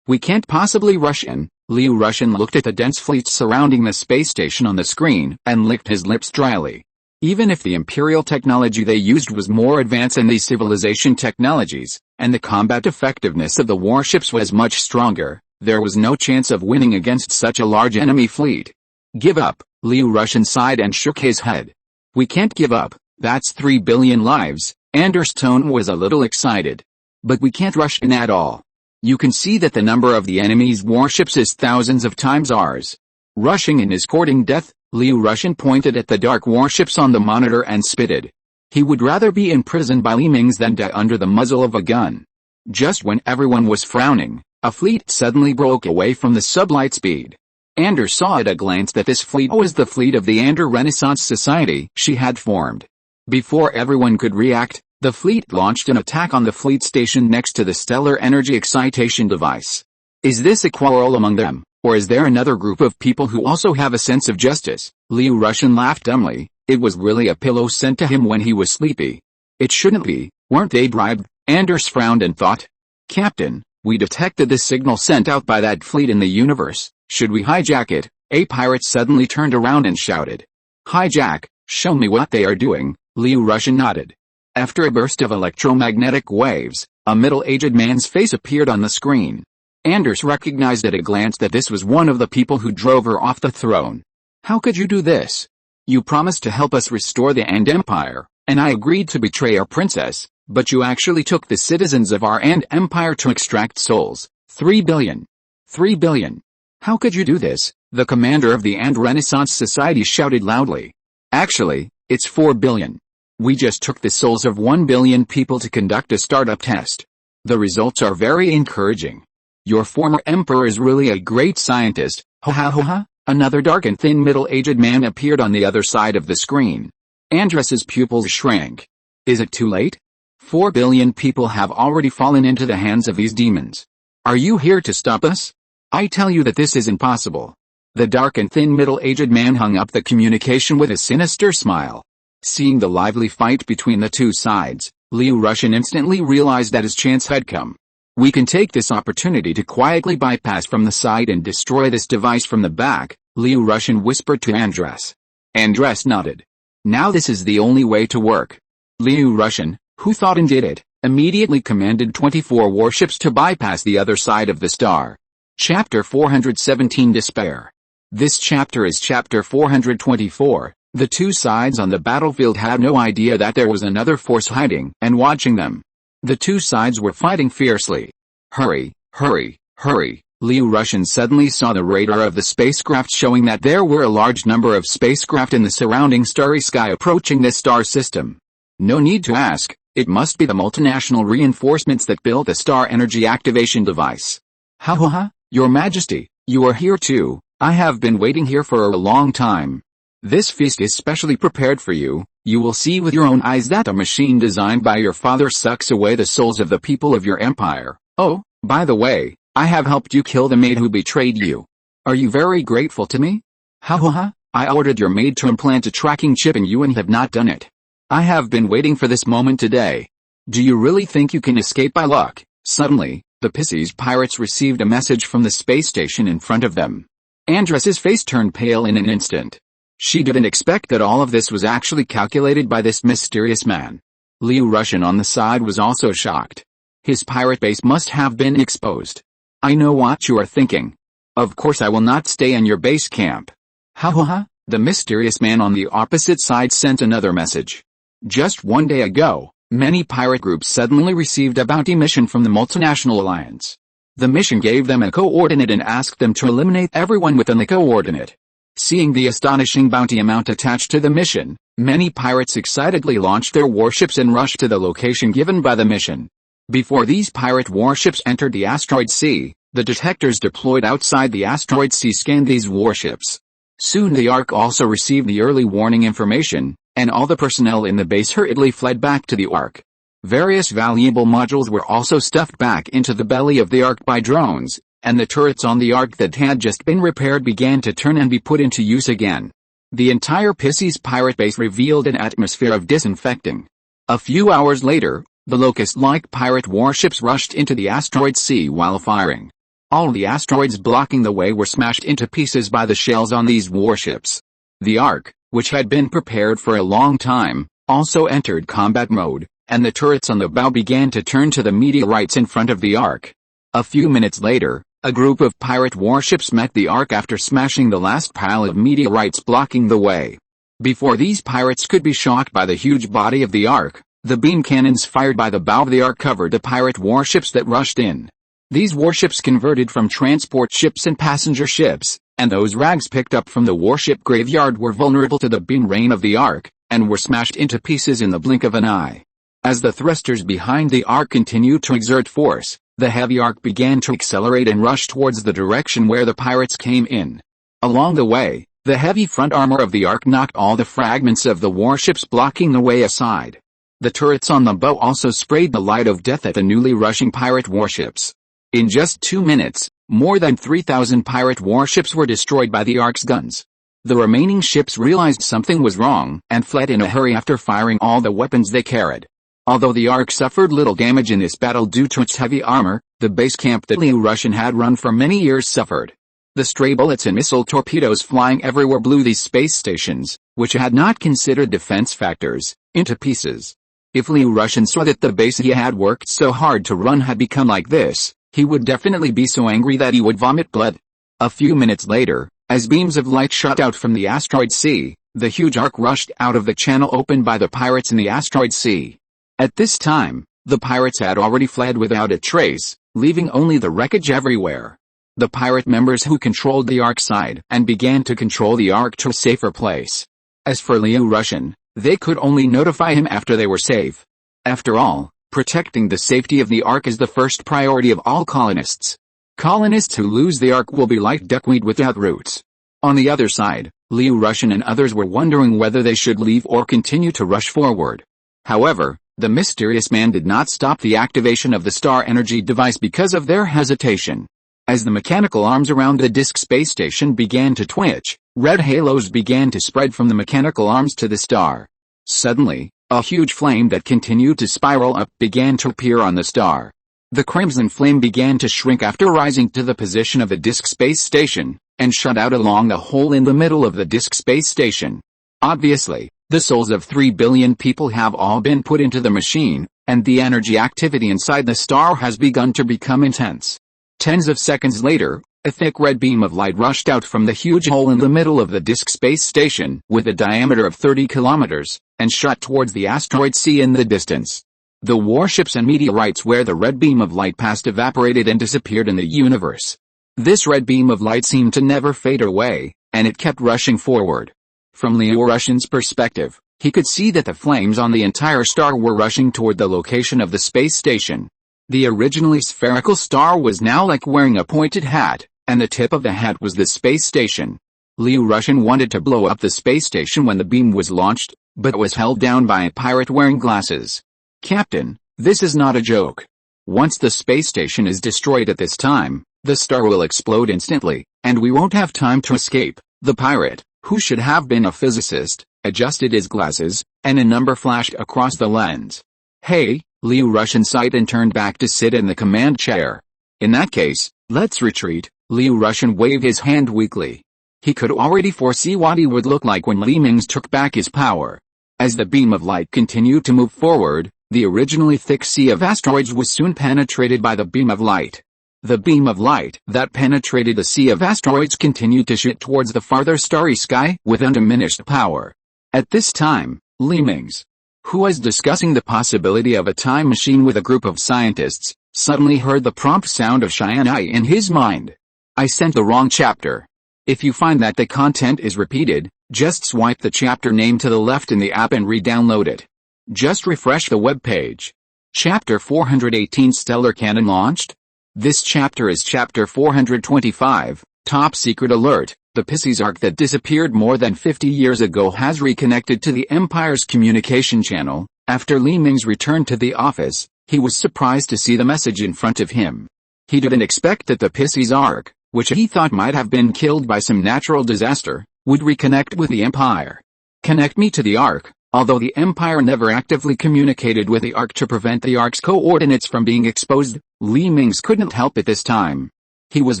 We can't possibly rush in. Liu Russian looked at the dense fleets surrounding the space station on the screen and licked his lips dryly. Even if the imperial technology they used was more advanced than these civilization technologies, and the combat effectiveness of the warships was much stronger, there was no chance of winning against such a large enemy fleet. Give up, Liu Russian sighed and shook his head. We can't give up, that's 3 billion lives. Anders' tone was a little excited. But we can't rush in at all. You can see that the number of the enemy's warships is thousands of times ours. Rushing in is courting death. Liu Russian pointed at the dark warships on the monitor and spitted. He would rather be imprisoned by Mingze than die under the muzzle of a gun. Just when everyone was frowning, a fleet suddenly broke away from the sublight speed. Anders saw at a glance that this fleet was the fleet of the Ander Renaissance Society she had formed. Before everyone could react, the fleet launched an attack on the fleet station next to the stellar energy excitation device. Is this a quarrel among them, or is there another group of people who also have a sense of justice? Liu Russian laughed dumbly. It was really a pillow sent to him when he was sleepy. It shouldn't be, weren't they bribed? Anders frowned and thought. Captain, we detected the signal sent out by that fleet in the universe. Should we hijack it? A pirate suddenly turned around and shouted. Hijack, show me what they are doing. Liu Russian nodded. After a burst of electromagnetic waves, a middle-aged man's face appeared on the screen. Anders recognized at a glance that this was one of the people who drove her off the throne. How could you do this? You promised to help us restore the And Empire, and I agreed to betray our princess, but you actually took the citizens of our And Empire to extract souls. 3 billion. 3 billion. How could you do this? The commander of the And Renaissance Society shouted loudly. Actually, it's 4 billion. We just took the souls of 1 billion people to conduct a startup test. The results are very encouraging. Your former emperor is really a great scientist. Ha ha ha ha. Another dark and thin middle-aged man appeared on the other side of the screen. Andress's pupils shrank. Is it too late? 4 billion people have already fallen into the hands of these demons. Are you here to stop us? I tell you that this is impossible. The dark and thin middle-aged man hung up the communication with a sinister smile. Seeing the lively fight between the two sides, Liu Russian instantly realized that his chance had come. We can take this opportunity to quietly bypass from the side and destroy this device from the back, Liu Russian whispered to Andress. Andress nodded. Now this is the only way to work. Liu Russian, who thought and did it, immediately commanded 24 warships to bypass the other side of the star. Chapter 417 Despair. This chapter is Chapter 424. The two sides on the battlefield had no idea that there was another force hiding and watching them. The two sides were fighting fiercely. Hurry, hurry, hurry. Liu Russian suddenly saw the radar of the spacecraft showing that there were a large number of spacecraft in the surrounding starry sky approaching this star system. No need to ask, it must be the multinational reinforcements that built the star energy activation device. Ha ha ha, Your Majesty, you are here too. I have been waiting here for a long time. This feast is specially prepared for you. You will see with your own eyes that a machine designed by your father sucks away the souls of the people of your empire. Oh, by the way, I have helped you kill the maid who betrayed you. Are you very grateful to me? Ha ha ha, I ordered your maid to implant a tracking chip in you and have not done it. I have been waiting for this moment today. Do you really think you can escape by luck? Suddenly, the Pisces pirates received a message from the space station in front of them. Andress's face turned pale in an instant. She didn't expect that all of this was actually calculated by this mysterious man. Liu Russian on the side was also shocked. His pirate base must have been exposed. I know what you are thinking. Of course I will not stay in your base camp. Ha ha ha, the mysterious man on the opposite side sent another message. Just one day ago, many pirate groups suddenly received a bounty mission from the multinational alliance. The mission gave them a coordinate and asked them to eliminate everyone within the coordinate. Seeing the astonishing bounty amount attached to the mission, many pirates excitedly launched their warships and rushed to the location given by the mission. Before these pirate warships entered the asteroid sea, the detectors deployed outside the asteroid sea scanned these warships. Soon the Ark also received the early warning information, and all the personnel in the base hurriedly fled back to the Ark. Various valuable modules were also stuffed back into the belly of the Ark by drones, and the turrets on the Ark that had just been repaired began to turn and be put into use again. The entire Pisces pirate base revealed an atmosphere of disinfecting. A few hours later, the locust-like pirate warships rushed into the asteroid sea while firing. All the asteroids blocking the way were smashed into pieces by the shells on these warships. The Ark, which had been prepared for a long time, also entered combat mode, and the turrets on the bow began to turn to the meteorites in front of the Ark. A few minutes later, a group of pirate warships met the Ark after smashing the last pile of meteorites blocking the way. Before these pirates could be shocked by the huge body of the Ark, the beam cannons fired by the bow of the Ark covered the pirate warships that rushed in. These warships converted from transport ships and passenger ships, and those rags picked up from the warship graveyard were vulnerable to the beam rain of the Ark, and were smashed into pieces in the blink of an eye. As the thrusters behind the Ark continued to exert force, the heavy Ark began to accelerate and rush towards the direction where the pirates came in. Along the way, the heavy front armor of the Ark knocked all the fragments of the warships blocking the way aside. The turrets on the bow also sprayed the light of death at the newly rushing pirate warships. In just 2 minutes, more than 3,000 pirate warships were destroyed by the Ark's guns. The remaining ships realized something was wrong and fled in a hurry after firing all the weapons they carried. Although the Ark suffered little damage in this battle due to its heavy armor, the base camp that Liu Russian had run for many years suffered. The stray bullets and missile torpedoes flying everywhere blew these space stations, which had not considered defense factors, into pieces. If Liu Russian saw that the base he had worked so hard to run had become like this, he would definitely be so angry that he would vomit blood. A few minutes later, as beams of light shot out from the asteroid sea, the huge Ark rushed out of the channel opened by the pirates in the asteroid sea. At this time, the pirates had already fled without a trace, leaving only the wreckage everywhere. The pirate members who controlled the Ark sighed and began to control the Ark to a safer place. As for Liu Russian, they could only notify him after they were safe. After all, protecting the safety of the Ark is the first priority of all colonists. Colonists who lose the Ark will be like duckweed without roots. On the other side, Liu Russian and others were wondering whether they should leave or continue to rush forward. However, the mysterious man did not stop the activation of the star energy device because of their hesitation. As the mechanical arms around the disk space station began to twitch, red halos began to spread from the mechanical arms to the star. Suddenly, a huge flame that continued to spiral up began to appear on the star. The crimson flame began to shrink after rising to the position of the disk space station, and shot out along the hole in the middle of the disk space station. Obviously, the souls of 3 billion people have all been put into the machine, and the energy activity inside the star has begun to become intense. Tens of seconds later, a thick red beam of light rushed out from the huge hole in the middle of the disk space station, with a diameter of 30 kilometers, and shot towards the asteroid sea in the distance. The warships and meteorites where the red beam of light passed evaporated and disappeared in the universe. This red beam of light seemed to never fade away, and it kept rushing forward. From Liu Russian's perspective, he could see that the flames on the entire star were rushing toward the location of the space station. The originally spherical star was now like wearing a pointed hat, and the tip of the hat was the space station. Liu Russian wanted to blow up the space station when the beam was launched, but was held down by a pirate wearing glasses. "Captain, this is not a joke. Once the space station is destroyed at this time, the star will explode instantly, and we won't have time to escape." The pirate, who should have been a physicist, adjusted his glasses, and a number flashed across the lens. "Hey," Liu Russian sighed and turned back to sit in the command chair. "In that case, let's retreat." Liu Russian waved his hand weakly. He could already foresee what he would look like when Mingze took back his power. As the beam of light continued to move forward, the originally thick sea of asteroids was soon penetrated by the beam of light. The beam of light that penetrated the sea of asteroids continued to shoot towards the farther starry sky with undiminished power. At this time, Mingze, who was discussing the possibility of a time machine with a group of scientists, suddenly heard the prompt sound of Tianyi in his mind. "I sent the wrong chapter. If you find that the content is repeated, just swipe the chapter name to the left in the app and re-download it. Just refresh the web page." Chapter 418 Stellar Cannon launched? This chapter is Chapter 425, Top Secret Alert. The Pisces Ark that disappeared more than 50 years ago has reconnected to the Empire's communication channel. After Mingze returned to the office, he was surprised to see the message in front of him. He didn't expect that the Pisces Ark, which he thought might have been killed by some natural disaster, would reconnect with the Empire. "Connect me to the Ark." Although the Empire never actively communicated with the Ark to prevent the Ark's coordinates from being exposed, Mingze couldn't help it this time. He was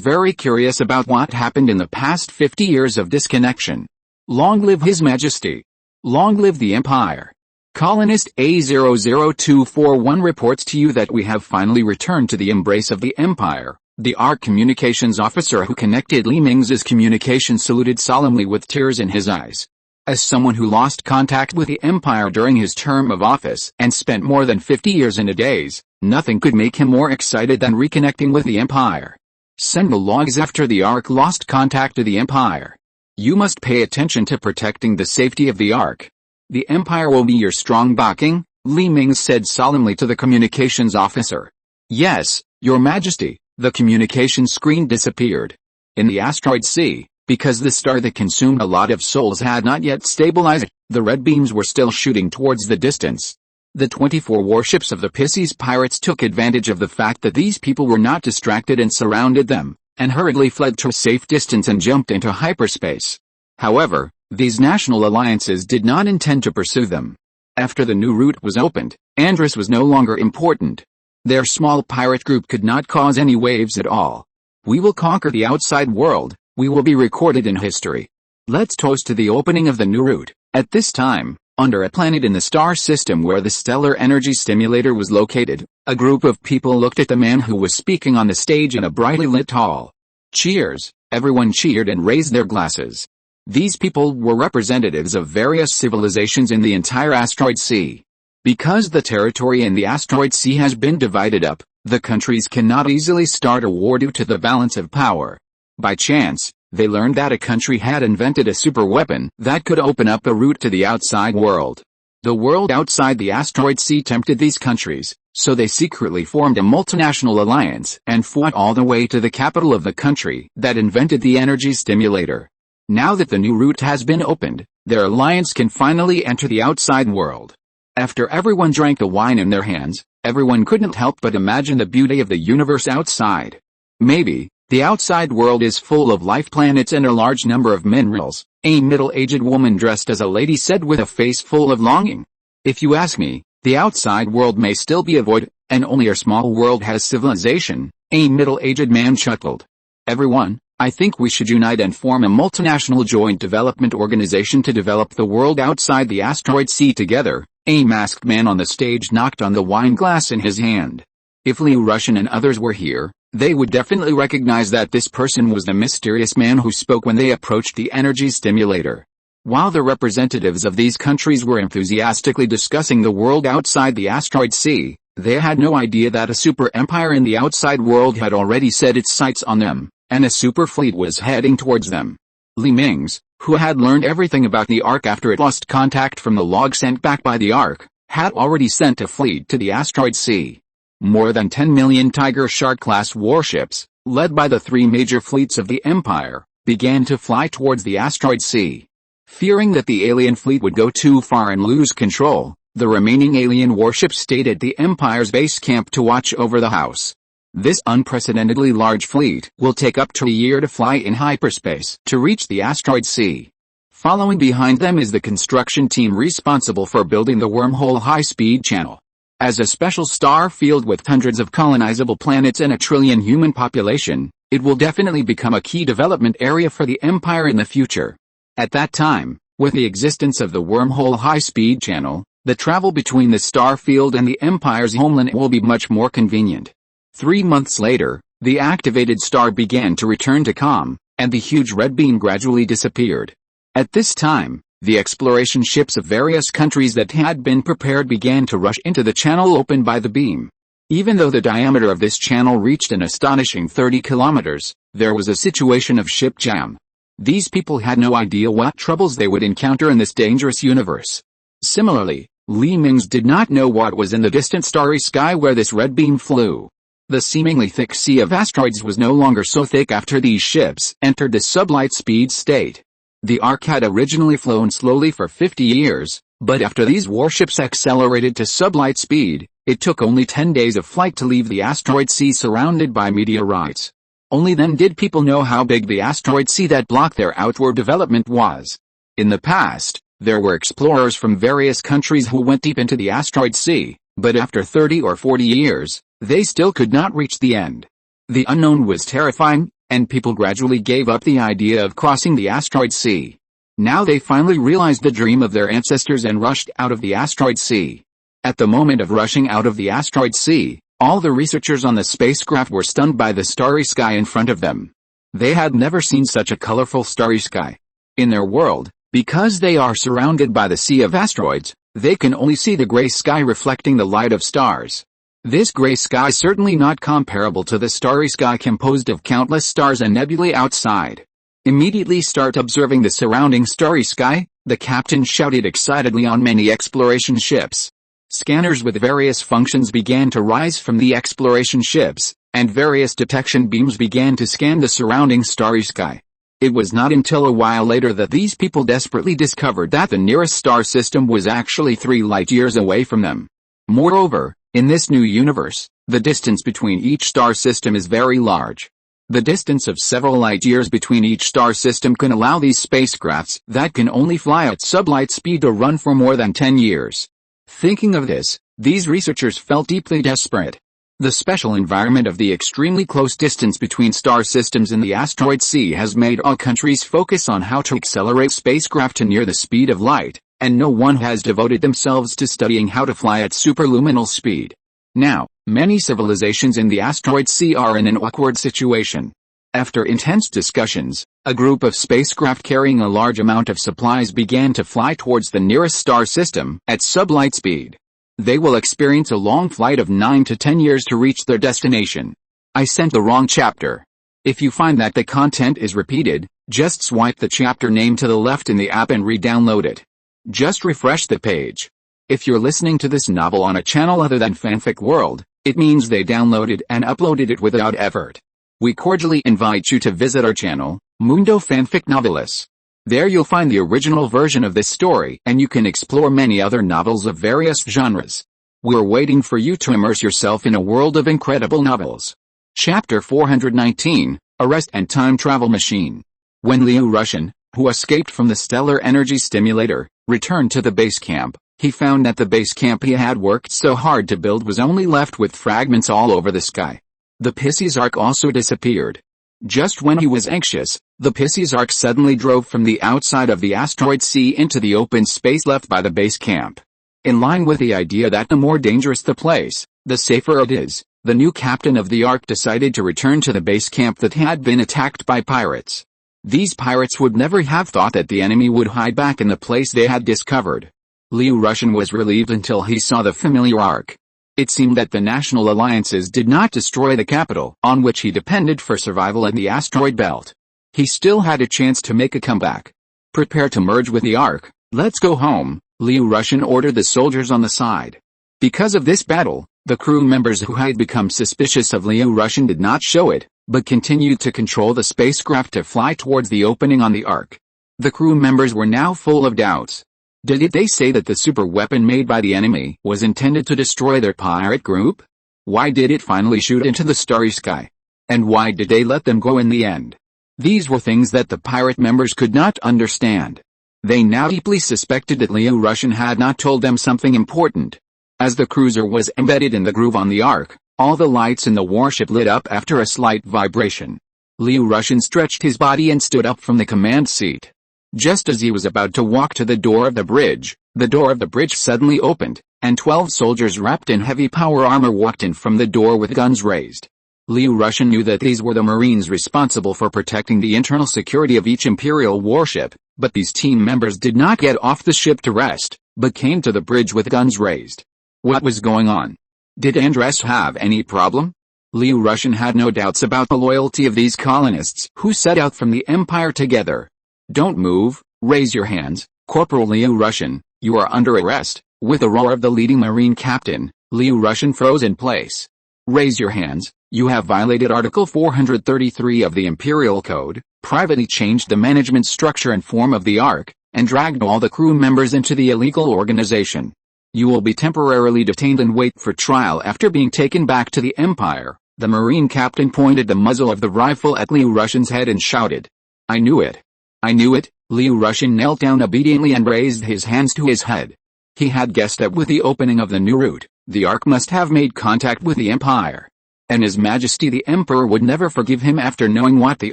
very curious about what happened in the past 50 years of disconnection. Long live His Majesty! Long live the Empire! Colonist A00241 reports to you that we have finally returned to the embrace of the Empire. The Ark communications officer who connected Mingze's communication saluted solemnly with tears in his eyes. As someone who lost contact with the Empire during his term of office and spent more than 50 years in a daze, nothing could make him more excited than reconnecting with the Empire. Send the logs after the Ark lost contact to the Empire. You must pay attention to protecting the safety of the Ark. The Empire will be your strong backing, Mingze said solemnly to the communications officer. "Yes, Your Majesty." The communication screen disappeared. In the asteroid sea, because the star that consumed a lot of souls had not yet stabilized, the red beams were still shooting towards the distance. The 24 warships of the Pisces pirates took advantage of the fact that these people were not distracted and surrounded them, and hurriedly fled to a safe distance and jumped into hyperspace. However, these national alliances did not intend to pursue them. After the new route was opened, Andros was no longer important. Their small pirate group could not cause any waves at all. "We will conquer the outside world. We will be recorded in history. Let's toast to the opening of the new route." At this time, under a planet in the star system where the stellar energy stimulator was located, a group of people looked at the man who was speaking on the stage in a brightly lit hall. Cheers! Everyone cheered and raised their glasses. These people were representatives of various civilizations in the entire asteroid sea. Because the territory in the asteroid sea has been divided up, the countries cannot easily start a war due to the balance of power. By chance, they learned that a country had invented a super weapon that could open up a route to the outside world. The world outside the asteroid sea tempted these countries, So they secretly formed a multinational alliance and fought all the way to the capital of the country that invented the energy stimulator. Now that the new route has been opened, their alliance can finally enter the outside world. After everyone drank the wine in their hands, everyone couldn't help but imagine the beauty of the universe outside. Maybe, the outside world is full of life planets and a large number of minerals, a middle-aged woman dressed as a lady said with a face full of longing. If you ask me, the outside world may still be a void, and only a small world has civilization, a middle-aged man chuckled. Everyone, I think we should unite and form a multinational joint development organization to develop the world outside the asteroid sea together, a masked man on the stage knocked on the wine glass in his hand. If Liu Russian and others were here, they would definitely recognize that this person was the mysterious man who spoke when they approached the energy stimulator. While the representatives of these countries were enthusiastically discussing the world outside the asteroid sea, they had no idea that a super empire in the outside world had already set its sights on them, and a super fleet was heading towards them. Mingze, who had learned everything about the Ark after it lost contact from the log sent back by the Ark, had already sent a fleet to the asteroid sea. More than 10 million Tiger Shark-class warships, led by the three major fleets of the Empire, began to fly towards the asteroid sea. Fearing that the alien fleet would go too far and lose control, the remaining alien warships stayed at the Empire's base camp to watch over the house. This unprecedentedly large fleet will take up to a year to fly in hyperspace to reach the asteroid sea. Following behind them is the construction team responsible for building the wormhole high-speed channel. As a special star field with hundreds of colonizable planets and a trillion human population, it will definitely become a key development area for the Empire in the future. At that time, with the existence of the wormhole high-speed channel, the travel between the star field and the Empire's homeland will be much more convenient. 3 months later, the activated star began to return to calm, and the huge red beam gradually disappeared. At this time, the exploration ships of various countries that had been prepared began to rush into the channel opened by the beam. Even though the diameter of this channel reached an astonishing 30 kilometers, there was a situation of ship jam. These people had no idea what troubles they would encounter in this dangerous universe. Similarly, Mingze did not know what was in the distant starry sky where this red beam flew. The seemingly thick sea of asteroids was no longer so thick after these ships entered the sublight speed state. The Ark had originally flown slowly for 50 years, but after these warships accelerated to sublight speed, it took only 10 days of flight to leave the asteroid sea surrounded by meteorites. Only then did people know how big the asteroid sea that blocked their outward development was. In the past, there were explorers from various countries who went deep into the asteroid sea, but after 30 or 40 years, they still could not reach the end. The unknown was terrifying, and people gradually gave up the idea of crossing the asteroid sea. Now they finally realized the dream of their ancestors and rushed out of the asteroid sea. At the moment of rushing out of the asteroid sea, all the researchers on the spacecraft were stunned by the starry sky in front of them. They had never seen such a colorful starry sky. In their world, because they are surrounded by the sea of asteroids, they can only see the gray sky reflecting the light of stars. This gray sky is certainly not comparable to the starry sky composed of countless stars and nebulae outside. Immediately start observing the surrounding starry sky, the captain shouted excitedly on many exploration ships. Scanners with various functions began to rise from the exploration ships, and various detection beams began to scan the surrounding starry sky. It was not until a while later that these people desperately discovered that the nearest star system was actually 3 light-years away from them. Moreover, in this new universe, the distance between each star system is very large. The distance of several light-years between each star system can allow these spacecrafts that can only fly at sublight speed to run for more than 10 years. Thinking of this, these researchers felt deeply desperate. The special environment of the extremely close distance between star systems in the asteroid sea has made all countries focus on how to accelerate spacecraft to near the speed of light, and no one has devoted themselves to studying how to fly at superluminal speed. Now, many civilizations in the asteroid sea are in an awkward situation. After intense discussions, a group of spacecraft carrying a large amount of supplies began to fly towards the nearest star system at sublight speed. They will experience a long flight of 9 to 10 years to reach their destination. I sent the wrong chapter. If you find that the content is repeated, just swipe the chapter name to the left in the app and re-download it. Just refresh the page. If you're listening to this novel on a channel other than Fanfic World, it means they downloaded and uploaded it without effort. We cordially invite you to visit our channel, Mundo Fanfic Novelis. There you'll find the original version of this story and you can explore many other novels of various genres. We're waiting for you to immerse yourself in a world of incredible novels. Chapter 419, Arrest and Time Travel Machine. When Liu Russian, who escaped from the stellar energy stimulator, returned to the base camp, he found that the base camp he had worked so hard to build was only left with fragments all over the sky. The Pisces arc also disappeared. Just when he was anxious, the Pisces arc suddenly drove from the outside of the asteroid sea into the open space left by the base camp. In line with the idea that the more dangerous the place, the safer it is, the new captain of the ark decided to return to the base camp that had been attacked by pirates. These pirates would never have thought that the enemy would hide back in the place they had discovered. Liu Russian was relieved until he saw the familiar ark. It seemed that the national alliances did not destroy the capital, on which he depended for survival in the asteroid belt. He still had a chance to make a comeback. Prepare to merge with the ark, let's go home, Liu Russian ordered the soldiers on the side. Because of this battle, the crew members who had become suspicious of Liu Russian did not show it, but continued to control the spacecraft to fly towards the opening on the ark. The crew members were now full of doubts. Did they say that the super weapon made by the enemy was intended to destroy their pirate group? Why did it finally shoot into the starry sky? And why did they let them go in the end? These were things that the pirate members could not understand. They now deeply suspected that Liu Russian had not told them something important. As the cruiser was embedded in the groove on the ark, all the lights in the warship lit up after a slight vibration. Liu Russian stretched his body and stood up from the command seat. Just as he was about to walk to the door of the bridge suddenly opened, and 12 soldiers wrapped in heavy power armor walked in from the door with guns raised. Liu Russian knew that these were the Marines responsible for protecting the internal security of each Imperial warship, but these team members did not get off the ship to rest, but came to the bridge with guns raised. What was going on? Did Andres have any problem? Liu Russian had no doubts about the loyalty of these colonists who set out from the Empire together. Don't move, raise your hands, Corporal Liu Russian, you are under arrest. With a roar of the leading Marine captain, Liu Russian froze in place. Raise your hands, you have violated Article 433 of the Imperial Code, privately changed the management structure and form of the Ark, and dragged all the crew members into the illegal organization. You will be temporarily detained and wait for trial after being taken back to the Empire. The Marine captain pointed the muzzle of the rifle at Liu Russian's head and shouted. I knew it. I knew it. Liu Russian knelt down obediently and raised his hands to his head. He had guessed that with the opening of the new route, the Ark must have made contact with the Empire. And His Majesty the Emperor would never forgive him after knowing what the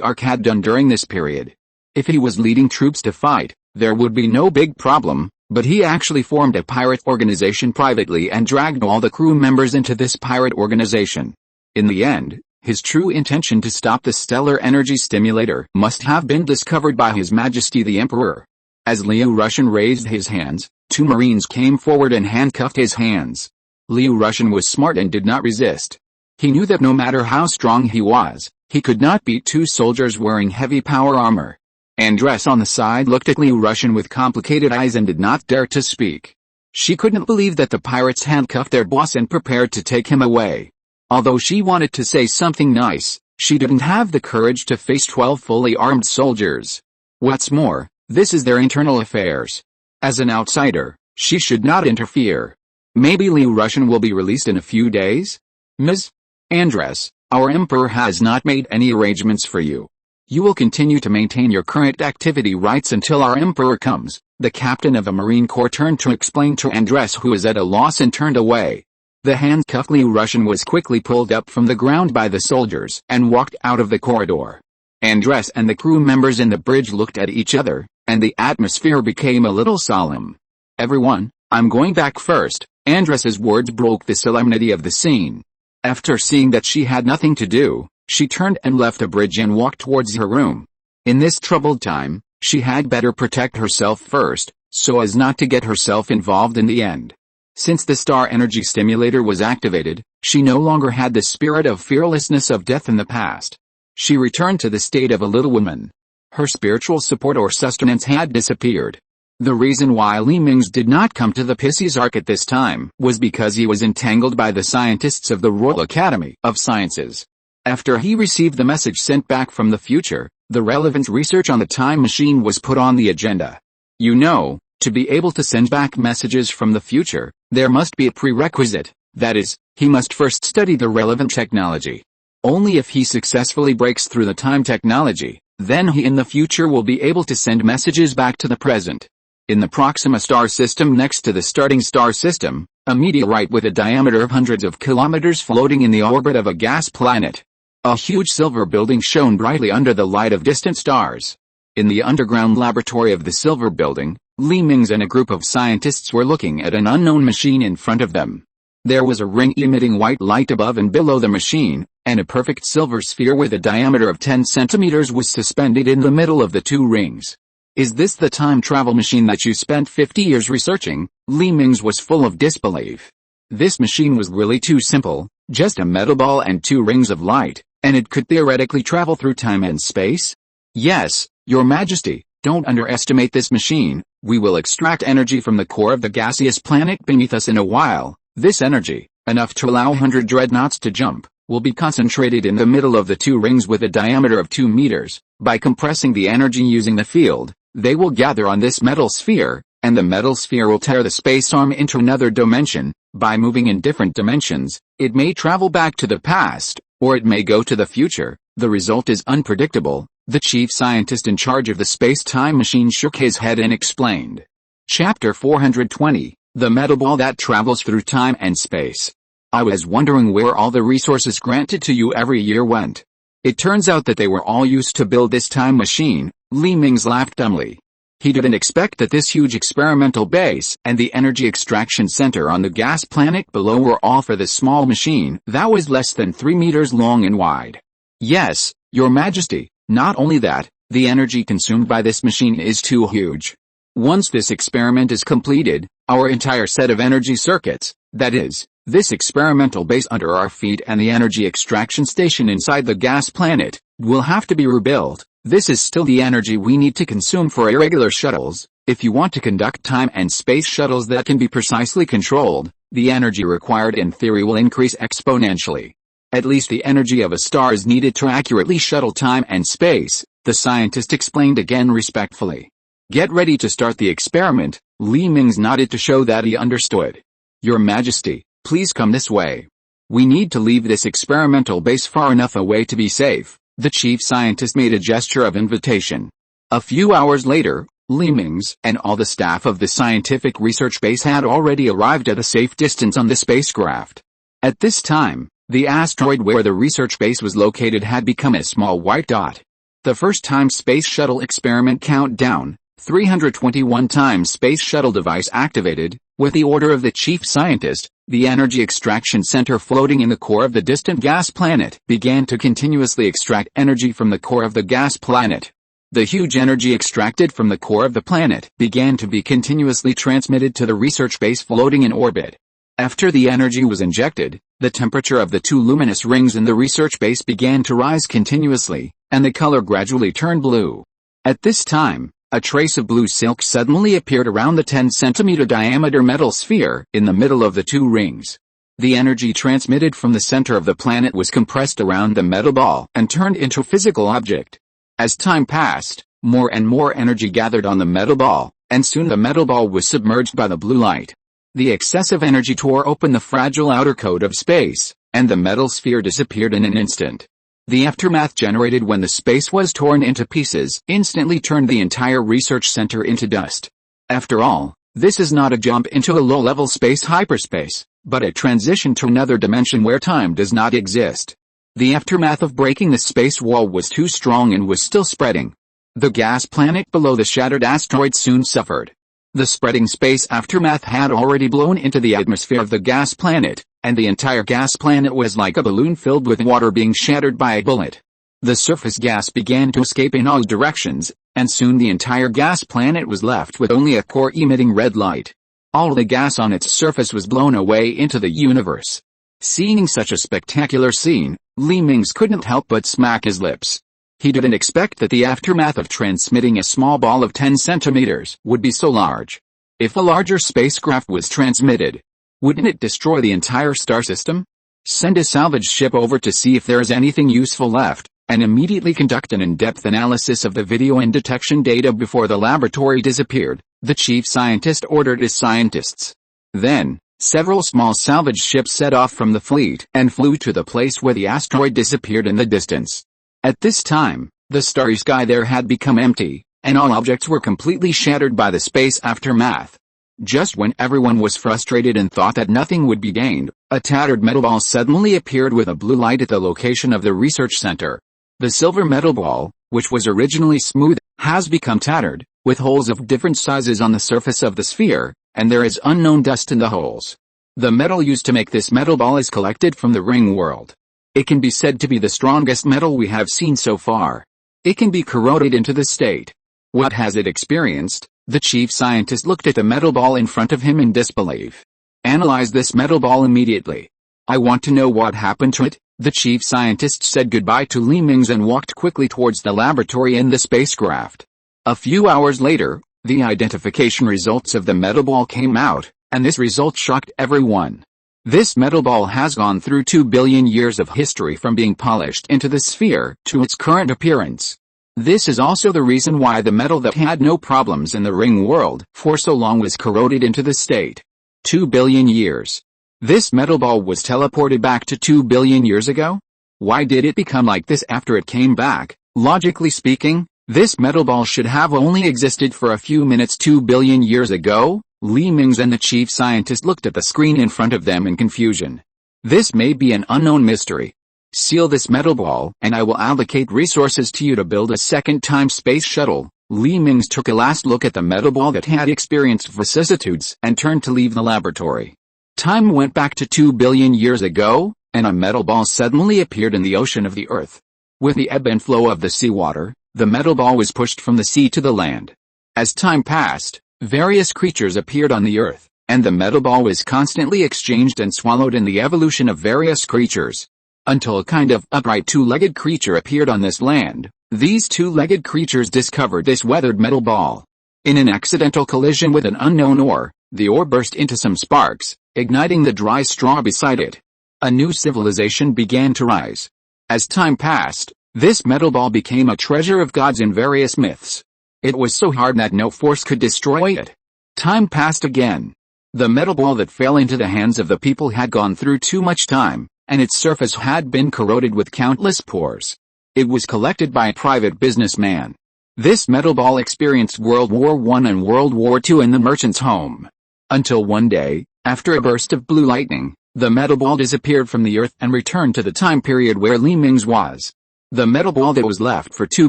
Ark had done during this period. If he was leading troops to fight, there would be no big problem, but he actually formed a pirate organization privately and dragged all the crew members into this pirate organization. In the end, his true intention to stop the stellar energy stimulator must have been discovered by His Majesty the Emperor. As Liu Russian raised his hands, 2 Marines came forward and handcuffed his hands. Liu Russian was smart and did not resist. He knew that no matter how strong he was, he could not beat 2 soldiers wearing heavy power armor. Andres on the side looked at Liu Russian with complicated eyes and did not dare to speak. She couldn't believe that the pirates handcuffed their boss and prepared to take him away. Although she wanted to say something nice, she didn't have the courage to face 12 fully armed soldiers. What's more, this is their internal affairs. As an outsider, she should not interfere. Maybe Liu Russian will be released in a few days? Ms. Andres, our Emperor has not made any arrangements for you. You will continue to maintain your current activity rights until our Emperor comes. The captain of the Marine Corps turned to explain to Andres, who was at a loss and turned away. The handcuffed Liu Russian was quickly pulled up from the ground by the soldiers and walked out of the corridor. Andres and the crew members in the bridge looked at each other, and the atmosphere became a little solemn. Everyone, I'm going back first. Andres's words broke the solemnity of the scene. After seeing that she had nothing to do, she turned and left the bridge and walked towards her room. In this troubled time, she had better protect herself first, so as not to get herself involved in the end. Since the star energy stimulator was activated, she no longer had the spirit of fearlessness of death in the past. She returned to the state of a little woman. Her spiritual support or sustenance had disappeared. The reason why Li Mingze did not come to the Pisces Ark at this time was because he was entangled by the scientists of the Royal Academy of Sciences. After he received the message sent back from the future, the relevant research on the time machine was put on the agenda. You know, to be able to send back messages from the future, there must be a prerequisite, that is, he must first study the relevant technology. Only if he successfully breaks through the time technology, then he in the future will be able to send messages back to the present. In the Proxima star system next to the starting star system, a meteorite with a diameter of hundreds of kilometers floating in the orbit of a gas planet. A huge silver building shone brightly under the light of distant stars. In the underground laboratory of the silver building, Li Mingze and a group of scientists were looking at an unknown machine in front of them. There was a ring emitting white light above and below the machine, and a perfect silver sphere with a diameter of 10 centimeters was suspended in the middle of the two rings. Is this the time travel machine that you spent 50 years researching? Li Mingze was full of disbelief. This machine was really too simple, just a metal ball and two rings of light, and it could theoretically travel through time and space? Yes, Your Majesty, don't underestimate this machine. We will extract energy from the core of the gaseous planet beneath us in a while. This energy, enough to allow 100 dreadnoughts to jump, will be concentrated in the middle of the two rings with a diameter of 2 meters. By compressing the energy using the field, they will gather on this metal sphere, and the metal sphere will tear the space arm into another dimension. By moving in different dimensions, it may travel back to the past, or it may go to the future. The result is unpredictable. The chief scientist in charge of the space-time machine shook his head and explained. Chapter 420, The Metal Ball That Travels Through Time and Space. I was wondering where all the resources granted to you every year went. It turns out that they were all used to build this time machine. Li Mingze laughed dumbly. He didn't expect that this huge experimental base and the energy extraction center on the gas planet below were all for this small machine that was less than 3 meters long and wide. Yes, Your Majesty, not only that, the energy consumed by this machine is too huge. Once this experiment is completed, our entire set of energy circuits, that is, this experimental base under our feet and the energy extraction station inside the gas planet, will have to be rebuilt. This is still the energy we need to consume for irregular shuttles. If you want to conduct time and space shuttles that can be precisely controlled, the energy required in theory will increase exponentially. At least the energy of a star is needed to accurately shuttle time and space, the scientist explained again respectfully. Get ready to start the experiment. Li Mingze nodded to show that he understood. Your Majesty, please come this way. We need to leave this experimental base far enough away to be safe. The chief scientist made a gesture of invitation. A few hours later, Li Mingze and all the staff of the scientific research base had already arrived at a safe distance on the spacecraft. At this time, the asteroid where the research base was located had become a small white dot. The first time space shuttle experiment countdown, 321 times space shuttle device activated. With the order of the chief scientist, the energy extraction center floating in the core of the distant gas planet began to continuously extract energy from the core of the gas planet. The huge energy extracted from the core of the planet began to be continuously transmitted to the research base floating in orbit. After the energy was injected, the temperature of the two luminous rings in the research base began to rise continuously, and the color gradually turned blue. At this time, a trace of blue silk suddenly appeared around the 10-centimeter diameter metal sphere in the middle of the two rings. The energy transmitted from the center of the planet was compressed around the metal ball and turned into a physical object. As time passed, more and more energy gathered on the metal ball, and soon the metal ball was submerged by the blue light. The excessive energy tore open the fragile outer coat of space, and the metal sphere disappeared in an instant. The aftermath generated when the space was torn into pieces instantly turned the entire research center into dust. After all, this is not a jump into a low-level space hyperspace, but a transition to another dimension where time does not exist. The aftermath of breaking the space wall was too strong and was still spreading. The gas planet below the shattered asteroid soon suffered. The spreading space aftermath had already blown into the atmosphere of the gas planet, and the entire gas planet was like a balloon filled with water being shattered by a bullet. The surface gas began to escape in all directions, and soon the entire gas planet was left with only a core emitting red light. All the gas on its surface was blown away into the universe. Seeing such a spectacular scene, Li Mingze couldn't help but smack his lips. He didn't expect that the aftermath of transmitting a small ball of 10 centimeters would be so large. If a larger spacecraft was transmitted, wouldn't it destroy the entire star system? Send a salvage ship over to see if there is anything useful left, and immediately conduct an in-depth analysis of the video and detection data before the laboratory disappeared, the chief scientist ordered his scientists. Then, several small salvage ships set off from the fleet and flew to the place where the asteroid disappeared in the distance. At this time, the starry sky there had become empty, and all objects were completely shattered by the space aftermath. Just when everyone was frustrated and thought that nothing would be gained, a tattered metal ball suddenly appeared with a blue light at the location of the research center. The silver metal ball, which was originally smooth, has become tattered, with holes of different sizes on the surface of the sphere, and there is unknown dust in the holes. The metal used to make this metal ball is collected from the ring world. It can be said to be the strongest metal we have seen so far. It can be corroded into the state. What has it experienced? The chief scientist looked at the metal ball in front of him in disbelief. Analyze this metal ball immediately. I want to know what happened to it. The chief scientist said goodbye to Li Mingze and walked quickly towards the laboratory in the spacecraft. A few hours later, the identification results of the metal ball came out, and this result shocked everyone. This metal ball has gone through 2 billion years of history from being polished into the sphere to its current appearance. This is also the reason why the metal that had no problems in the ring world for so long was corroded into the state. 2 billion years. This metal ball was teleported back to 2 billion years ago? Why did it become like this after it came back? Logically speaking, this metal ball should have only existed for a few minutes 2 billion years ago. Li Mingze and the chief scientist looked at the screen in front of them in confusion. This may be an unknown mystery. Seal this metal ball, and I will allocate resources to you to build a second time space shuttle. Li Mingze took a last look at the metal ball that had experienced vicissitudes and turned to leave the laboratory. Time went back to 2 billion years ago, and a metal ball suddenly appeared in the ocean of the Earth. With the ebb and flow of the seawater, the metal ball was pushed from the sea to the land. As time passed, various creatures appeared on the Earth, and the metal ball was constantly exchanged and swallowed in the evolution of various creatures. Until a kind of upright two-legged creature appeared on this land. These two-legged creatures discovered this weathered metal ball. In an accidental collision with an unknown ore, the ore burst into some sparks, igniting the dry straw beside it. A new civilization began to rise. As time passed, this metal ball became a treasure of gods in various myths. It was so hard that no force could destroy it. Time passed again. The metal ball that fell into the hands of the people had gone through too much time, and its surface had been corroded with countless pores. It was collected by a private businessman. This metal ball experienced World War I and World War II in the merchant's home. Until one day, after a burst of blue lightning, the metal ball disappeared from the Earth and returned to the time period where Li Mingze was. The metal ball that was left for 2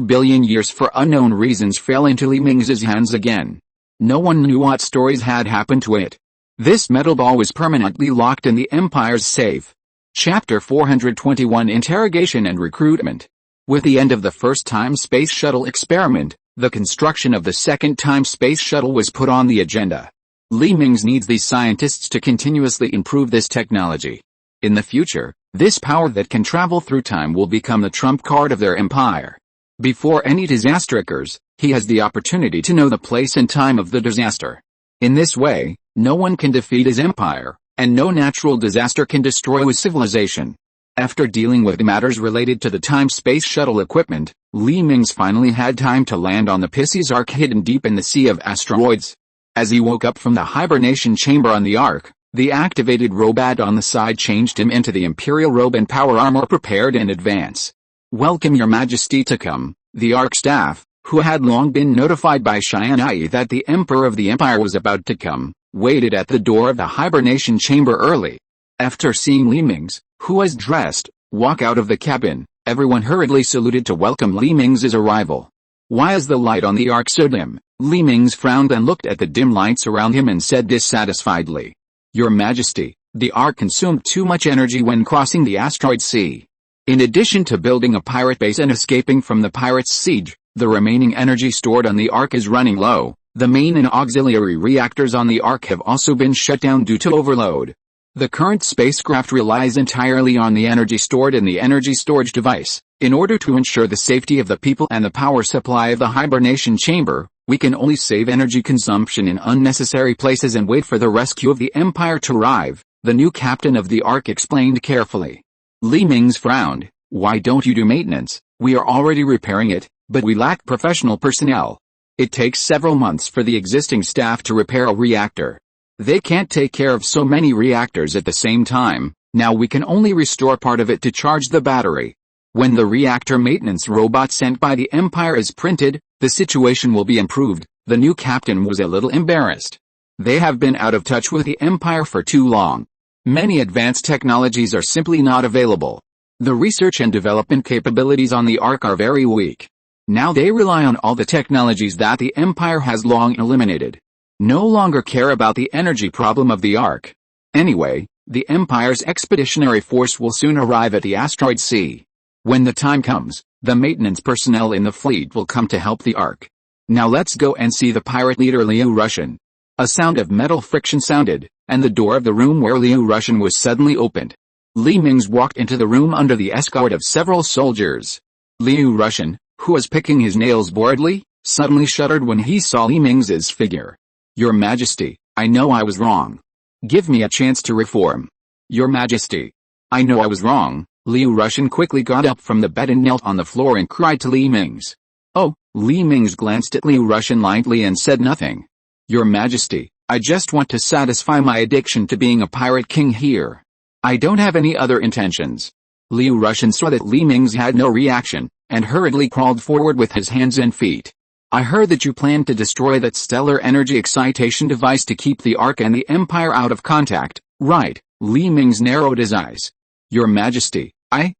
billion years for unknown reasons fell into Li Mingze's hands again. No one knew what stories had happened to it. This metal ball was permanently locked in the Empire's safe. Chapter 421 Interrogation and Recruitment. With the end of the first-time space shuttle experiment, the construction of the second-time space shuttle was put on the agenda. Li Mingze needs these scientists to continuously improve this technology. In the future, this power that can travel through time will become the trump card of their empire. Before any disaster occurs, he has the opportunity to know the place and time of the disaster. In this way, no one can defeat his empire, and no natural disaster can destroy his civilization. After dealing with matters related to the time-space shuttle equipment, Li Mingze finally had time to land on the Pisces Ark hidden deep in the Sea of Asteroids. As he woke up from the hibernation chamber on the Ark, the activated robot on the side changed him into the Imperial robe and power armor prepared in advance. Welcome Your Majesty to come. The Ark staff, who had long been notified by Tianyi that the Emperor of the Empire was about to come, waited at the door of the hibernation chamber early. After seeing Li Mingze, who was dressed, walk out of the cabin, everyone hurriedly saluted to welcome Li Mingze's arrival. Why is the light on the Ark so dim? Li Mingze frowned and looked at the dim lights around him and said dissatisfiedly. Your Majesty, the Ark consumed too much energy when crossing the asteroid sea. In addition to building a pirate base and escaping from the pirates' siege, the remaining energy stored on the Ark is running low. The main and auxiliary reactors on the Ark have also been shut down due to overload. The current spacecraft relies entirely on the energy stored in the energy storage device. In order to ensure the safety of the people and the power supply of the hibernation chamber, we can only save energy consumption in unnecessary places and wait for the rescue of the Empire to arrive, the new captain of the Ark explained carefully. Mingze frowned. Why don't you do maintenance? We are already repairing it, but we lack professional personnel. It takes several months for the existing staff to repair a reactor. They can't take care of so many reactors at the same time. Now we can only restore part of it to charge the battery. When the reactor maintenance robot sent by the Empire is printed, the situation will be improved. The new captain was a little embarrassed. They have been out of touch with the Empire for too long. Many advanced technologies are simply not available. The research and development capabilities on the Ark are very weak. Now they rely on all the technologies that the Empire has long eliminated. No longer care about the energy problem of the Ark. Anyway, the Empire's expeditionary force will soon arrive at the asteroid sea. When the time comes, the maintenance personnel in the fleet will come to help the Ark. Now let's go and see the pirate leader Liu Russian. A sound of metal friction sounded, and the door of the room where Liu Russian was suddenly opened. Mingze walked into the room under the escort of several soldiers. Liu Russian, who was picking his nails boredly, suddenly shuddered when he saw Mingze's figure. Your Majesty, I know I was wrong. Give me a chance to reform. Your Majesty. I know I was wrong. Liu Russian quickly got up from the bed and knelt on the floor and cried to Mingze. Oh, Mingze glanced at Liu Russian lightly and said nothing. Your Majesty, I just want to satisfy my addiction to being a pirate king here. I don't have any other intentions. Liu Russian saw that Mingze had no reaction, and hurriedly crawled forward with his hands and feet. I heard that you plan to destroy that stellar energy excitation device to keep the Ark and the Empire out of contact, right? Mingze narrowed his eyes. Your Majesty, I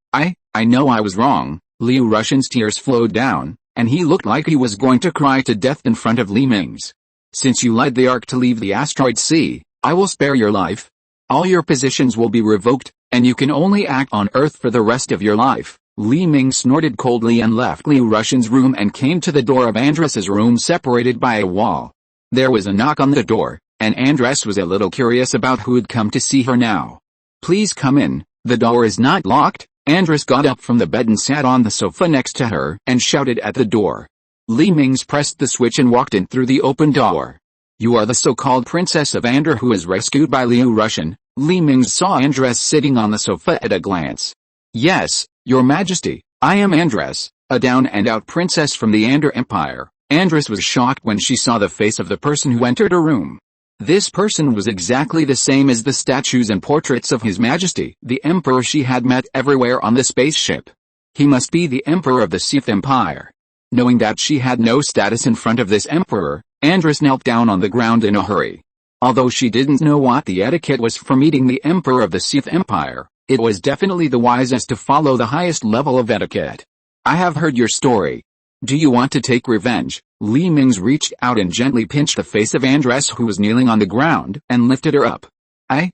know I was wrong. Liu Russian's tears flowed down, and he looked like he was going to cry to death in front of Mingze. Since you led the Ark to leave the asteroid sea, I will spare your life. All your positions will be revoked, and you can only act on Earth for the rest of your life. Mingze snorted coldly and left Liu Russian's room and came to the door of Andress's room separated by a wall. There was a knock on the door, and Andress was a little curious about who had come to see her now. Please come in, the door is not locked. Andress got up from the bed and sat on the sofa next to her and shouted at the door. Mingze pressed the switch and walked in through the open door. You are the so-called Princess of Andor who was rescued by Liu Russian. Mingze saw Andress sitting on the sofa at a glance. Yes, Your Majesty, I am Andress, a down-and-out princess from the Andor Empire. Andress was shocked when she saw the face of the person who entered her room. This person was exactly the same as the statues and portraits of His Majesty, the Emperor she had met everywhere on the spaceship. He must be the Emperor of the Sith Empire. Knowing that she had no status in front of this Emperor, Andress knelt down on the ground in a hurry. Although she didn't know what the etiquette was for meeting the Emperor of the Sith Empire, it was definitely the wisest to follow the highest level of etiquette. I have heard your story. Do you want to take revenge? Mingze reached out and gently pinched the face of Andress who was kneeling on the ground, and lifted her up. I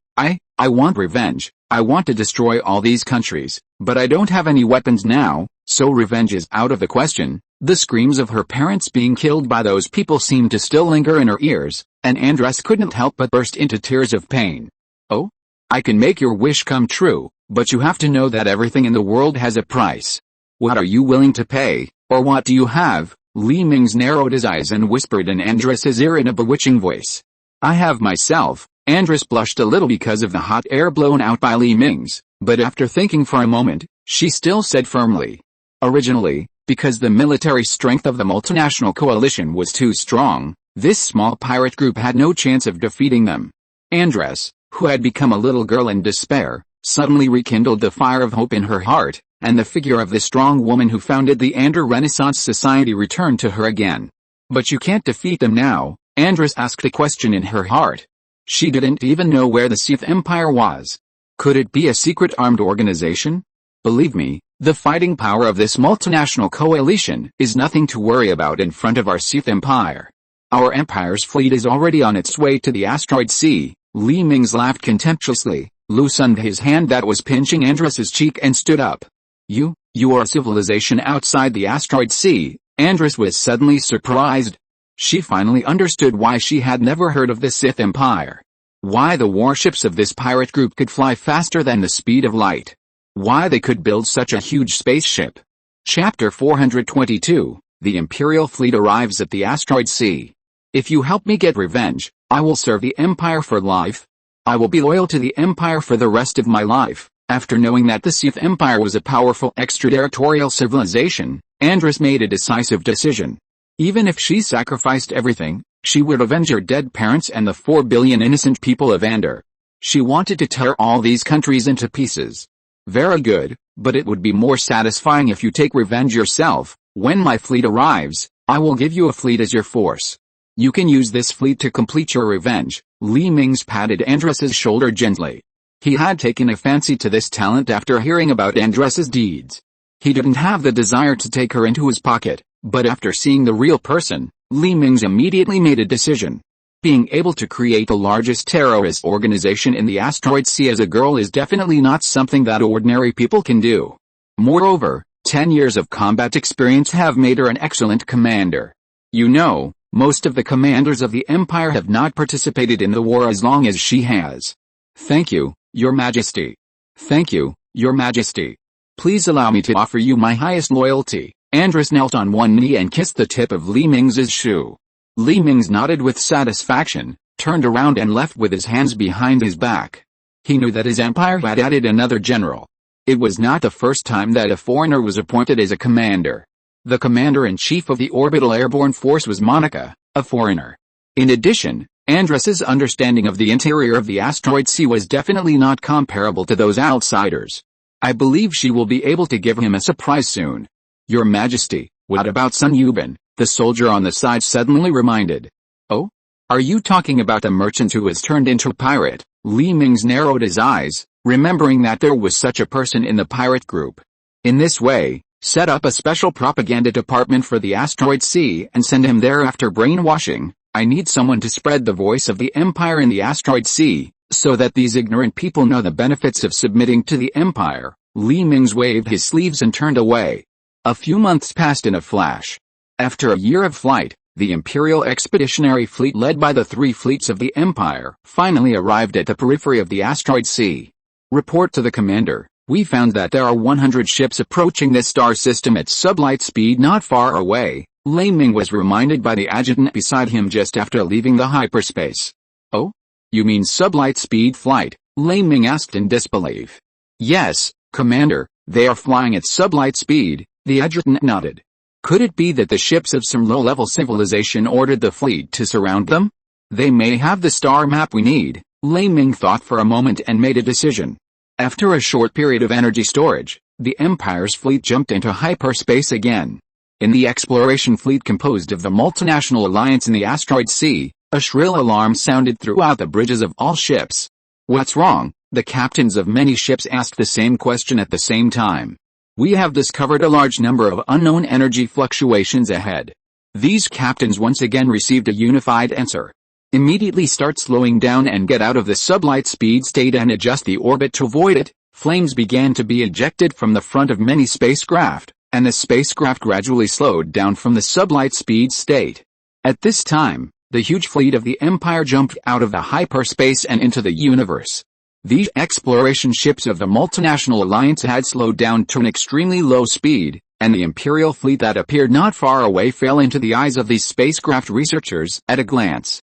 want revenge. I want to destroy all these countries, but I don't have any weapons now, so revenge is out of the question. The screams of her parents being killed by those people seemed to still linger in her ears, and Andress couldn't help but burst into tears of pain. Oh? I can make your wish come true, but you have to know that everything in the world has a price. What are you willing to pay, or what do you have? Mingze narrowed his eyes and whispered in Andress's ear in a bewitching voice. I have myself. Andress blushed a little because of the hot air blown out by Mingze, but after thinking for a moment, she still said firmly. Originally, because the military strength of the multinational coalition was too strong, this small pirate group had no chance of defeating them. Andress, who had become a little girl in despair, suddenly rekindled the fire of hope in her heart, and the figure of the strong woman who founded the Andor Renaissance Society returned to her again. But you can't defeat them now, Andress asked a question in her heart. She didn't even know where the Sith Empire was. Could it be a secret armed organization? Believe me, the fighting power of this multinational coalition is nothing to worry about in front of our Sith Empire. Our Empire's fleet is already on its way to the asteroid sea. Mingze laughed contemptuously, loosened his hand that was pinching Andress's cheek and stood up. You are a civilization outside the asteroid sea. Andress was suddenly surprised. She finally understood why she had never heard of the Sith Empire. Why the warships of this pirate group could fly faster than the speed of light. Why they could build such a huge spaceship. Chapter 422, The Imperial Fleet arrives at the asteroid sea. If you help me get revenge, I will serve the Empire for life. I will be loyal to the Empire for the rest of my life. After knowing that the Sith Empire was a powerful extraterritorial civilization, Andress made a decisive decision. Even if she sacrificed everything, she would avenge her dead parents and the 4 billion innocent people of Andor. She wanted to tear all these countries into pieces. Very good, but it would be more satisfying if you take revenge yourself. When my fleet arrives, I will give you a fleet as your force. You can use this fleet to complete your revenge. Li Mingze patted Andress's shoulder gently. He had taken a fancy to this talent after hearing about Andress's deeds. He didn't have the desire to take her into his pocket, but after seeing the real person, Li Mingze immediately made a decision. Being able to create the largest terrorist organization in the asteroid sea as a girl is definitely not something that ordinary people can do. Moreover, 10 years of combat experience have made her an excellent commander. You know, most of the commanders of the Empire have not participated in the war as long as she has. Thank you, Your Majesty. Thank you, Your Majesty. Please allow me to offer you my highest loyalty. Andress knelt on one knee and kissed the tip of Li Mingze's shoe. Li Mingze nodded with satisfaction, turned around and left with his hands behind his back. He knew that his empire had added another general. It was not the first time that a foreigner was appointed as a commander. The commander-in-chief of the Orbital Airborne Force was Monica, a foreigner. In addition, Andress's understanding of the interior of the asteroid sea was definitely not comparable to those outsiders. I believe she will be able to give him a surprise soon. Your Majesty, what about Sun Yuban? The soldier on the side suddenly reminded. Oh? Are you talking about the merchant who was turned into a pirate? Li Mingze narrowed his eyes, remembering that there was such a person in the pirate group. In this way, set up a special propaganda department for the asteroid sea and send him there after brainwashing. I need someone to spread the voice of the Empire in the asteroid sea, so that these ignorant people know the benefits of submitting to the Empire. Li Mingze waved his sleeves and turned away. A few months passed in a flash. After a year of flight, the Imperial Expeditionary Fleet led by the 3 fleets of the Empire finally arrived at the periphery of the asteroid sea. Report to the commander. We found that there are 100 ships approaching this star system at sublight speed not far away. Li Mingze was reminded by the adjutant beside him just after leaving the hyperspace. Oh? You mean sublight speed flight? Li Mingze asked in disbelief. Yes, Commander, they are flying at sublight speed, the adjutant nodded. Could it be that the ships of some low-level civilization ordered the fleet to surround them? They may have the star map we need. Li Mingze thought for a moment and made a decision. After a short period of energy storage, the Empire's fleet jumped into hyperspace again. In the exploration fleet composed of the multinational alliance in the asteroid sea, a shrill alarm sounded throughout the bridges of all ships. What's wrong? The captains of many ships asked the same question at the same time. We have discovered a large number of unknown energy fluctuations ahead. These captains once again received a unified answer. Immediately start slowing down and get out of the sublight speed state and adjust the orbit to avoid it. Flames began to be ejected from the front of many spacecraft, and the spacecraft gradually slowed down from the sublight speed state. At this time, the huge fleet of the Empire jumped out of the hyperspace and into the universe. These exploration ships of the multinational alliance had slowed down to an extremely low speed, and the Imperial fleet that appeared not far away fell into the eyes of these spacecraft researchers at a glance.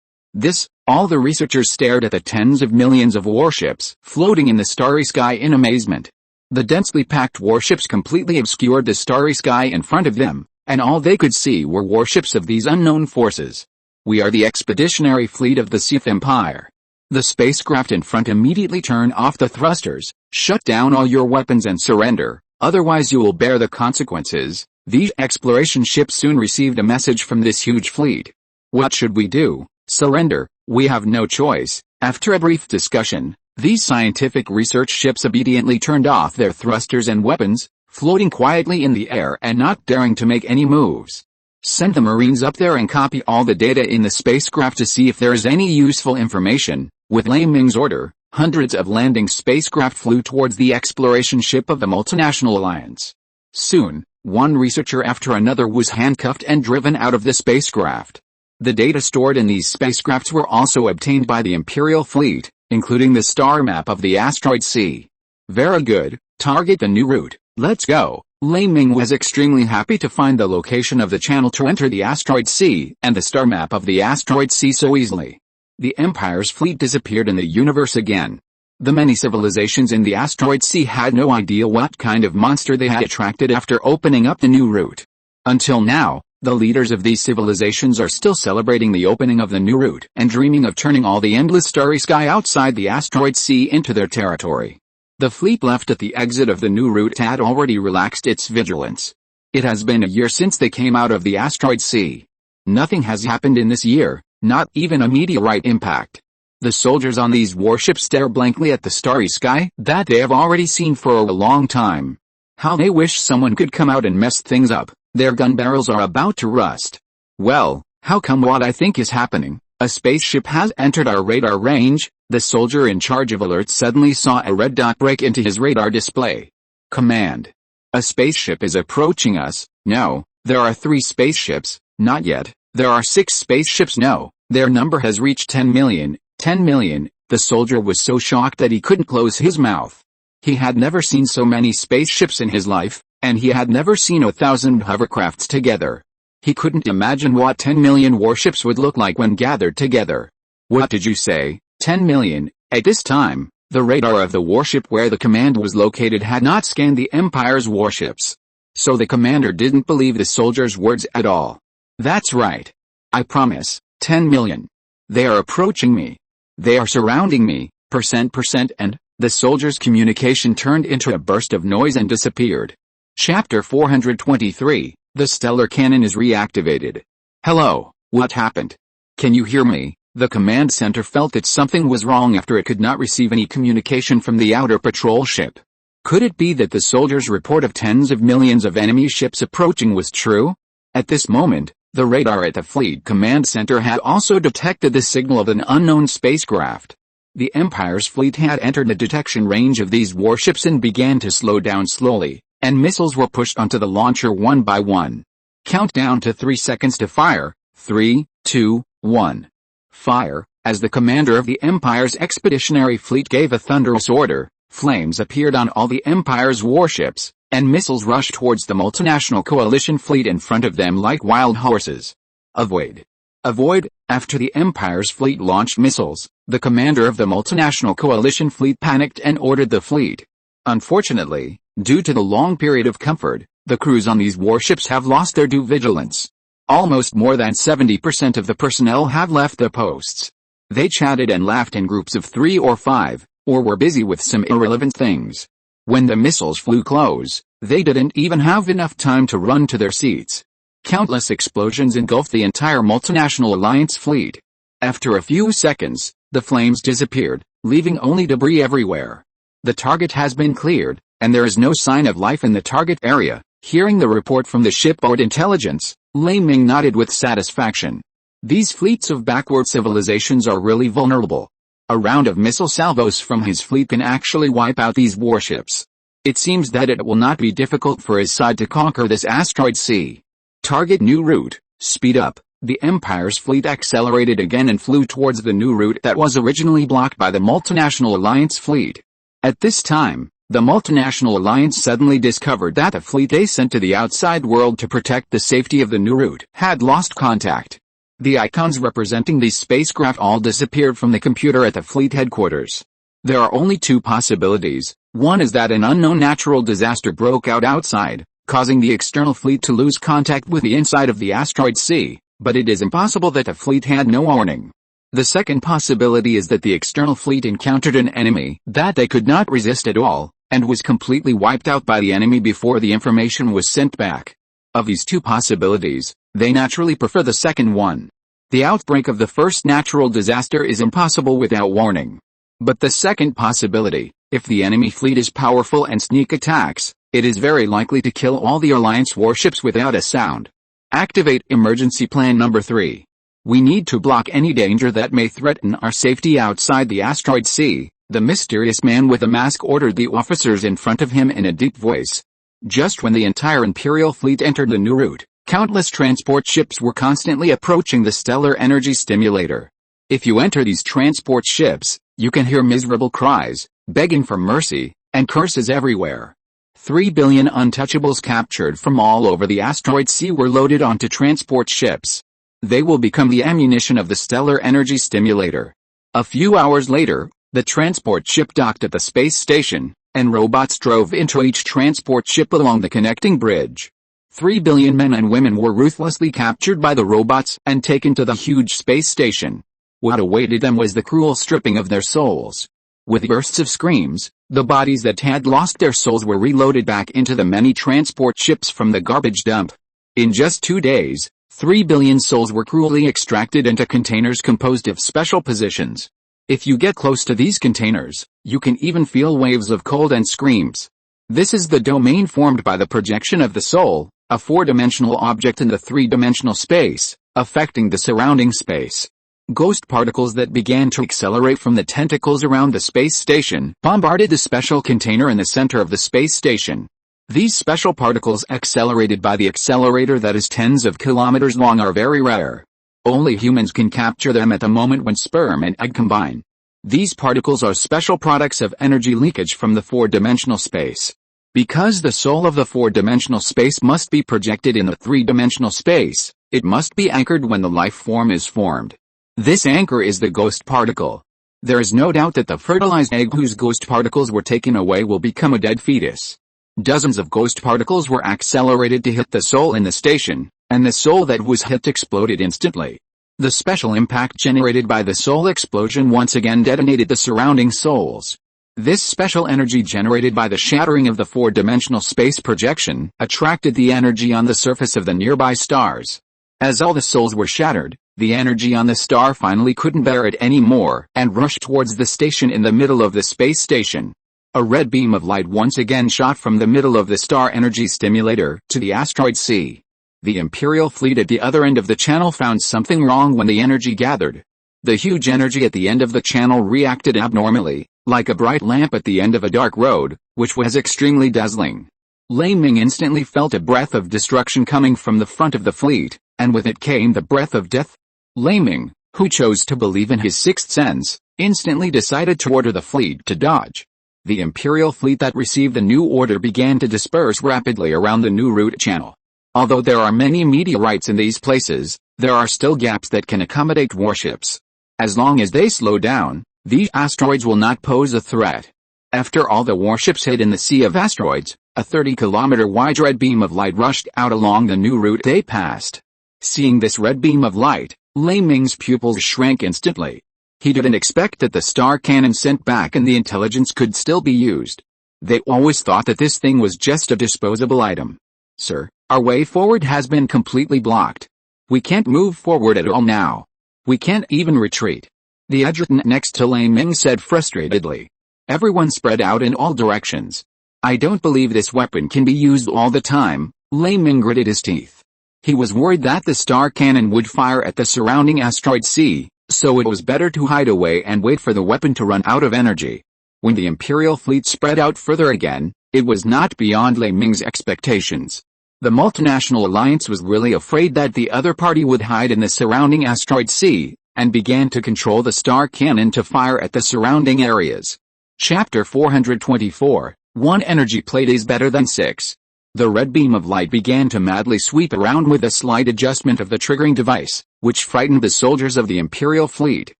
All the researchers stared at the tens of millions of warships floating in the starry sky in amazement. The densely packed warships completely obscured the starry sky in front of them, and all they could see were warships of these unknown forces. We are the expeditionary fleet of the Sith Empire. The spacecraft in front immediately turn off the thrusters, shut down all your weapons and surrender, otherwise you will bear the consequences. These exploration ships soon received a message from this huge fleet. What should we do? Surrender. We have no choice. After a brief discussion, these scientific research ships obediently turned off their thrusters and weapons, floating quietly in the air and not daring to make any moves. Send the Marines up there and copy all the data in the spacecraft to see if there is any useful information. With Li Mingze's order, hundreds of landing spacecraft flew towards the exploration ship of the multinational alliance. Soon, one researcher after another was handcuffed and driven out of the spacecraft. The data stored in these spacecrafts were also obtained by the Imperial fleet, including the star map of the asteroid sea. Very good, target the new route, let's go. Lei Ming was extremely happy to find the location of the channel to enter the asteroid sea and the star map of the asteroid sea so easily. The Empire's fleet disappeared in the universe again. The many civilizations in the asteroid sea had no idea what kind of monster they had attracted after opening up the new route. Until now, the leaders of these civilizations are still celebrating the opening of the new route and dreaming of turning all the endless starry sky outside the asteroid sea into their territory. The fleet left at the exit of the new route had already relaxed its vigilance. It has been a year since they came out of the asteroid sea. Nothing has happened in this year, not even a meteorite impact. The soldiers on these warships stare blankly at the starry sky that they have already seen for a long time. How they wish someone could come out and mess things up. Their gun barrels are about to rust. Well, how come what I think is happening? A spaceship has entered our radar range. The soldier in charge of alerts suddenly saw a red dot break into his radar display. Command. A spaceship is approaching us. No, there are 3 spaceships. Not yet. There are 6 spaceships. No, their number has reached 10 million. 10 million. The soldier was so shocked that he couldn't close his mouth. He had never seen so many spaceships in his life, and he had never seen 1,000 hovercrafts together. He couldn't imagine what 10 million warships would look like when gathered together. What did you say? 10 million. At this time, the radar of the warship where the command was located had not scanned the Empire's warships. So the commander didn't believe the soldier's words at all. That's right. I promise, 10 million. They are approaching me. They are surrounding me, percent, and the soldier's communication turned into a burst of noise and disappeared. Chapter 423, the stellar cannon is reactivated. Hello, what happened? Can you hear me? The command center felt that something was wrong after it could not receive any communication from the outer patrol ship. Could it be that the soldiers' report of tens of millions of enemy ships approaching was true? At this moment, the radar at the Fleet Command Center had also detected the signal of an unknown spacecraft. The Empire's fleet had entered the detection range of these warships and began to slow down slowly, and missiles were pushed onto the launcher one by one. Countdown to 3 seconds to fire. 3, 2, 1. Fire. As the commander of the Empire's expeditionary fleet gave a thunderous order, flames appeared on all the Empire's warships, and missiles rushed towards the multinational coalition fleet in front of them like wild horses. Avoid. Avoid. After the Empire's fleet launched missiles, the commander of the multinational coalition fleet panicked and ordered the fleet. Unfortunately, due to the long period of comfort, the crews on these warships have lost their due vigilance. Almost more than 70% of the personnel have left their posts. They chatted and laughed in groups of 3 or 5, or were busy with some irrelevant things. When the missiles flew close, they didn't even have enough time to run to their seats. Countless explosions engulfed the entire multinational alliance fleet. After a few seconds, the flames disappeared, leaving only debris everywhere. The target has been cleared, and there is no sign of life in the target area. Hearing the report from the shipboard intelligence, Lei Ming nodded with satisfaction. These fleets of backward civilizations are really vulnerable. A round of missile salvos from his fleet can actually wipe out these warships. It seems that it will not be difficult for his side to conquer this asteroid sea. Target new route. Speed up. The Empire's fleet accelerated again and flew towards the new route that was originally blocked by the multinational alliance fleet. At this time, the multinational alliance suddenly discovered that the fleet they sent to the outside world to protect the safety of the new route had lost contact. The icons representing these spacecraft all disappeared from the computer at the fleet headquarters. There are only 2 possibilities. One is that an unknown natural disaster broke out outside, causing the external fleet to lose contact with the inside of the asteroid sea, but it is impossible that the fleet had no warning. The second possibility is that the external fleet encountered an enemy that they could not resist at all, and was completely wiped out by the enemy before the information was sent back. Of these 2 possibilities, they naturally prefer the second one. The outbreak of the first natural disaster is impossible without warning. But the second possibility, if the enemy fleet is powerful and sneak attacks, it is very likely to kill all the Alliance warships without a sound. Activate Emergency Plan Number 3. We need to block any danger that may threaten our safety outside the asteroid sea, the mysterious man with a mask ordered the officers in front of him in a deep voice. Just when the entire Imperial fleet entered the new route, Countless transport ships were constantly approaching the stellar energy stimulator. If you enter these transport ships, you can hear miserable cries, begging for mercy, and curses everywhere. 3 billion untouchables captured from all over the asteroid sea were loaded onto transport ships. They will become the ammunition of the stellar energy stimulator. A few hours later, the transport ship docked at the space station, and robots drove into each transport ship along the connecting bridge. 3 billion men and women were ruthlessly captured by the robots and taken to the huge space station. What awaited them was the cruel stripping of their souls. With bursts of screams, the bodies that had lost their souls were reloaded back into the many transport ships from the garbage dump. In just 2 days, 3 billion souls were cruelly extracted into containers composed of special positions. If you get close to these containers, you can even feel waves of cold and screams. This is the domain formed by the projection of the soul, a four-dimensional object in the three-dimensional space, affecting the surrounding space. Ghost particles that began to accelerate from the tentacles around the space station bombarded the special container in the center of the space station. These special particles accelerated by the accelerator that is tens of kilometers long are very rare. Only humans can capture them at the moment when sperm and egg combine. These particles are special products of energy leakage from the four-dimensional space. Because the soul of the four-dimensional space must be projected in the three-dimensional space, it must be anchored when the life form is formed. This anchor is the ghost particle. There is no doubt that the fertilized egg whose ghost particles were taken away will become a dead fetus. Dozens of ghost particles were accelerated to hit the soul in the station, and the soul that was hit exploded instantly. The special impact generated by the soul explosion once again detonated the surrounding souls. This special energy generated by the shattering of the four-dimensional space projection attracted the energy on the surface of the nearby stars. As all the souls were shattered, the energy on the star finally couldn't bear it anymore and rushed towards the station in the middle of the space station. A red beam of light once again shot from the middle of the star energy stimulator to the asteroid sea. The Imperial fleet at the other end of the channel found something wrong when the energy gathered. The huge energy at the end of the channel reacted abnormally, like a bright lamp at the end of a dark road, which was extremely dazzling. Lei Ming instantly felt a breath of destruction coming from the front of the fleet, and with it came the breath of death. Lei Ming, who chose to believe in his sixth sense, instantly decided to order the fleet to dodge. The Imperial fleet that received the new order began to disperse rapidly around the new route channel. Although there are many meteorites in these places, there are still gaps that can accommodate warships. As long as they slow down, these asteroids will not pose a threat. After all the warships hid in the sea of asteroids, a 30-kilometer wide red beam of light rushed out along the new route they passed. Seeing this red beam of light, Lei Ming's pupils shrank instantly. He didn't expect that the star cannon sent back and the intelligence could still be used. They always thought that this thing was just a disposable item. Sir, our way forward has been completely blocked. We can't move forward at all now. We can't even retreat. The adjutant next to Lei Ming said frustratedly. Everyone spread out in all directions. I don't believe this weapon can be used all the time, Lei Ming gritted his teeth. He was worried that the star cannon would fire at the surrounding asteroid sea, so it was better to hide away and wait for the weapon to run out of energy. When the Imperial fleet spread out further again, it was not beyond Lei Ming's expectations. The multinational alliance was really afraid that the other party would hide in the surrounding asteroid sea, and began to control the star cannon to fire at the surrounding areas. Chapter 424, 1 Energy plate is better than 6. The red beam of light began to madly sweep around with a slight adjustment of the triggering device, which frightened the soldiers of the Imperial fleet.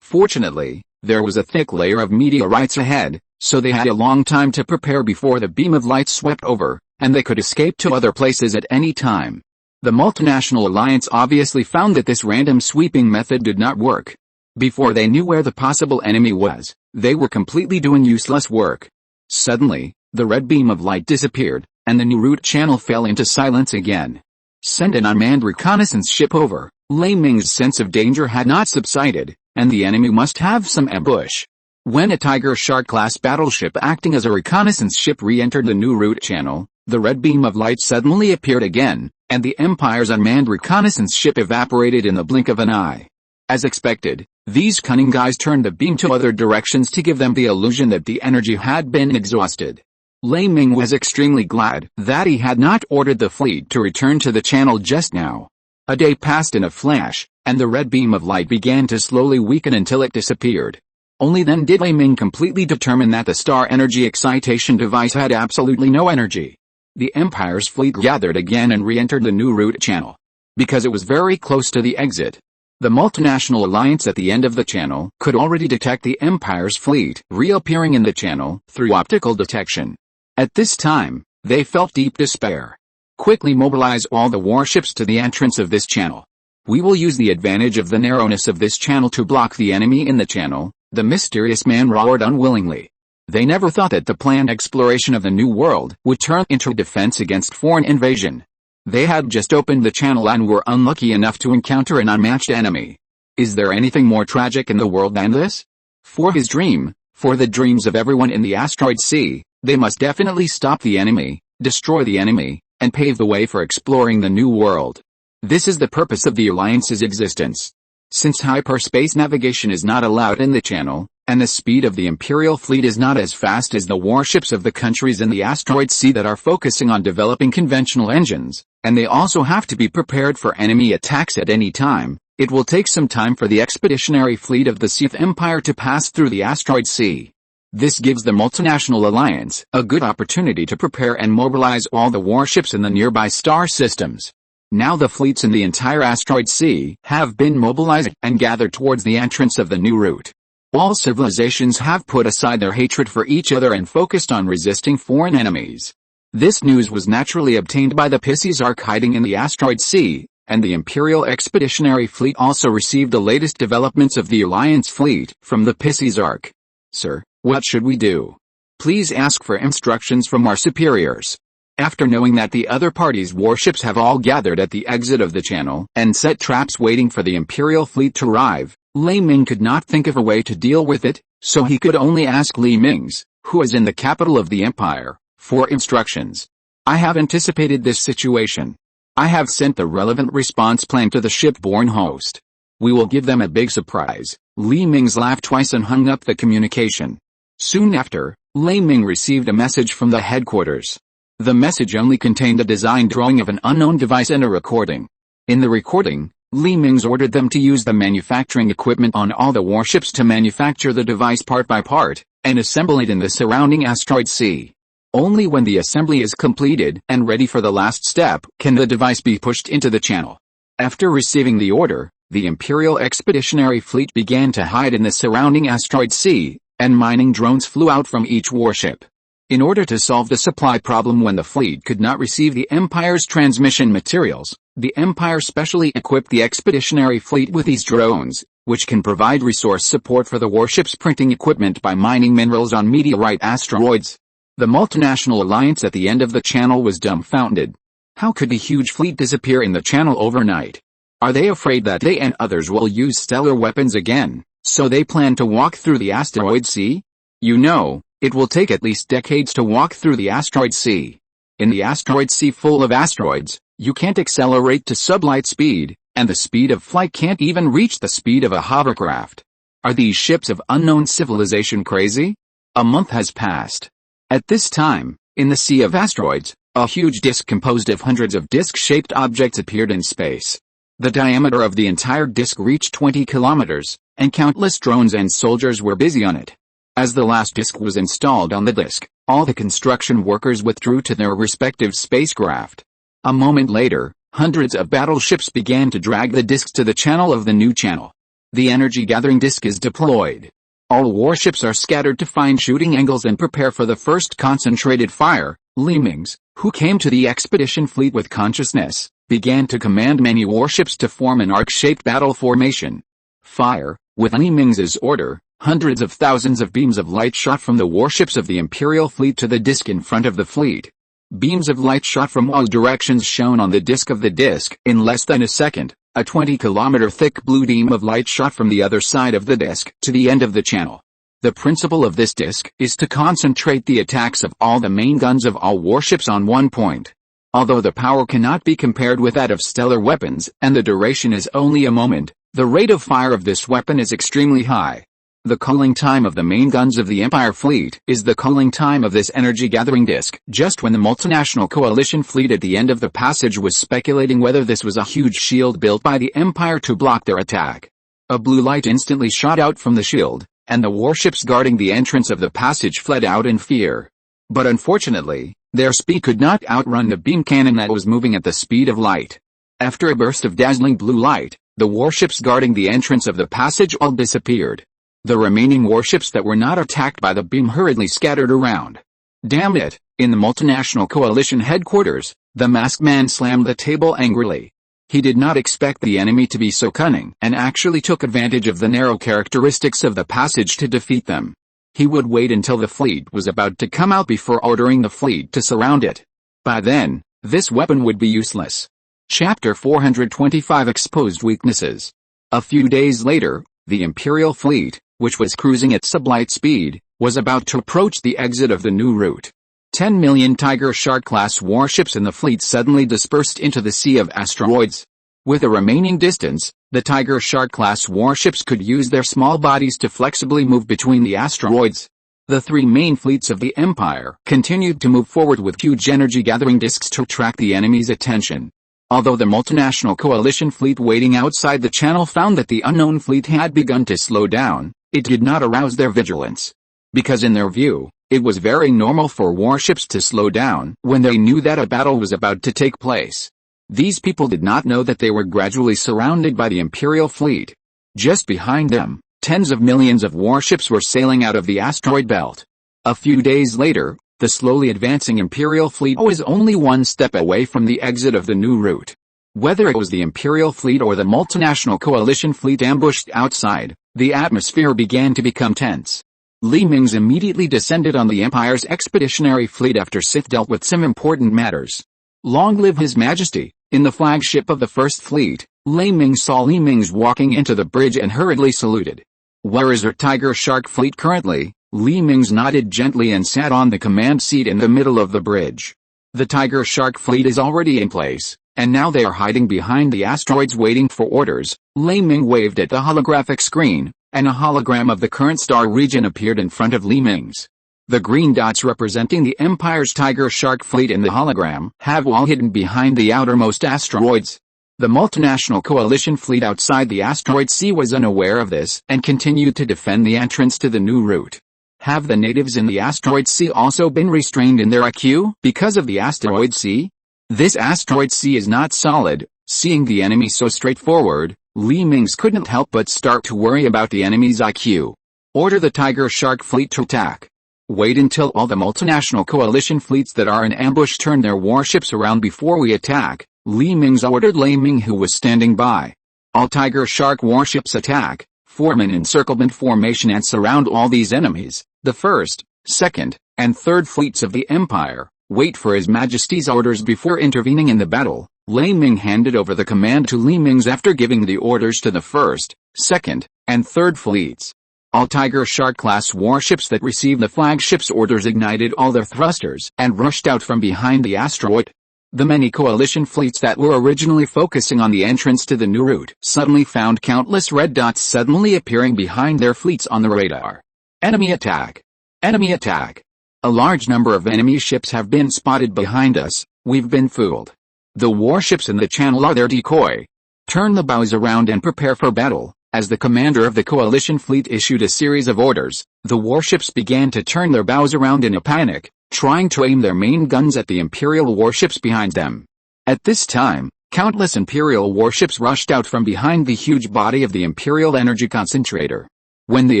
Fortunately, there was a thick layer of meteorites ahead, so they had a long time to prepare before the beam of light swept over, and they could escape to other places at any time. The multinational alliance obviously found that this random sweeping method did not work. Before they knew where the possible enemy was, they were completely doing useless work. Suddenly, the red beam of light disappeared, and the new route channel fell into silence again. Send an unmanned reconnaissance ship over. Lei Ming's sense of danger had not subsided, and the enemy must have some ambush. When a Tiger Shark-class battleship acting as a reconnaissance ship re-entered the new route channel, the red beam of light suddenly appeared again, and the Empire's unmanned reconnaissance ship evaporated in the blink of an eye. As expected, these cunning guys turned the beam to other directions to give them the illusion that the energy had been exhausted. Lei Ming was extremely glad that he had not ordered the fleet to return to the channel just now. A day passed in a flash, and the red beam of light began to slowly weaken until it disappeared. Only then did Lei Ming completely determine that the star energy excitation device had absolutely no energy. The Empire's fleet gathered again and re-entered the new route channel. Because it was very close to the exit, the multinational alliance at the end of the channel could already detect the Empire's fleet reappearing in the channel through optical detection. At this time, they felt deep despair. Quickly mobilize all the warships to the entrance of this channel. We will use the advantage of the narrowness of this channel to block the enemy in the channel, the mysterious man roared unwillingly. They never thought that the planned exploration of the new world would turn into defense against foreign invasion. They had just opened the channel and were unlucky enough to encounter an unmatched enemy. Is there anything more tragic in the world than this? For his dream, for the dreams of everyone in the asteroid sea, they must definitely stop the enemy, destroy the enemy, and pave the way for exploring the new world. This is the purpose of the Alliance's existence. Since hyperspace navigation is not allowed in the channel, and the speed of the Imperial fleet is not as fast as the warships of the countries in the asteroid sea that are focusing on developing conventional engines, and they also have to be prepared for enemy attacks at any time, it will take some time for the expeditionary fleet of the Sith Empire to pass through the asteroid sea. This gives the multinational alliance a good opportunity to prepare and mobilize all the warships in the nearby star systems. Now the fleets in the entire asteroid sea have been mobilized and gathered towards the entrance of the new route. All civilizations have put aside their hatred for each other and focused on resisting foreign enemies. This news was naturally obtained by the Pisces Ark hiding in the asteroid sea, and the Imperial Expeditionary Fleet also received the latest developments of the Alliance fleet from the Pisces Ark. Sir, what should we do? Please ask for instructions from our superiors. After knowing that the other party's warships have all gathered at the exit of the channel and set traps waiting for the Imperial fleet to arrive, Lei Ming could not think of a way to deal with it, so he could only ask Mingze, who is in the capital of the Empire, for instructions. I have anticipated this situation. I have sent the relevant response plan to the shipborne host. We will give them a big surprise. Mingze laughed twice and hung up the communication. Soon after, Lei Ming received a message from the headquarters. The message only contained a design drawing of an unknown device and a recording. In the recording, Mingze ordered them to use the manufacturing equipment on all the warships to manufacture the device part by part, and assemble it in the surrounding asteroid sea. Only when the assembly is completed and ready for the last step can the device be pushed into the channel. After receiving the order, the Imperial Expeditionary Fleet began to hide in the surrounding asteroid sea, and mining drones flew out from each warship. In order to solve the supply problem when the fleet could not receive the Empire's transmission materials, the Empire specially equipped the Expeditionary Fleet with these drones, which can provide resource support for the warship's printing equipment by mining minerals on meteorite asteroids. The multinational alliance at the end of the channel was dumbfounded. How could the huge fleet disappear in the channel overnight? Are they afraid that they and others will use stellar weapons again, so they plan to walk through the asteroid sea? You know, it will take at least decades to walk through the asteroid sea. In the asteroid sea full of asteroids, you can't accelerate to sublight speed, and the speed of flight can't even reach the speed of a hovercraft. Are these ships of unknown civilization crazy? A month has passed. At this time, in the sea of asteroids, a huge disk composed of hundreds of disc-shaped objects appeared in space. The diameter of the entire disk reached 20 kilometers, and countless drones and soldiers were busy on it. As the last disk was installed on the disk, all the construction workers withdrew to their respective spacecraft. A moment later, hundreds of battleships began to drag the disks to the channel of the new channel. The energy-gathering disk is deployed. All warships are scattered to find shooting angles and prepare for the first concentrated fire. Mingze, who came to the expedition fleet with consciousness, began to command many warships to form an arc-shaped battle formation. Fire, with Mingze's order. Hundreds of thousands of beams of light shot from the warships of the Imperial fleet to the disk in front of the fleet. Beams of light shot from all directions shone on the disk of the disk. In less than a second, a 20-kilometer thick blue beam of light shot from the other side of the disk to the end of the channel. The principle of this disk is to concentrate the attacks of all the main guns of all warships on one point. Although the power cannot be compared with that of stellar weapons and the duration is only a moment, the rate of fire of this weapon is extremely high. The cooling time of the main guns of the Empire fleet is the cooling time of this energy-gathering disk. Just when the multinational coalition fleet at the end of the passage was speculating whether this was a huge shield built by the Empire to block their attack, a blue light instantly shot out from the shield, and the warships guarding the entrance of the passage fled out in fear. But unfortunately, their speed could not outrun the beam cannon that was moving at the speed of light. After a burst of dazzling blue light, the warships guarding the entrance of the passage all disappeared. The remaining warships that were not attacked by the beam hurriedly scattered around. Damn it! In the multinational coalition headquarters, the masked man slammed the table angrily. He did not expect the enemy to be so cunning and actually took advantage of the narrow characteristics of the passage to defeat them. He would wait until the fleet was about to come out before ordering the fleet to surround it. By then, this weapon would be useless. Chapter 425 Exposed Weaknesses. A few days later, the Imperial fleet, which was cruising at sublight speed, was about to approach the exit of the new route. 10 million Tiger Shark-class warships in the fleet suddenly dispersed into the sea of asteroids. With the remaining distance, the Tiger Shark-class warships could use their small bodies to flexibly move between the asteroids. The three main fleets of the Empire continued to move forward with huge energy-gathering disks to attract the enemy's attention. Although the multinational coalition fleet waiting outside the channel found that the unknown fleet had begun to slow down, it did not arouse their vigilance. Because in their view, it was very normal for warships to slow down when they knew that a battle was about to take place. These people did not know that they were gradually surrounded by the Imperial fleet. Just behind them, tens of millions of warships were sailing out of the asteroid belt. A few days later, the slowly advancing Imperial fleet was only one step away from the exit of the new route. Whether it was the Imperial fleet or the multinational coalition fleet ambushed outside, the atmosphere began to become tense. Mingze immediately descended on the Empire's expeditionary fleet after Sith dealt with some important matters. Long live His Majesty! In the flagship of the First Fleet, Mingze saw Mingze walking into the bridge and hurriedly saluted. Where is our Tiger Shark fleet currently? Mingze nodded gently and sat on the command seat in the middle of the bridge. The Tiger Shark fleet is already in place, and now they are hiding behind the asteroids waiting for orders. Mingze waved at the holographic screen, and a hologram of the current star region appeared in front of Mingze. The green dots representing the Empire's Tiger Shark fleet in the hologram have all hidden behind the outermost asteroids. The multinational coalition fleet outside the asteroid sea was unaware of this and continued to defend the entrance to the new route. Have the natives in the asteroid sea also been restrained in their IQ because of the asteroid sea? This asteroid sea is not solid. Seeing the enemy so straightforward, Mingze couldn't help but start to worry about the enemy's IQ. Order the Tiger Shark fleet to attack. Wait until all the multinational coalition fleets that are in ambush turn their warships around before we attack, Mingze ordered Ming, who was standing by. All Tiger Shark warships attack, form an encirclement formation and surround all these enemies. The first, second, and third fleets of the Empire wait for His Majesty's orders before intervening in the battle. Ming handed over the command to Mingze after giving the orders to the first, second, and third fleets. All Tiger Shark-class warships that received the flagship's orders ignited all their thrusters and rushed out from behind the asteroid. The many coalition fleets that were originally focusing on the entrance to the new route suddenly found countless red dots suddenly appearing behind their fleets on the radar. Enemy attack! Enemy attack! A large number of enemy ships have been spotted behind us. We've been fooled. The warships in the channel are their decoy. Turn the bows around and prepare for battle. As the commander of the coalition fleet issued a series of orders, the warships began to turn their bows around in a panic, trying to aim their main guns at the Imperial warships behind them. At this time, countless Imperial warships rushed out from behind the huge body of the Imperial energy concentrator. When the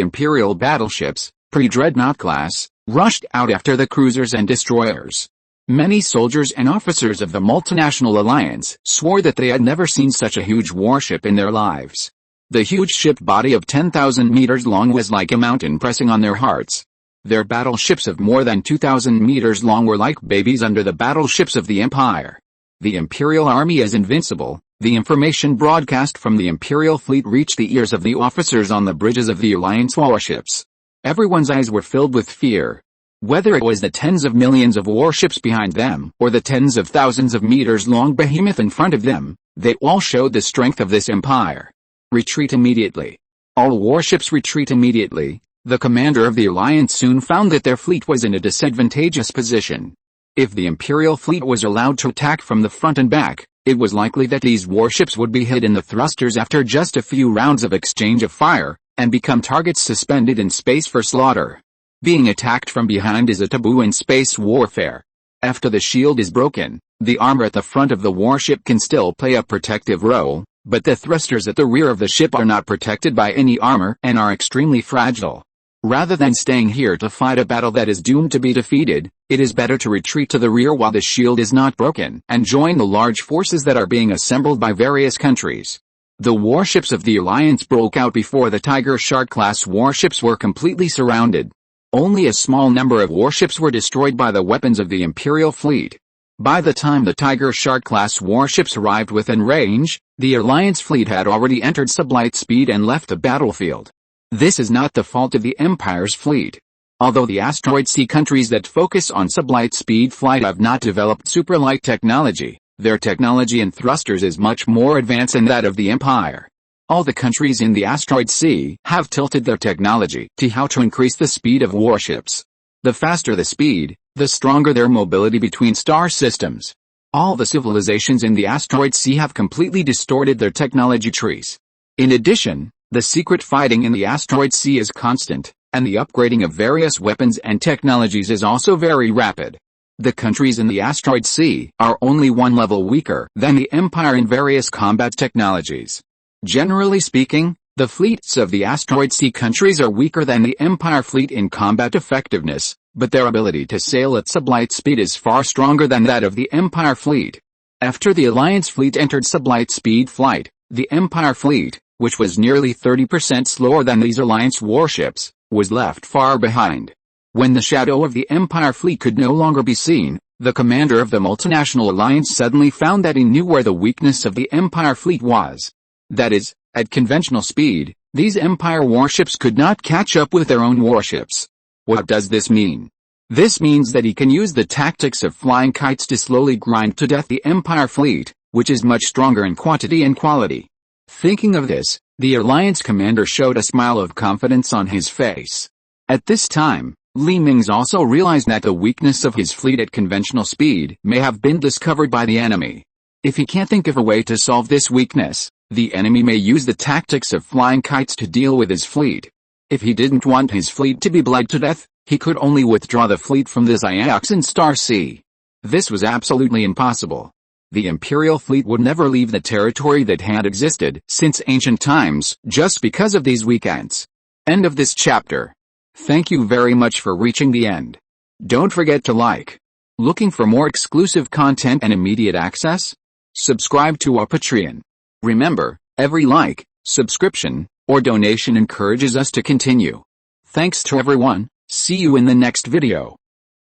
Imperial battleships, pre-dreadnought class, rushed out after the cruisers and destroyers, many soldiers and officers of the multinational alliance swore that they had never seen such a huge warship in their lives. The huge ship body of 10,000 meters long was like a mountain pressing on their hearts. Their battleships of more than 2,000 meters long were like babies under the battleships of the Empire. The Imperial Army is invincible. The information broadcast from the Imperial fleet reached the ears of the officers on the bridges of the Alliance warships. Everyone's eyes were filled with fear. Whether it was the tens of millions of warships behind them or the tens of thousands of meters long behemoth in front of them, they all showed the strength of this empire. Retreat immediately. All warships retreat immediately. The commander of the Alliance soon found that their fleet was in a disadvantageous position. If the Imperial fleet was allowed to attack from the front and back, it was likely that these warships would be hit in the thrusters after just a few rounds of exchange of fire, and become targets suspended in space for slaughter. Being attacked from behind is a taboo in space warfare. After the shield is broken, the armor at the front of the warship can still play a protective role, but the thrusters at the rear of the ship are not protected by any armor and are extremely fragile. Rather than staying here to fight a battle that is doomed to be defeated, it is better to retreat to the rear while the shield is not broken and join the large forces that are being assembled by various countries. The warships of the Alliance broke out before the Tiger Shark-class warships were completely surrounded. Only a small number of warships were destroyed by the weapons of the Imperial fleet. By the time the Tiger Shark-class warships arrived within range, the Alliance fleet had already entered sublight speed and left the battlefield. This is not the fault of the Empire's fleet. Although the asteroid sea countries that focus on sublight speed flight have not developed superlight technology, their technology in thrusters is much more advanced than that of the Empire. All the countries in the asteroid sea have tilted their technology to how to increase the speed of warships. The faster the speed, the stronger their mobility between star systems. All the civilizations in the asteroid sea have completely distorted their technology trees. In addition, the secret fighting in the asteroid sea is constant, and the upgrading of various weapons and technologies is also very rapid. The countries in the asteroid sea are only one level weaker than the Empire in various combat technologies. Generally speaking, the fleets of the asteroid sea countries are weaker than the Empire fleet in combat effectiveness, but their ability to sail at sublight speed is far stronger than that of the Empire fleet. After the Alliance fleet entered sublight speed flight, the Empire fleet, which was nearly 30% slower than these Alliance warships, was left far behind. When the shadow of the Empire fleet could no longer be seen, the commander of the multinational alliance suddenly found that he knew where the weakness of the Empire fleet was. That is, at conventional speed, these Empire warships could not catch up with their own warships. What does this mean? This means that he can use the tactics of flying kites to slowly grind to death the Empire fleet, which is much stronger in quantity and quality. Thinking of this, the Alliance commander showed a smile of confidence on his face. At this time, Mingze also realized that the weakness of his fleet at conventional speed may have been discovered by the enemy. If he can't think of a way to solve this weakness, the enemy may use the tactics of flying kites to deal with his fleet. If he didn't want his fleet to be bled to death, he could only withdraw the fleet from the Xiaoxin Star Sea. This was absolutely impossible. The Imperial fleet would never leave the territory that had existed since ancient times just because of these weak ants. End of this chapter. Thank you very much for reaching the end. Don't forget to like. Looking for more exclusive content and immediate access? Subscribe to our Patreon. Remember, every like, subscription, or donation encourages us to continue. Thanks to everyone. See you in the next video.